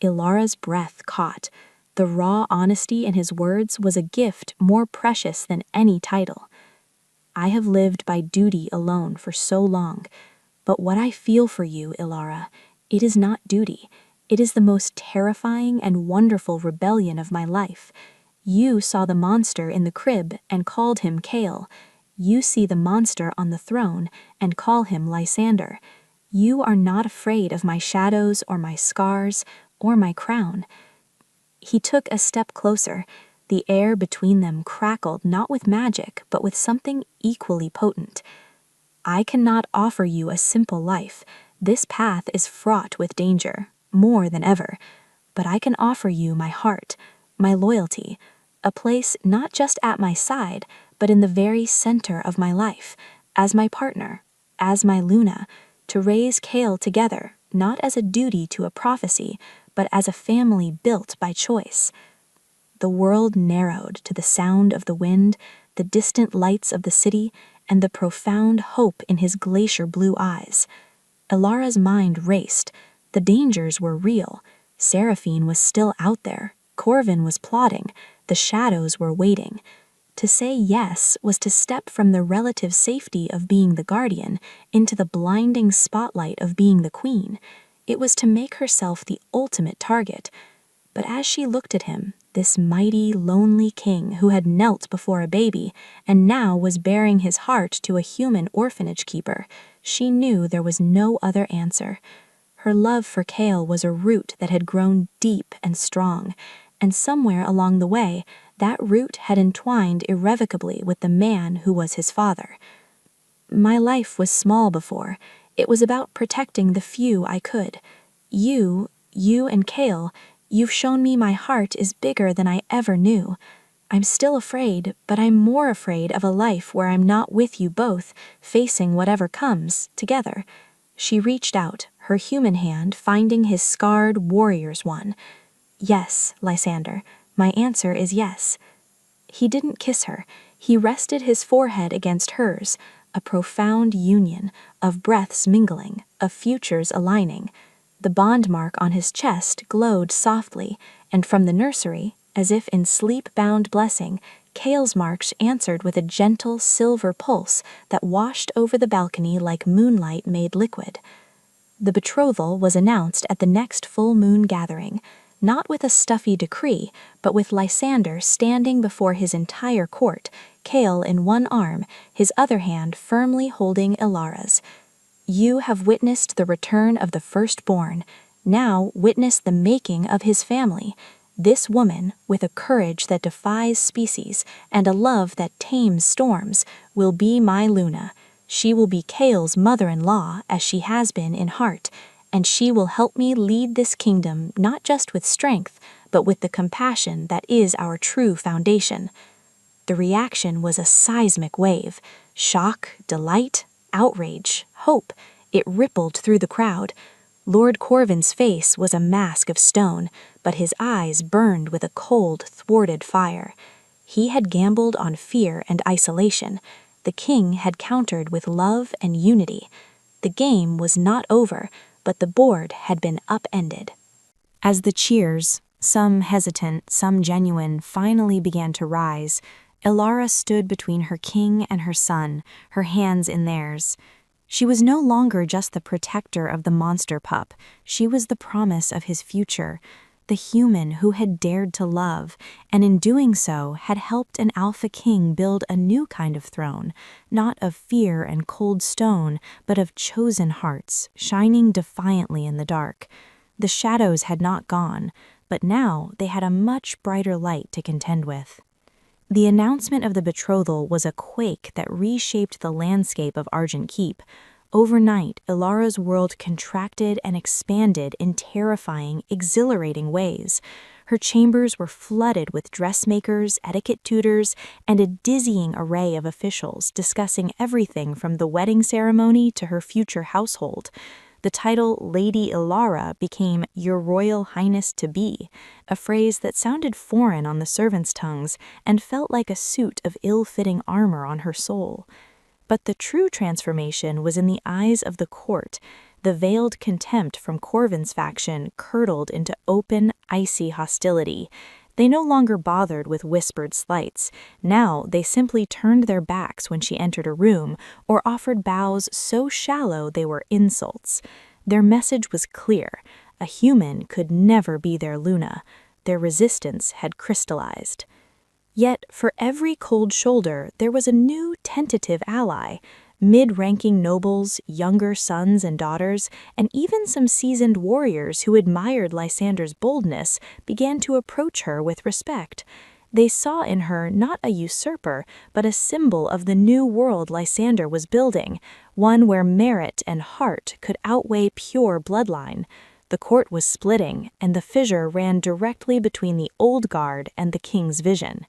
Ilara's breath caught. The raw honesty in his words was a gift more precious than any title. "I have lived by duty alone for so long, but what I feel for you, Ilara, it is not duty. It is the most terrifying and wonderful rebellion of my life. You saw the monster in the crib and called him Chaol. You see the monster on the throne and call him Lysander. You are not afraid of my shadows or my scars or my crown." He took a step closer. The air between them crackled not with magic, but with something equally potent. "I cannot offer you a simple life. This path is fraught with danger, more than ever. But I can offer you my heart, my loyalty, a place not just at my side, but in the very center of my life, as my partner, as my Luna, to raise Chaol together, not as a duty to a prophecy, but as a family built by choice." The world narrowed to the sound of the wind, the distant lights of the city, and the profound hope in his glacier blue eyes. Ilara's mind raced. The dangers were real. Seraphine was still out there. Corvin was plotting. The shadows were waiting. To say yes was to step from the relative safety of being the guardian into the blinding spotlight of being the queen. It was to make herself the ultimate target. But as she looked at him, this mighty, lonely king who had knelt before a baby and now was bearing his heart to a human orphanage keeper, she knew there was no other answer. Her love for Chaol was a root that had grown deep and strong, and somewhere along the way, that root had entwined irrevocably with the man who was his father. "My life was small before. It was about protecting the few I could. You and Chaol, you've shown me my heart is bigger than I ever knew. I'm still afraid, but I'm more afraid of a life where I'm not with you both, facing whatever comes, together." She reached out, her human hand finding his scarred warrior's one. "Yes, Lysander, my answer is yes." He didn't kiss her. He rested his forehead against hers, a profound union, of breaths mingling, of futures aligning. The bond mark on his chest glowed softly, and from the nursery, as if in sleep-bound blessing, Chaol's marks answered with a gentle silver pulse that washed over the balcony like moonlight made liquid. The betrothal was announced at the next full moon gathering, not with a stuffy decree, but with Lysander standing before his entire court, Chaol in one arm, his other hand firmly holding Ilara's. "You have witnessed the return of the firstborn. Now witness the making of his family. This woman, with a courage that defies species and a love that tames storms, will be my Luna. She will be Kael's mother-in-law, as she has been in heart, and she will help me lead this kingdom not just with strength, but with the compassion that is our true foundation." The reaction was a seismic wave. Shock, delight, outrage, hope. It rippled through the crowd. Lord Corvin's face was a mask of stone, but his eyes burned with a cold, thwarted fire. He had gambled on fear and isolation. The king had countered with love and unity. The game was not over, but the board had been upended. As the cheers, some hesitant, some genuine, finally began to rise, Elara stood between her king and her son, her hands in theirs. She was no longer just the protector of the monster pup. She was the promise of his future, the human who had dared to love, and in doing so had helped an alpha king build a new kind of throne, not of fear and cold stone, but of chosen hearts, shining defiantly in the dark. The shadows had not gone, but now they had a much brighter light to contend with. The announcement of the betrothal was a quake that reshaped the landscape of Argent Keep. Overnight, Elara's world contracted and expanded in terrifying, exhilarating ways. Her chambers were flooded with dressmakers, etiquette tutors, and a dizzying array of officials discussing everything from the wedding ceremony to her future household. The title Lady Elara became Your Royal Highness-to-be, a phrase that sounded foreign on the servants' tongues and felt like a suit of ill-fitting armor on her soul. But the true transformation was in the eyes of the court. The veiled contempt from Corvin's faction curdled into open, icy hostility. They no longer bothered with whispered slights. Now they simply turned their backs when she entered a room, or offered bows so shallow they were insults. Their message was clear. A human could never be their Luna. Their resistance had crystallized. Yet, for every cold shoulder, there was a new tentative ally. Mid-ranking nobles, younger sons and daughters, and even some seasoned warriors who admired Lysander's boldness began to approach her with respect. They saw in her not a usurper, but a symbol of the new world Lysander was building, one where merit and heart could outweigh pure bloodline. The court was splitting, and the fissure ran directly between the old guard and the king's vision.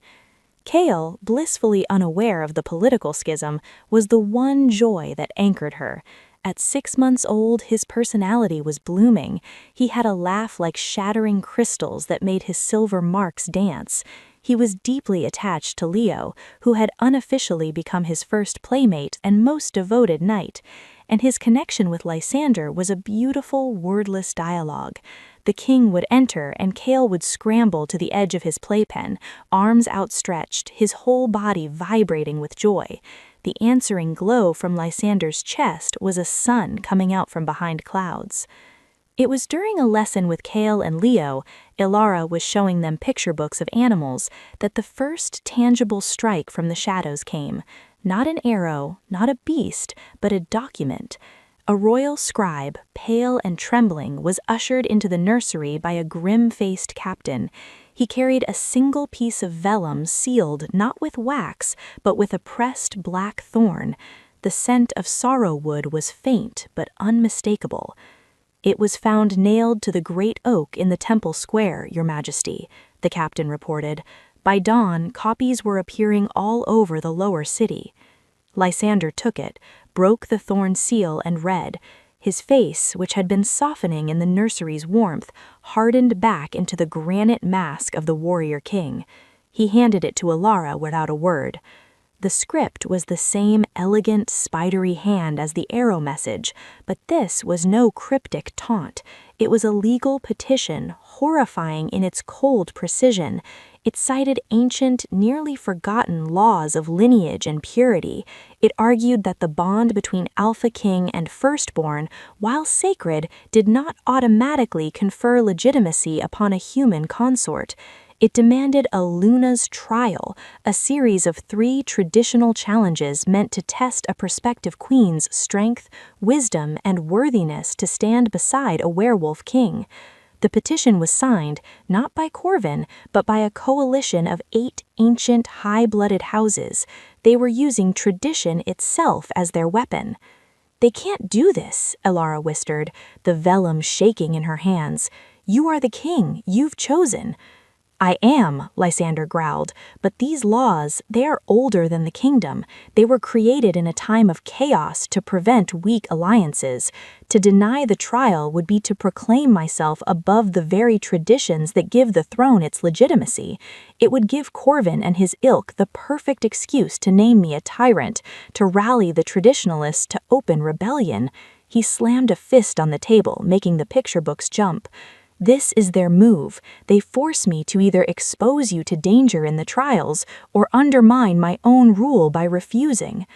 Kael, blissfully unaware of the political schism, was the one joy that anchored her. At 6 months old, his personality was blooming. He had a laugh like shattering crystals that made his silver marks dance. He was deeply attached to Leo, who had unofficially become his first playmate and most devoted knight. And his connection with Lysander was a beautiful, wordless dialogue. The king would enter, and Kael would scramble to the edge of his playpen, arms outstretched, his whole body vibrating with joy. The answering glow from Lysander's chest was a sun coming out from behind clouds. It was during a lesson with Kael and Leo, Elara was showing them picture books of animals, that the first tangible strike from the shadows came. Not an arrow, not a beast, but a document. A royal scribe, pale and trembling, was ushered into the nursery by a grim-faced captain. He carried a single piece of vellum sealed not with wax, but with a pressed black thorn. The scent of sorrow wood was faint but unmistakable. "It was found nailed to the great oak in the temple square, Your Majesty," the captain reported. By dawn, copies were appearing all over the lower city. Lysander took it, broke the thorn seal and read. His face, which had been softening in the nursery's warmth, hardened back into the granite mask of the warrior king. He handed it to Elara without a word. The script was the same elegant, spidery hand as the arrow message, but this was no cryptic taunt. It was a legal petition, horrifying in its cold precision. It cited ancient, nearly forgotten laws of lineage and purity. It argued that the bond between Alpha King and Firstborn, while sacred, did not automatically confer legitimacy upon a human consort. It demanded a Luna's trial, a series of 3 traditional challenges meant to test a prospective queen's strength, wisdom, and worthiness to stand beside a werewolf king. The petition was signed, not by Corvin, but by a coalition of 8 ancient, high-blooded houses. They were using tradition itself as their weapon. "They can't do this," Elara whispered, the vellum shaking in her hands. "You are the king. You've chosen." "I am," Lysander growled, "but these laws, they are older than the kingdom. They were created in a time of chaos to prevent weak alliances. To deny the trial would be to proclaim myself above the very traditions that give the throne its legitimacy. It would give Corvin and his ilk the perfect excuse to name me a tyrant, to rally the traditionalists to open rebellion." He slammed a fist on the table, making the picture books jump. "This is their move. They force me to either expose you to danger in the trials or undermine my own rule by refusing."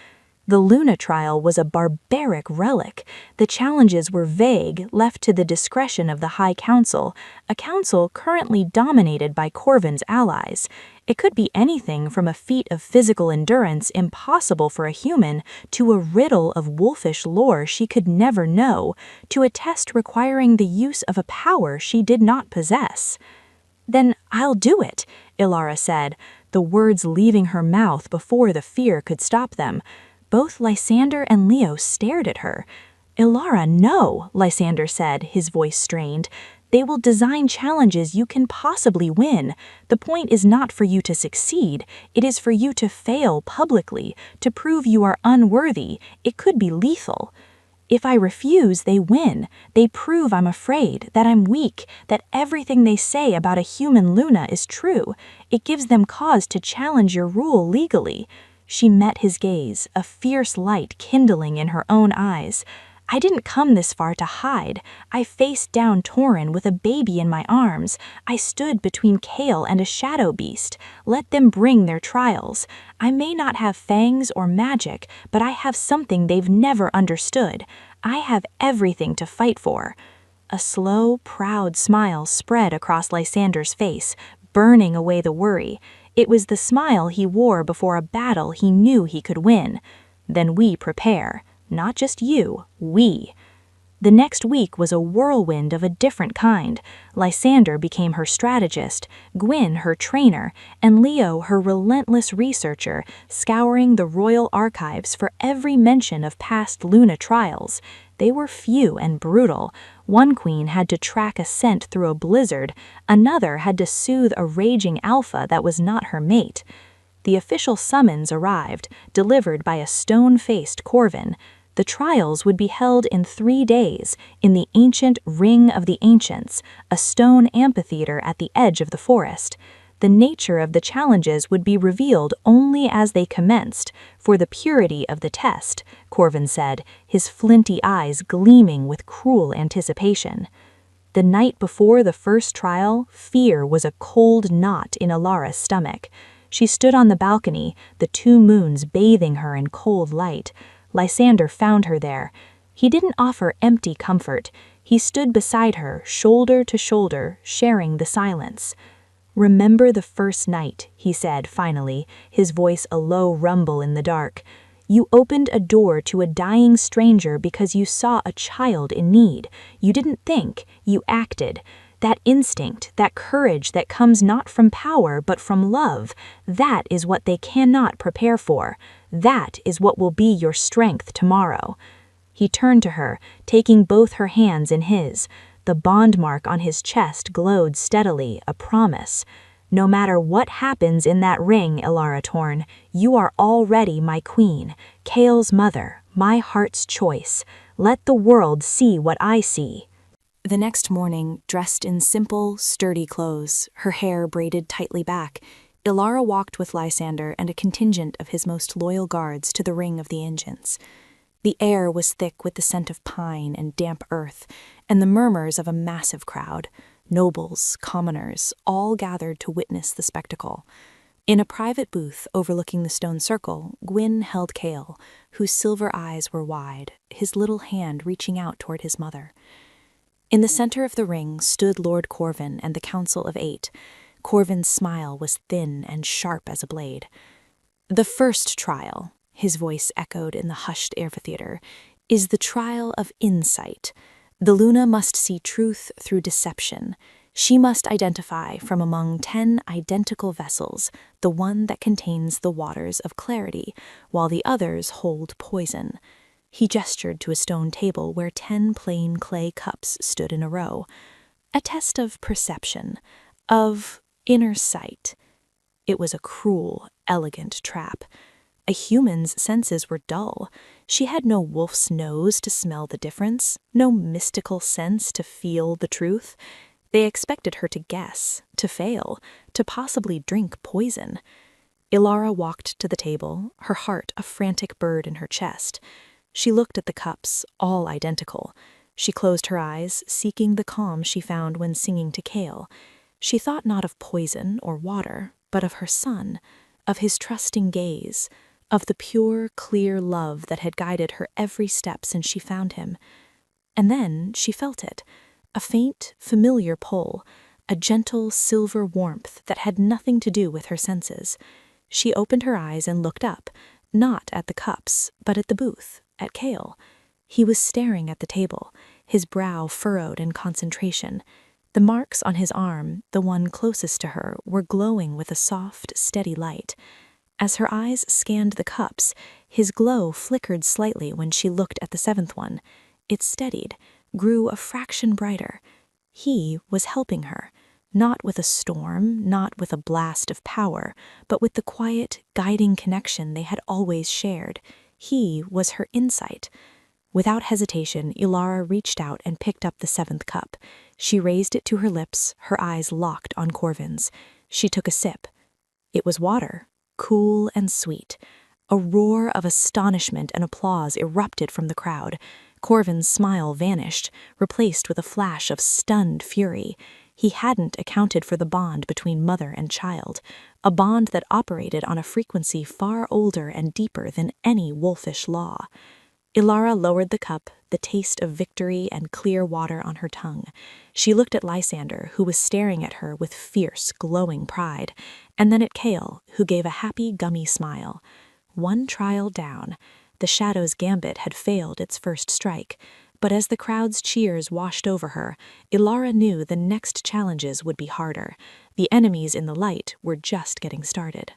The Luna trial was a barbaric relic. The challenges were vague, left to the discretion of the High Council, a council currently dominated by Corvin's allies. It could be anything from a feat of physical endurance impossible for a human, to a riddle of wolfish lore she could never know, to a test requiring the use of a power she did not possess. "Then I'll do it," Elara said, the words leaving her mouth before the fear could stop them. Both Lysander and Leo stared at her. "Elara, no," Lysander said, his voice strained. "They will design challenges you can possibly win. The point is not for you to succeed. It is for you to fail publicly, to prove you are unworthy. It could be lethal. If I refuse, they win. They prove I'm afraid, that I'm weak, that everything they say about a human Luna is true. It gives them cause to challenge your rule legally." She met his gaze, a fierce light kindling in her own eyes. "I didn't come this far to hide. I faced down Torin with a baby in my arms. I stood between Kale and a shadow beast. Let them bring their trials. I may not have fangs or magic, but I have something they've never understood. I have everything to fight for." A slow, proud smile spread across Lysander's face, burning away the worry. It was the smile he wore before a battle he knew he could win. "Then we prepare. Not just you, we." The next week was a whirlwind of a different kind. Lysander became her strategist, Gwyn her trainer, and Leo her relentless researcher, scouring the royal archives for every mention of past Luna trials. They were few and brutal. One queen had to track a scent through a blizzard, another had to soothe a raging alpha that was not her mate. The official summons arrived, delivered by a stone-faced Corvin. The trials would be held in 3 days in the ancient Ring of the Ancients, a stone amphitheater at the edge of the forest. The nature of the challenges would be revealed only as they commenced, for the purity of the test, Corvin said, his flinty eyes gleaming with cruel anticipation. The night before the first trial, fear was a cold knot in Elara's stomach. She stood on the balcony, the 2 moons bathing her in cold light. Lysander found her there. He didn't offer empty comfort. He stood beside her, shoulder to shoulder, sharing the silence. "Remember the first night," he said finally, his voice a low rumble in the dark. "You opened a door to a dying stranger because you saw a child in need. You didn't think, you acted. That instinct, that courage that comes not from power but from love, that is what they cannot prepare for. That is what will be your strength tomorrow." He turned to her, taking both her hands in his. The bond mark on his chest glowed steadily, a promise. "No matter what happens in that ring, Elara Torn, you are already my queen, Kale's mother, my heart's choice. Let the world see what I see." The next morning, dressed in simple, sturdy clothes, her hair braided tightly back, Elara walked with Lysander and a contingent of his most loyal guards to the Ring of the Ancients. The air was thick with the scent of pine and damp earth, and the murmurs of a massive crowd. Nobles, commoners, all gathered to witness the spectacle. In a private booth overlooking the stone circle, Gwyn held Kale, whose silver eyes were wide, his little hand reaching out toward his mother. In the center of the ring stood Lord Corvin and the Council of 8. Corvin's smile was thin and sharp as a blade. "The first trial," his voice echoed in the hushed amphitheater, "is the trial of insight. The Luna must see truth through deception. She must identify from among 10 identical vessels the one that contains the waters of clarity, while the others hold poison. He gestured to a stone table where 10 plain clay cups stood in a row. A test of perception, of inner sight. It was a cruel, elegant trap. A human's senses were dull. She had no wolf's nose to smell the difference, no mystical sense to feel the truth. They expected her to guess, to fail, to possibly drink poison. Ilara walked to the table, her heart a frantic bird in her chest. She looked at the cups, all identical. She closed her eyes, seeking the calm she found when singing to Kale. She thought not of poison or water, but of her son, of his trusting gaze, of the pure, clear love that had guided her every step since she found him. And then she felt it, a faint, familiar pull, a gentle silver warmth that had nothing to do with her senses. She opened her eyes and looked up, not at the cups, but at the booth, at Kale. He was staring at the table, his brow furrowed in concentration. The marks on his arm, the one closest to her, were glowing with a soft, steady light. As her eyes scanned the cups, his glow flickered slightly when she looked at the 7th one. It steadied, grew a fraction brighter. He was helping her, not with a storm, not with a blast of power, but with the quiet, guiding connection they had always shared. He was her insight. Without hesitation, Ilara reached out and picked up the 7th cup. She raised it to her lips, her eyes locked on Corvin's. She took a sip. It was water, cool and sweet. A roar of astonishment and applause erupted from the crowd. Corvin's smile vanished, replaced with a flash of stunned fury. He hadn't accounted for the bond between mother and child, a bond that operated on a frequency far older and deeper than any wolfish law. Ilara lowered the cup, the taste of victory and clear water on her tongue. She looked at Lysander, who was staring at her with fierce, glowing pride, and then at Kale, who gave a happy, gummy smile. One trial down. The Shadow's gambit had failed its first strike, but as the crowd's cheers washed over her, Ilara knew the next challenges would be harder. The enemies in the light were just getting started.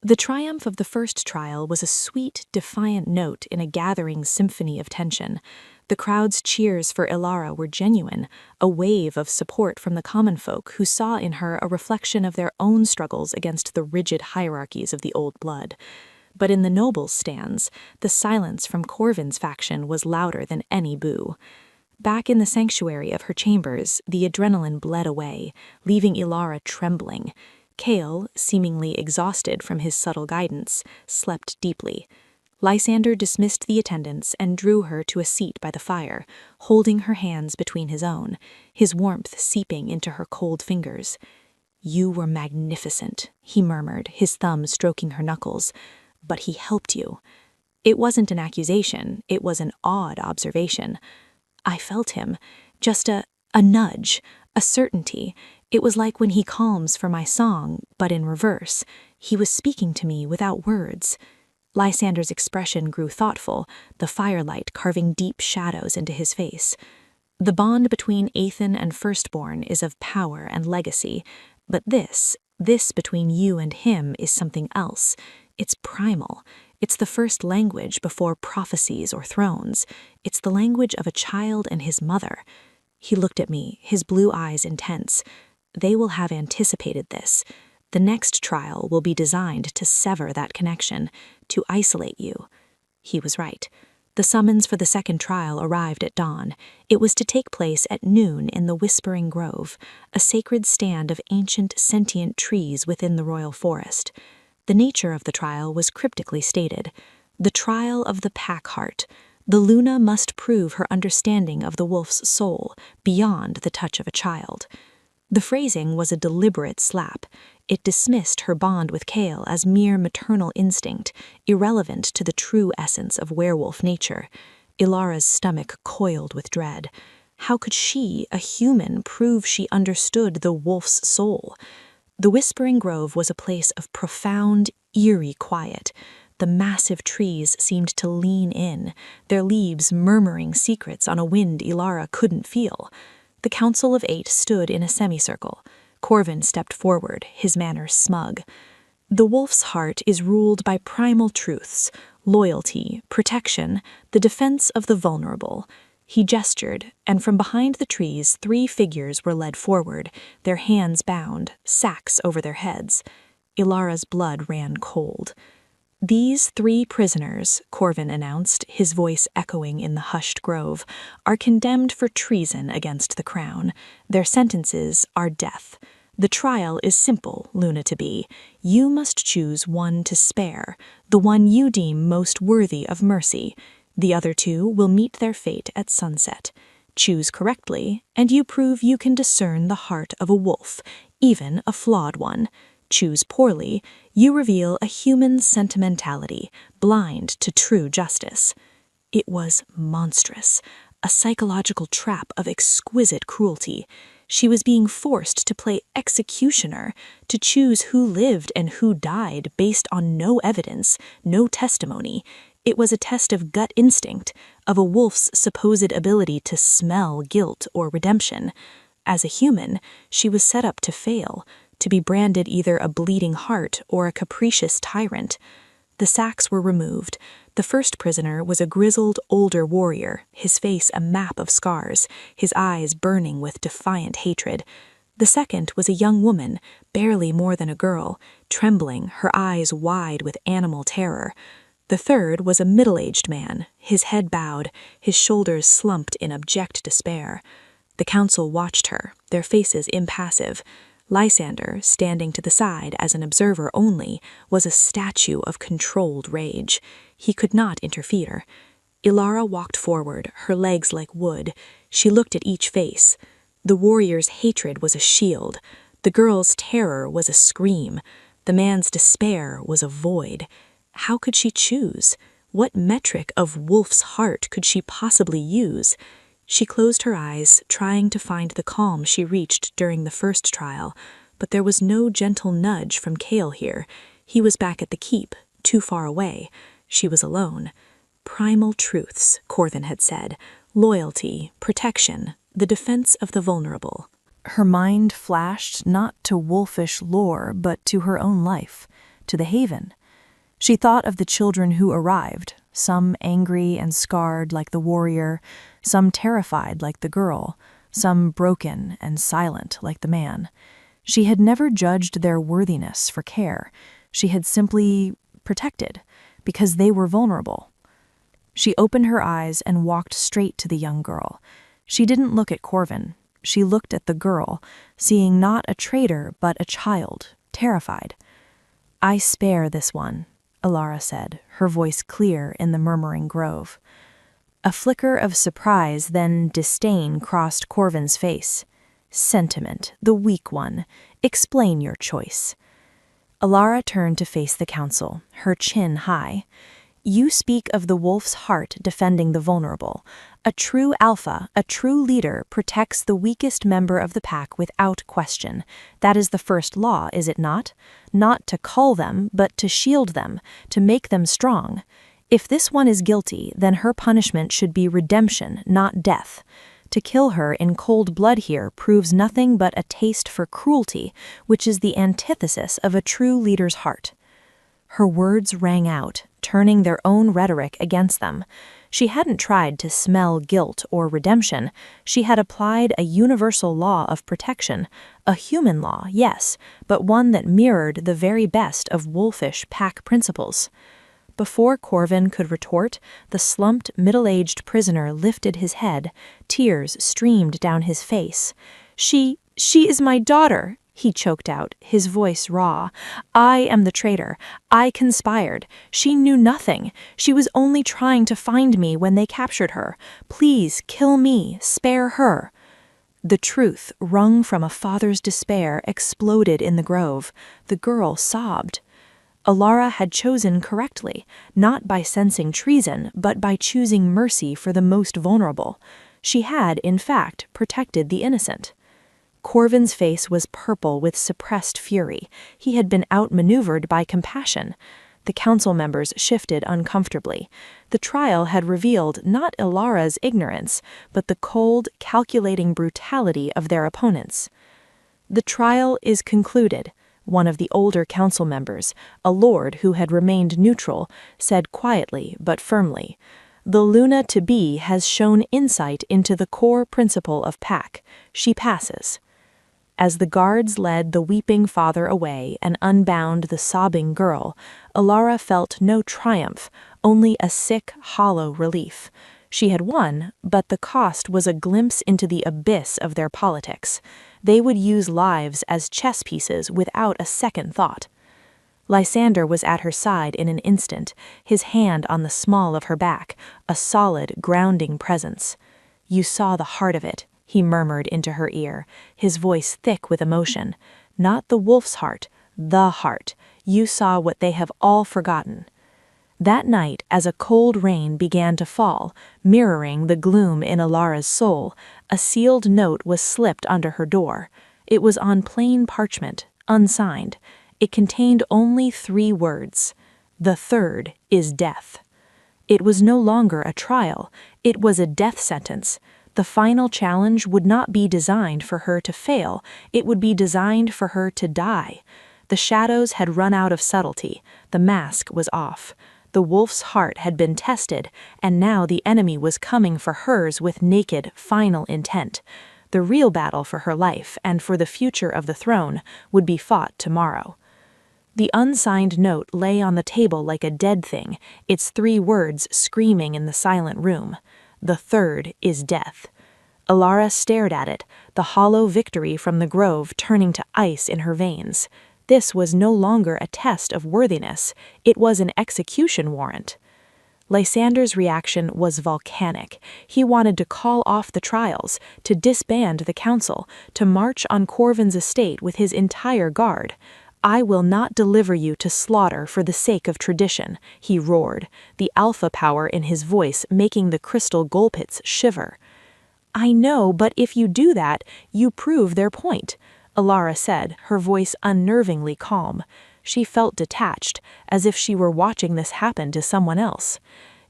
The triumph of the first trial was a sweet, defiant note in a gathering symphony of tension. The crowd's cheers for Ilara were genuine, a wave of support from the common folk who saw in her a reflection of their own struggles against the rigid hierarchies of the old blood. But in the nobles' stands, the silence from Corvin's faction was louder than any boo. Back in the sanctuary of her chambers, the adrenaline bled away, leaving Ilara trembling. Kale, seemingly exhausted from his subtle guidance, slept deeply. Lysander dismissed the attendants and drew her to a seat by the fire, holding her hands between his own, his warmth seeping into her cold fingers. "You were magnificent," he murmured, his thumb stroking her knuckles. "But he helped you." It wasn't an accusation, it was an odd observation. I felt him, just a nudge, a certainty. It was like when he calms for my song, but in reverse. He was speaking to me without words. Lysander's expression grew thoughtful, the firelight carving deep shadows into his face. The bond between Aethan and Firstborn is of power and legacy, but this between you and him is something else. It's primal. It's the first language before prophecies or thrones. It's the language of a child and his mother. He looked at me, his blue eyes intense. They will have anticipated this. The next trial will be designed to sever that connection, to isolate you. He was right. The summons for the second trial arrived at dawn. It was to take place at noon in the Whispering Grove, a sacred stand of ancient sentient trees within the royal forest. The nature of the trial was cryptically stated. The trial of the pack heart. The Luna must prove her understanding of the wolf's soul, beyond the touch of a child. The phrasing was a deliberate slap. It dismissed her bond with Kale as mere maternal instinct, irrelevant to the true essence of werewolf nature. Ilara's stomach coiled with dread. How could she, a human, prove she understood the wolf's soul? The Whispering Grove was a place of profound, eerie quiet. the massive trees seemed to lean in, their leaves murmuring secrets on a wind Ilara couldn't feel. The Council of Eight stood in a semicircle. Corvin stepped forward, his manner smug. The wolf's heart is ruled by primal truths: loyalty, protection, the defense of the vulnerable. He gestured, and from behind the trees 3 figures were led forward, their hands bound, sacks over their heads. Ilara's blood ran cold. "These 3 prisoners," Corvin announced, his voice echoing in the hushed grove, "are condemned for treason against the crown. Their sentences are death. The trial is simple, Luna to be. You must choose one to spare, the one you deem most worthy of mercy. The other 2 will meet their fate at sunset. Choose correctly, and you prove you can discern the heart of a wolf, even a flawed one. Choose poorly, you reveal a human sentimentality, blind to true justice." It was monstrous, a psychological trap of exquisite cruelty. She was being forced to play executioner, to choose who lived and who died based on no evidence, no testimony. It was a test of gut instinct, of a wolf's supposed ability to smell guilt or redemption. As a human, she was set up to fail, to be branded either a bleeding heart or a capricious tyrant. The sacks were removed. The first prisoner was a grizzled, older warrior, his face a map of scars, his eyes burning with defiant hatred. The second was a young woman, barely more than a girl, trembling, her eyes wide with animal terror. The third was a middle-aged man, his head bowed, his shoulders slumped in abject despair. The council watched her, their faces impassive. Lysander, standing to the side as an observer only, was a statue of controlled rage. He could not interfere. Ilara walked forward, her legs like wood. She looked at each face. The warrior's hatred was a shield. The girl's terror was a scream. The man's despair was a void. How could she choose? What metric of wolf's heart could she possibly use? She closed her eyes, trying to find the calm she reached during the first trial, but there was no gentle nudge from Kale here. He was back at the keep, too far away. She was alone. Primal truths, Corvin had said. Loyalty, protection, the defense of the vulnerable. Her mind flashed not to wolfish lore, but to her own life, to the Haven. She thought of the children who arrived, some angry and scarred like the warrior, some terrified like the girl, some broken and silent like the man. She had never judged their worthiness for care. She had simply protected, because they were vulnerable. She opened her eyes and walked straight to the young girl. She didn't look at Corvin. She looked at the girl, seeing not a traitor but a child, terrified. "I spare this one," Ilara said, her voice clear in the murmuring grove. A flicker of surprise, then disdain crossed Corvin's face. "Sentiment, the weak one. Explain your choice." Ilara turned to face the council, her chin high. "You speak of the wolf's heart defending the vulnerable. A true alpha, a true leader, protects the weakest member of the pack without question. That is the first law, is it not? Not to cull them, but to shield them, to make them strong. If this one is guilty, then her punishment should be redemption, not death. To kill her in cold blood here proves nothing but a taste for cruelty, which is the antithesis of a true leader's heart." Her words rang out, turning their own rhetoric against them. She hadn't tried to smell guilt or redemption. She had applied a universal law of protection, a human law, yes, but one that mirrored the very best of wolfish pack principles. Before Corvin could retort, the slumped, middle-aged prisoner lifted his head. Tears streamed down his face. She is my daughter," he choked out, his voice raw. "I am the traitor. I conspired. She knew nothing. She was only trying to find me when they captured her. Please, kill me. Spare her." The truth, wrung from a father's despair, exploded in the grove. The girl sobbed. Ilara had chosen correctly, not by sensing treason, but by choosing mercy for the most vulnerable. She had, in fact, protected the innocent. Corvin's face was purple with suppressed fury. He had been outmaneuvered by compassion. The council members shifted uncomfortably. The trial had revealed not Ilara's ignorance, but the cold, calculating brutality of their opponents. "The trial is concluded," one of the older council members, a lord who had remained neutral, said quietly but firmly. "The Luna-to-be has shown insight into the core principle of pack. She passes." As the guards led the weeping father away and unbound the sobbing girl, Ilara felt no triumph, only a sick, hollow relief. She had won, but the cost was a glimpse into the abyss of their politics. They would use lives as chess pieces without a second thought. Lysander was at her side in an instant, his hand on the small of her back, a solid, grounding presence. "You saw the heart of it," he murmured into her ear, his voice thick with emotion. "Not the wolf's heart, the heart. You saw what they have all forgotten." That night, as a cold rain began to fall, mirroring the gloom in Ilara's soul, a sealed note was slipped under her door. It was on plain parchment, unsigned. It contained only 3 words. "The third is death." It was no longer a trial, it was a death sentence. The final challenge would not be designed for her to fail, it would be designed for her to die. The shadows had run out of subtlety, the mask was off. The wolf's heart had been tested, and now the enemy was coming for hers with naked, final intent. The real battle for her life and for the future of the throne would be fought tomorrow. The unsigned note lay on the table like a dead thing, its 3 words screaming in the silent room. "The third is death." Ilara stared at it, the hollow victory from the grove turning to ice in her veins. This was no longer a test of worthiness, it was an execution warrant. Lysander's reaction was volcanic. He wanted to call off the trials, to disband the council, to march on Corvin's estate with his entire guard. "I will not deliver you to slaughter for the sake of tradition," he roared, the alpha power in his voice making the crystal gulpits shiver. "I know, but if you do that, you prove their point," Ilara said, her voice unnervingly calm. She felt detached, as if she were watching this happen to someone else.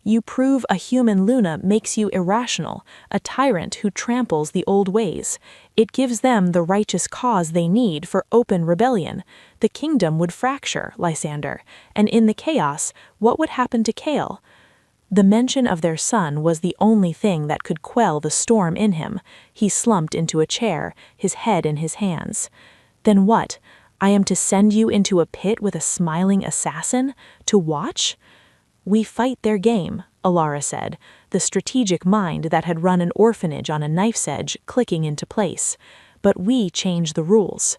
"You prove a human Luna makes you irrational, a tyrant who tramples the old ways. It gives them the righteous cause they need for open rebellion. The kingdom would fracture, Lysander, and in the chaos, what would happen to Kale?" The mention of their son was the only thing that could quell the storm in him. He slumped into a chair, his head in his hands. "Then what? I am to send you into a pit with a smiling assassin? To watch?" "We fight their game," Ilara said, the strategic mind that had run an orphanage on a knife's edge clicking into place. "But we change the rules.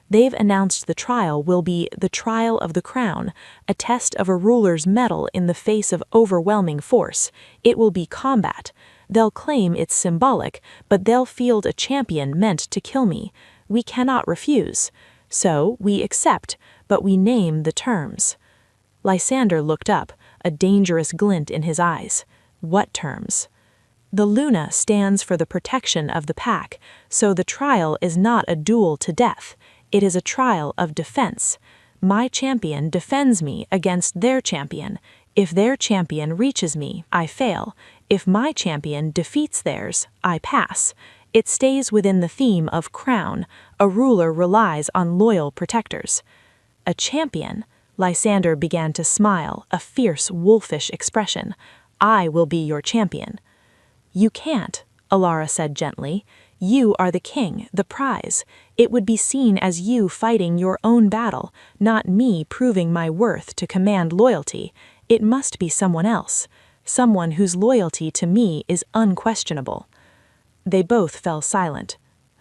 They've announced the trial will be the trial of the crown, a test of a ruler's mettle in the face of overwhelming force. It will be combat. They'll claim it's symbolic, but they'll field a champion meant to kill me. We cannot refuse. So we accept, but we name the terms." Lysander looked up, a dangerous glint in his eyes. "What terms?" "The Luna stands for the protection of the pack, so the trial is not a duel to death. It is a trial of defense. My champion defends me against their champion. If their champion reaches me, I fail. If my champion defeats theirs, I pass. It stays within the theme of crown. A ruler relies on loyal protectors." "A champion?" Lysander began to smile, a fierce, wolfish expression. "I will be your champion." "You can't," Ilara said gently. "You are the king, the prize. It would be seen as you fighting your own battle, not me proving my worth to command loyalty. It must be someone else, someone whose loyalty to me is unquestionable." They both fell silent.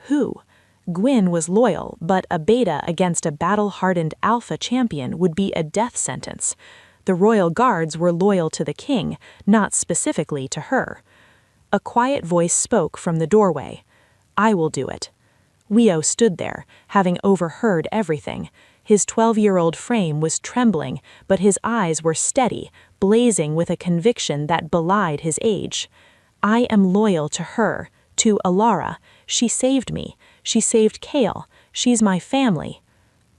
Who? Gwyn was loyal, but a beta against a battle-hardened alpha champion would be a death sentence. The royal guards were loyal to the king, not specifically to her. A quiet voice spoke from the doorway. "I will do it." Weo stood there, having overheard everything. His 12-year-old frame was trembling, but his eyes were steady, blazing with a conviction that belied his age. "I am loyal to her, to Ilara. She saved me. She saved Kale. She's my family."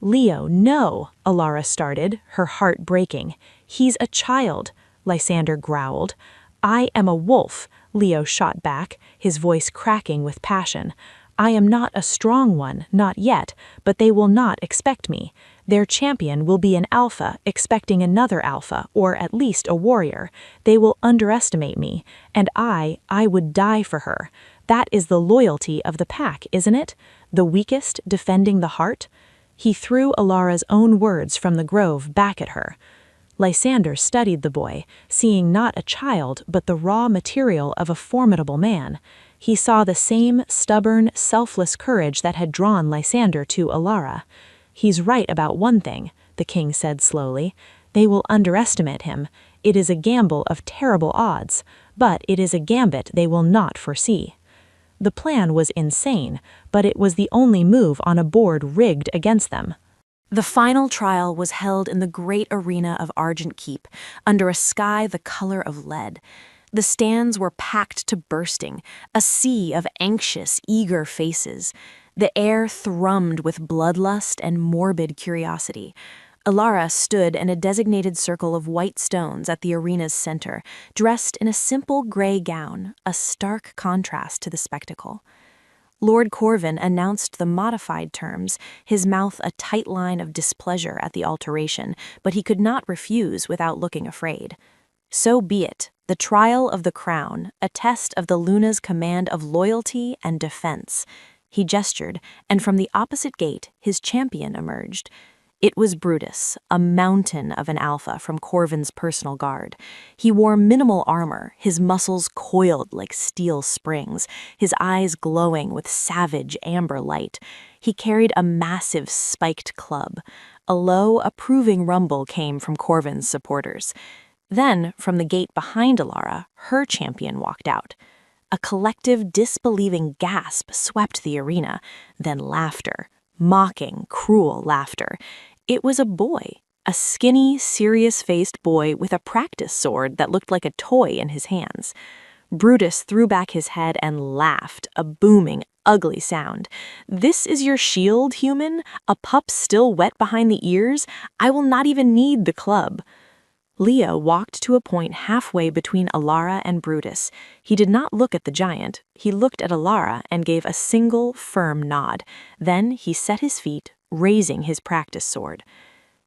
"Leo, no," Alara started, her heart breaking. "He's a child," Lysander growled. "I am a wolf," Leo shot back, his voice cracking with passion. "I am not a strong one, not yet, but they will not expect me. Their champion will be an alpha expecting another alpha, or at least a warrior. They will underestimate me, and I would die for her. That is the loyalty of the pack, isn't it? The weakest defending the heart?" He threw Alara's own words from the grove back at her. Lysander studied the boy, seeing not a child but the raw material of a formidable man. He saw the same stubborn, selfless courage that had drawn Lysander to Alara. "He's right about one thing," the king said slowly. "They will underestimate him. It is a gamble of terrible odds, but it is a gambit they will not foresee." The plan was insane, but it was the only move on a board rigged against them. The final trial was held in the great arena of Argent Keep, under a sky the color of lead. The stands were packed to bursting, a sea of anxious, eager faces. The air thrummed with bloodlust and morbid curiosity. Alara stood in a designated circle of white stones at the arena's center, dressed in a simple gray gown, a stark contrast to the spectacle. Lord Corvin announced the modified terms, his mouth a tight line of displeasure at the alteration, but he could not refuse without looking afraid. So be it, the trial of the crown, a test of the Luna's command of loyalty and defense. He gestured, and from the opposite gate his champion emerged. It was Brutus, a mountain of an alpha from Corvin's personal guard. He wore minimal armor, his muscles coiled like steel springs, his eyes glowing with savage amber light. He carried a massive spiked club. A low, approving rumble came from Corvin's supporters. Then, from the gate behind Alara, her champion walked out. A collective, disbelieving gasp swept the arena, then laughter. Mocking, cruel laughter. It was a boy, a skinny, serious-faced boy with a practice sword that looked like a toy in his hands. Brutus threw back his head and laughed, a booming, ugly sound. "This is your shield, human? A pup still wet behind the ears? I will not even need the club." Leo walked to a point halfway between Alara and Brutus. He did not look at the giant. He looked at Alara and gave a single, firm nod. Then he set his feet, raising his practice sword.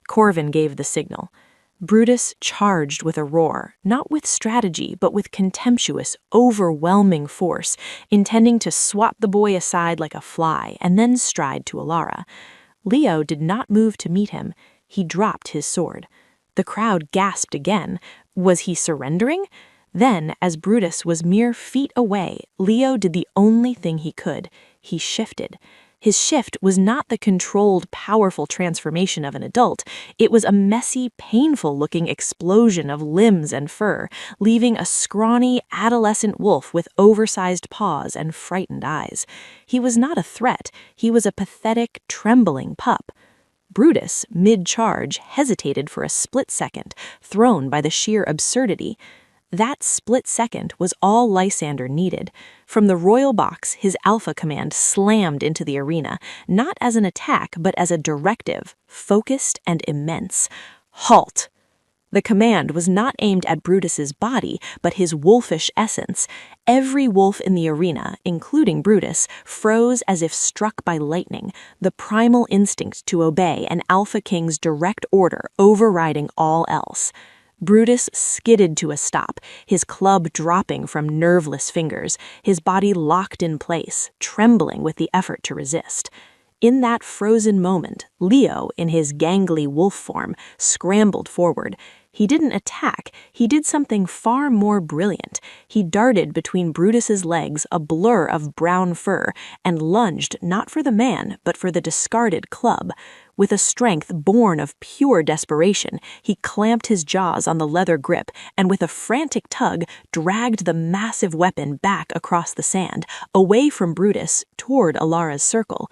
Corvin gave the signal. Brutus charged with a roar, not with strategy, but with contemptuous, overwhelming force, intending to swat the boy aside like a fly and then stride to Alara. Leo did not move to meet him. He dropped his sword. The crowd gasped again. Was he surrendering? Then, as Brutus was mere feet away, Leo did the only thing he could. He shifted. His shift was not the controlled, powerful transformation of an adult. It was a messy, painful-looking explosion of limbs and fur, leaving a scrawny, adolescent wolf with oversized paws and frightened eyes. He was not a threat. He was a pathetic, trembling pup. Brutus, mid-charge, hesitated for a split second, thrown by the sheer absurdity. That split second was all Lysander needed. From the royal box, his alpha command slammed into the arena, not as an attack, but as a directive, focused and immense. "Halt!" The command was not aimed at Brutus's body, but his wolfish essence. Every wolf in the arena, including Brutus, froze as if struck by lightning, the primal instinct to obey an alpha king's direct order overriding all else. Brutus skidded to a stop, his club dropping from nerveless fingers, his body locked in place, trembling with the effort to resist. In that frozen moment, Leo, in his gangly wolf form, scrambled forward. He didn't attack, he did something far more brilliant. He darted between Brutus's legs, a blur of brown fur, and lunged not for the man, but for the discarded club. With a strength born of pure desperation, he clamped his jaws on the leather grip and with a frantic tug dragged the massive weapon back across the sand, away from Brutus, toward Alara's circle.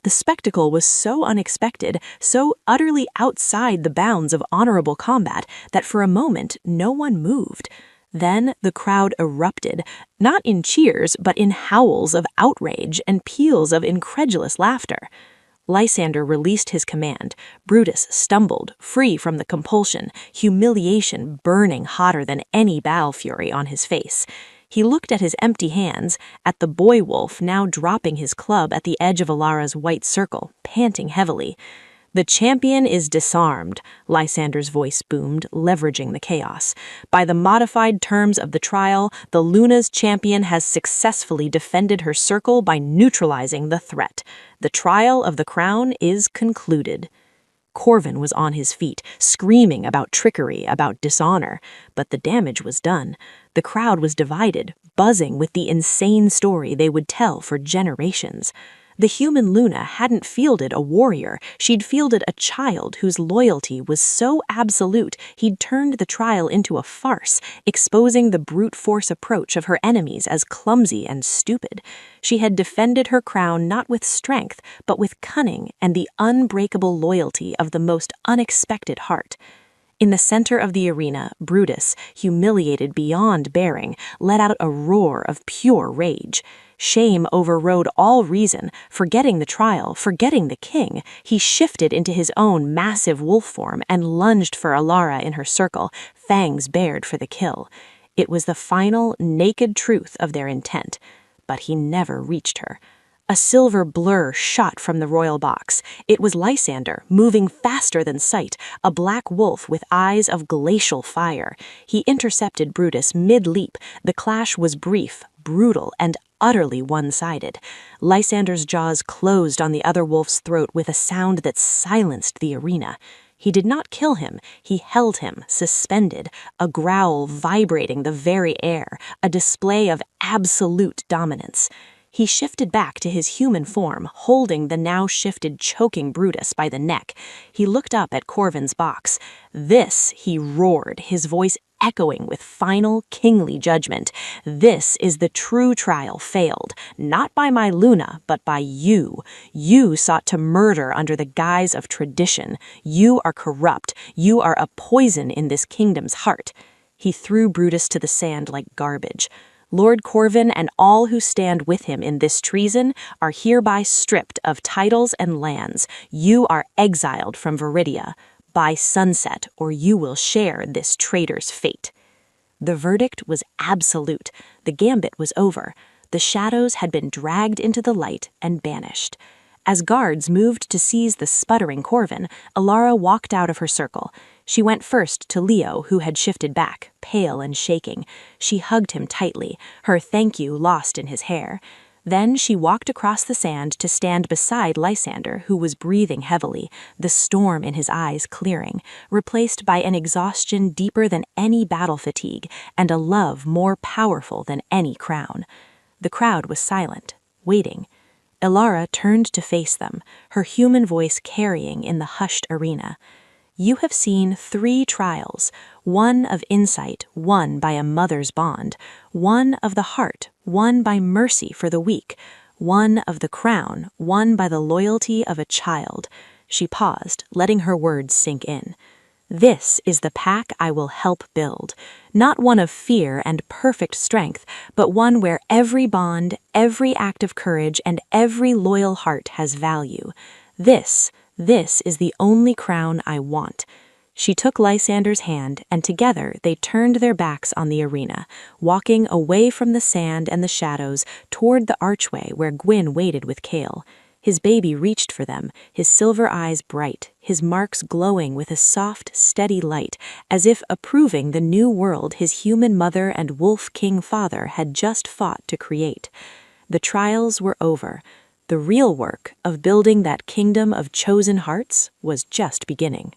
The spectacle was so unexpected, so utterly outside the bounds of honorable combat, that for a moment no one moved. Then the crowd erupted, not in cheers, but in howls of outrage and peals of incredulous laughter. Lysander released his command. Brutus stumbled, free from the compulsion, humiliation burning hotter than any battle fury on his face. He looked at his empty hands, at the boy wolf now dropping his club at the edge of Alara's white circle, panting heavily. "The champion is disarmed," Lysander's voice boomed, leveraging the chaos. "By the modified terms of the trial, the Luna's champion has successfully defended her circle by neutralizing the threat. The trial of the crown is concluded." Corvin was on his feet, screaming about trickery, about dishonor. But the damage was done. The crowd was divided, buzzing with the insane story they would tell for generations. The human Luna hadn't fielded a warrior, she'd fielded a child whose loyalty was so absolute he'd turned the trial into a farce, exposing the brute force approach of her enemies as clumsy and stupid. She had defended her crown not with strength, but with cunning and the unbreakable loyalty of the most unexpected heart. In the center of the arena, Brutus, humiliated beyond bearing, let out a roar of pure rage. Shame overrode all reason. Forgetting the trial, forgetting the king, he shifted into his own massive wolf form and lunged for Alara in her circle, fangs bared for the kill. It was the final, naked truth of their intent. But he never reached her. A silver blur shot from the royal box. It was Lysander, moving faster than sight, a black wolf with eyes of glacial fire. He intercepted Brutus mid-leap. The clash was brief, brutal, and utterly one-sided. Lysander's jaws closed on the other wolf's throat with a sound that silenced the arena. He did not kill him, he held him, suspended, a growl vibrating the very air, a display of absolute dominance. He shifted back to his human form, holding the now shifted, choking Brutus by the neck. He looked up at Corvin's box. "This," he roared, his voice echoing with final, kingly judgment. "This is the true trial failed, not by my Luna, but by you. You sought to murder under the guise of tradition. You are corrupt. You are a poison in this kingdom's heart." He threw Brutus to the sand like garbage. "Lord Corvin and all who stand with him in this treason are hereby stripped of titles and lands. You are exiled from Viridia. By sunset, or you will share this traitor's fate." The verdict was absolute. The gambit was over. The shadows had been dragged into the light and banished. As guards moved to seize the sputtering Corvin, Alara walked out of her circle. She went first to Leo, who had shifted back, pale and shaking. She hugged him tightly, her thank you lost in his hair. Then she walked across the sand to stand beside Lysander, who was breathing heavily, the storm in his eyes clearing, replaced by an exhaustion deeper than any battle fatigue and a love more powerful than any crown. The crowd was silent, waiting. Alara turned to face them, her human voice carrying in the hushed arena. "You have seen 3 trials, one of insight, won by a mother's bond, one of the heart, won by mercy for the weak, one of the crown, won by the loyalty of a child." She paused, letting her words sink in. "This is the pack I will help build, not one of fear and perfect strength, but one where every bond, every act of courage, and every loyal heart has value. This is the only crown I want." She took Lysander's hand, and together they turned their backs on the arena, walking away from the sand and the shadows toward the archway where Gwyn waited with Kale. His baby reached for them, his silver eyes bright, his marks glowing with a soft, steady light, as if approving the new world his human mother and wolf king father had just fought to create. The trials were over. The real work of building that kingdom of chosen hearts was just beginning.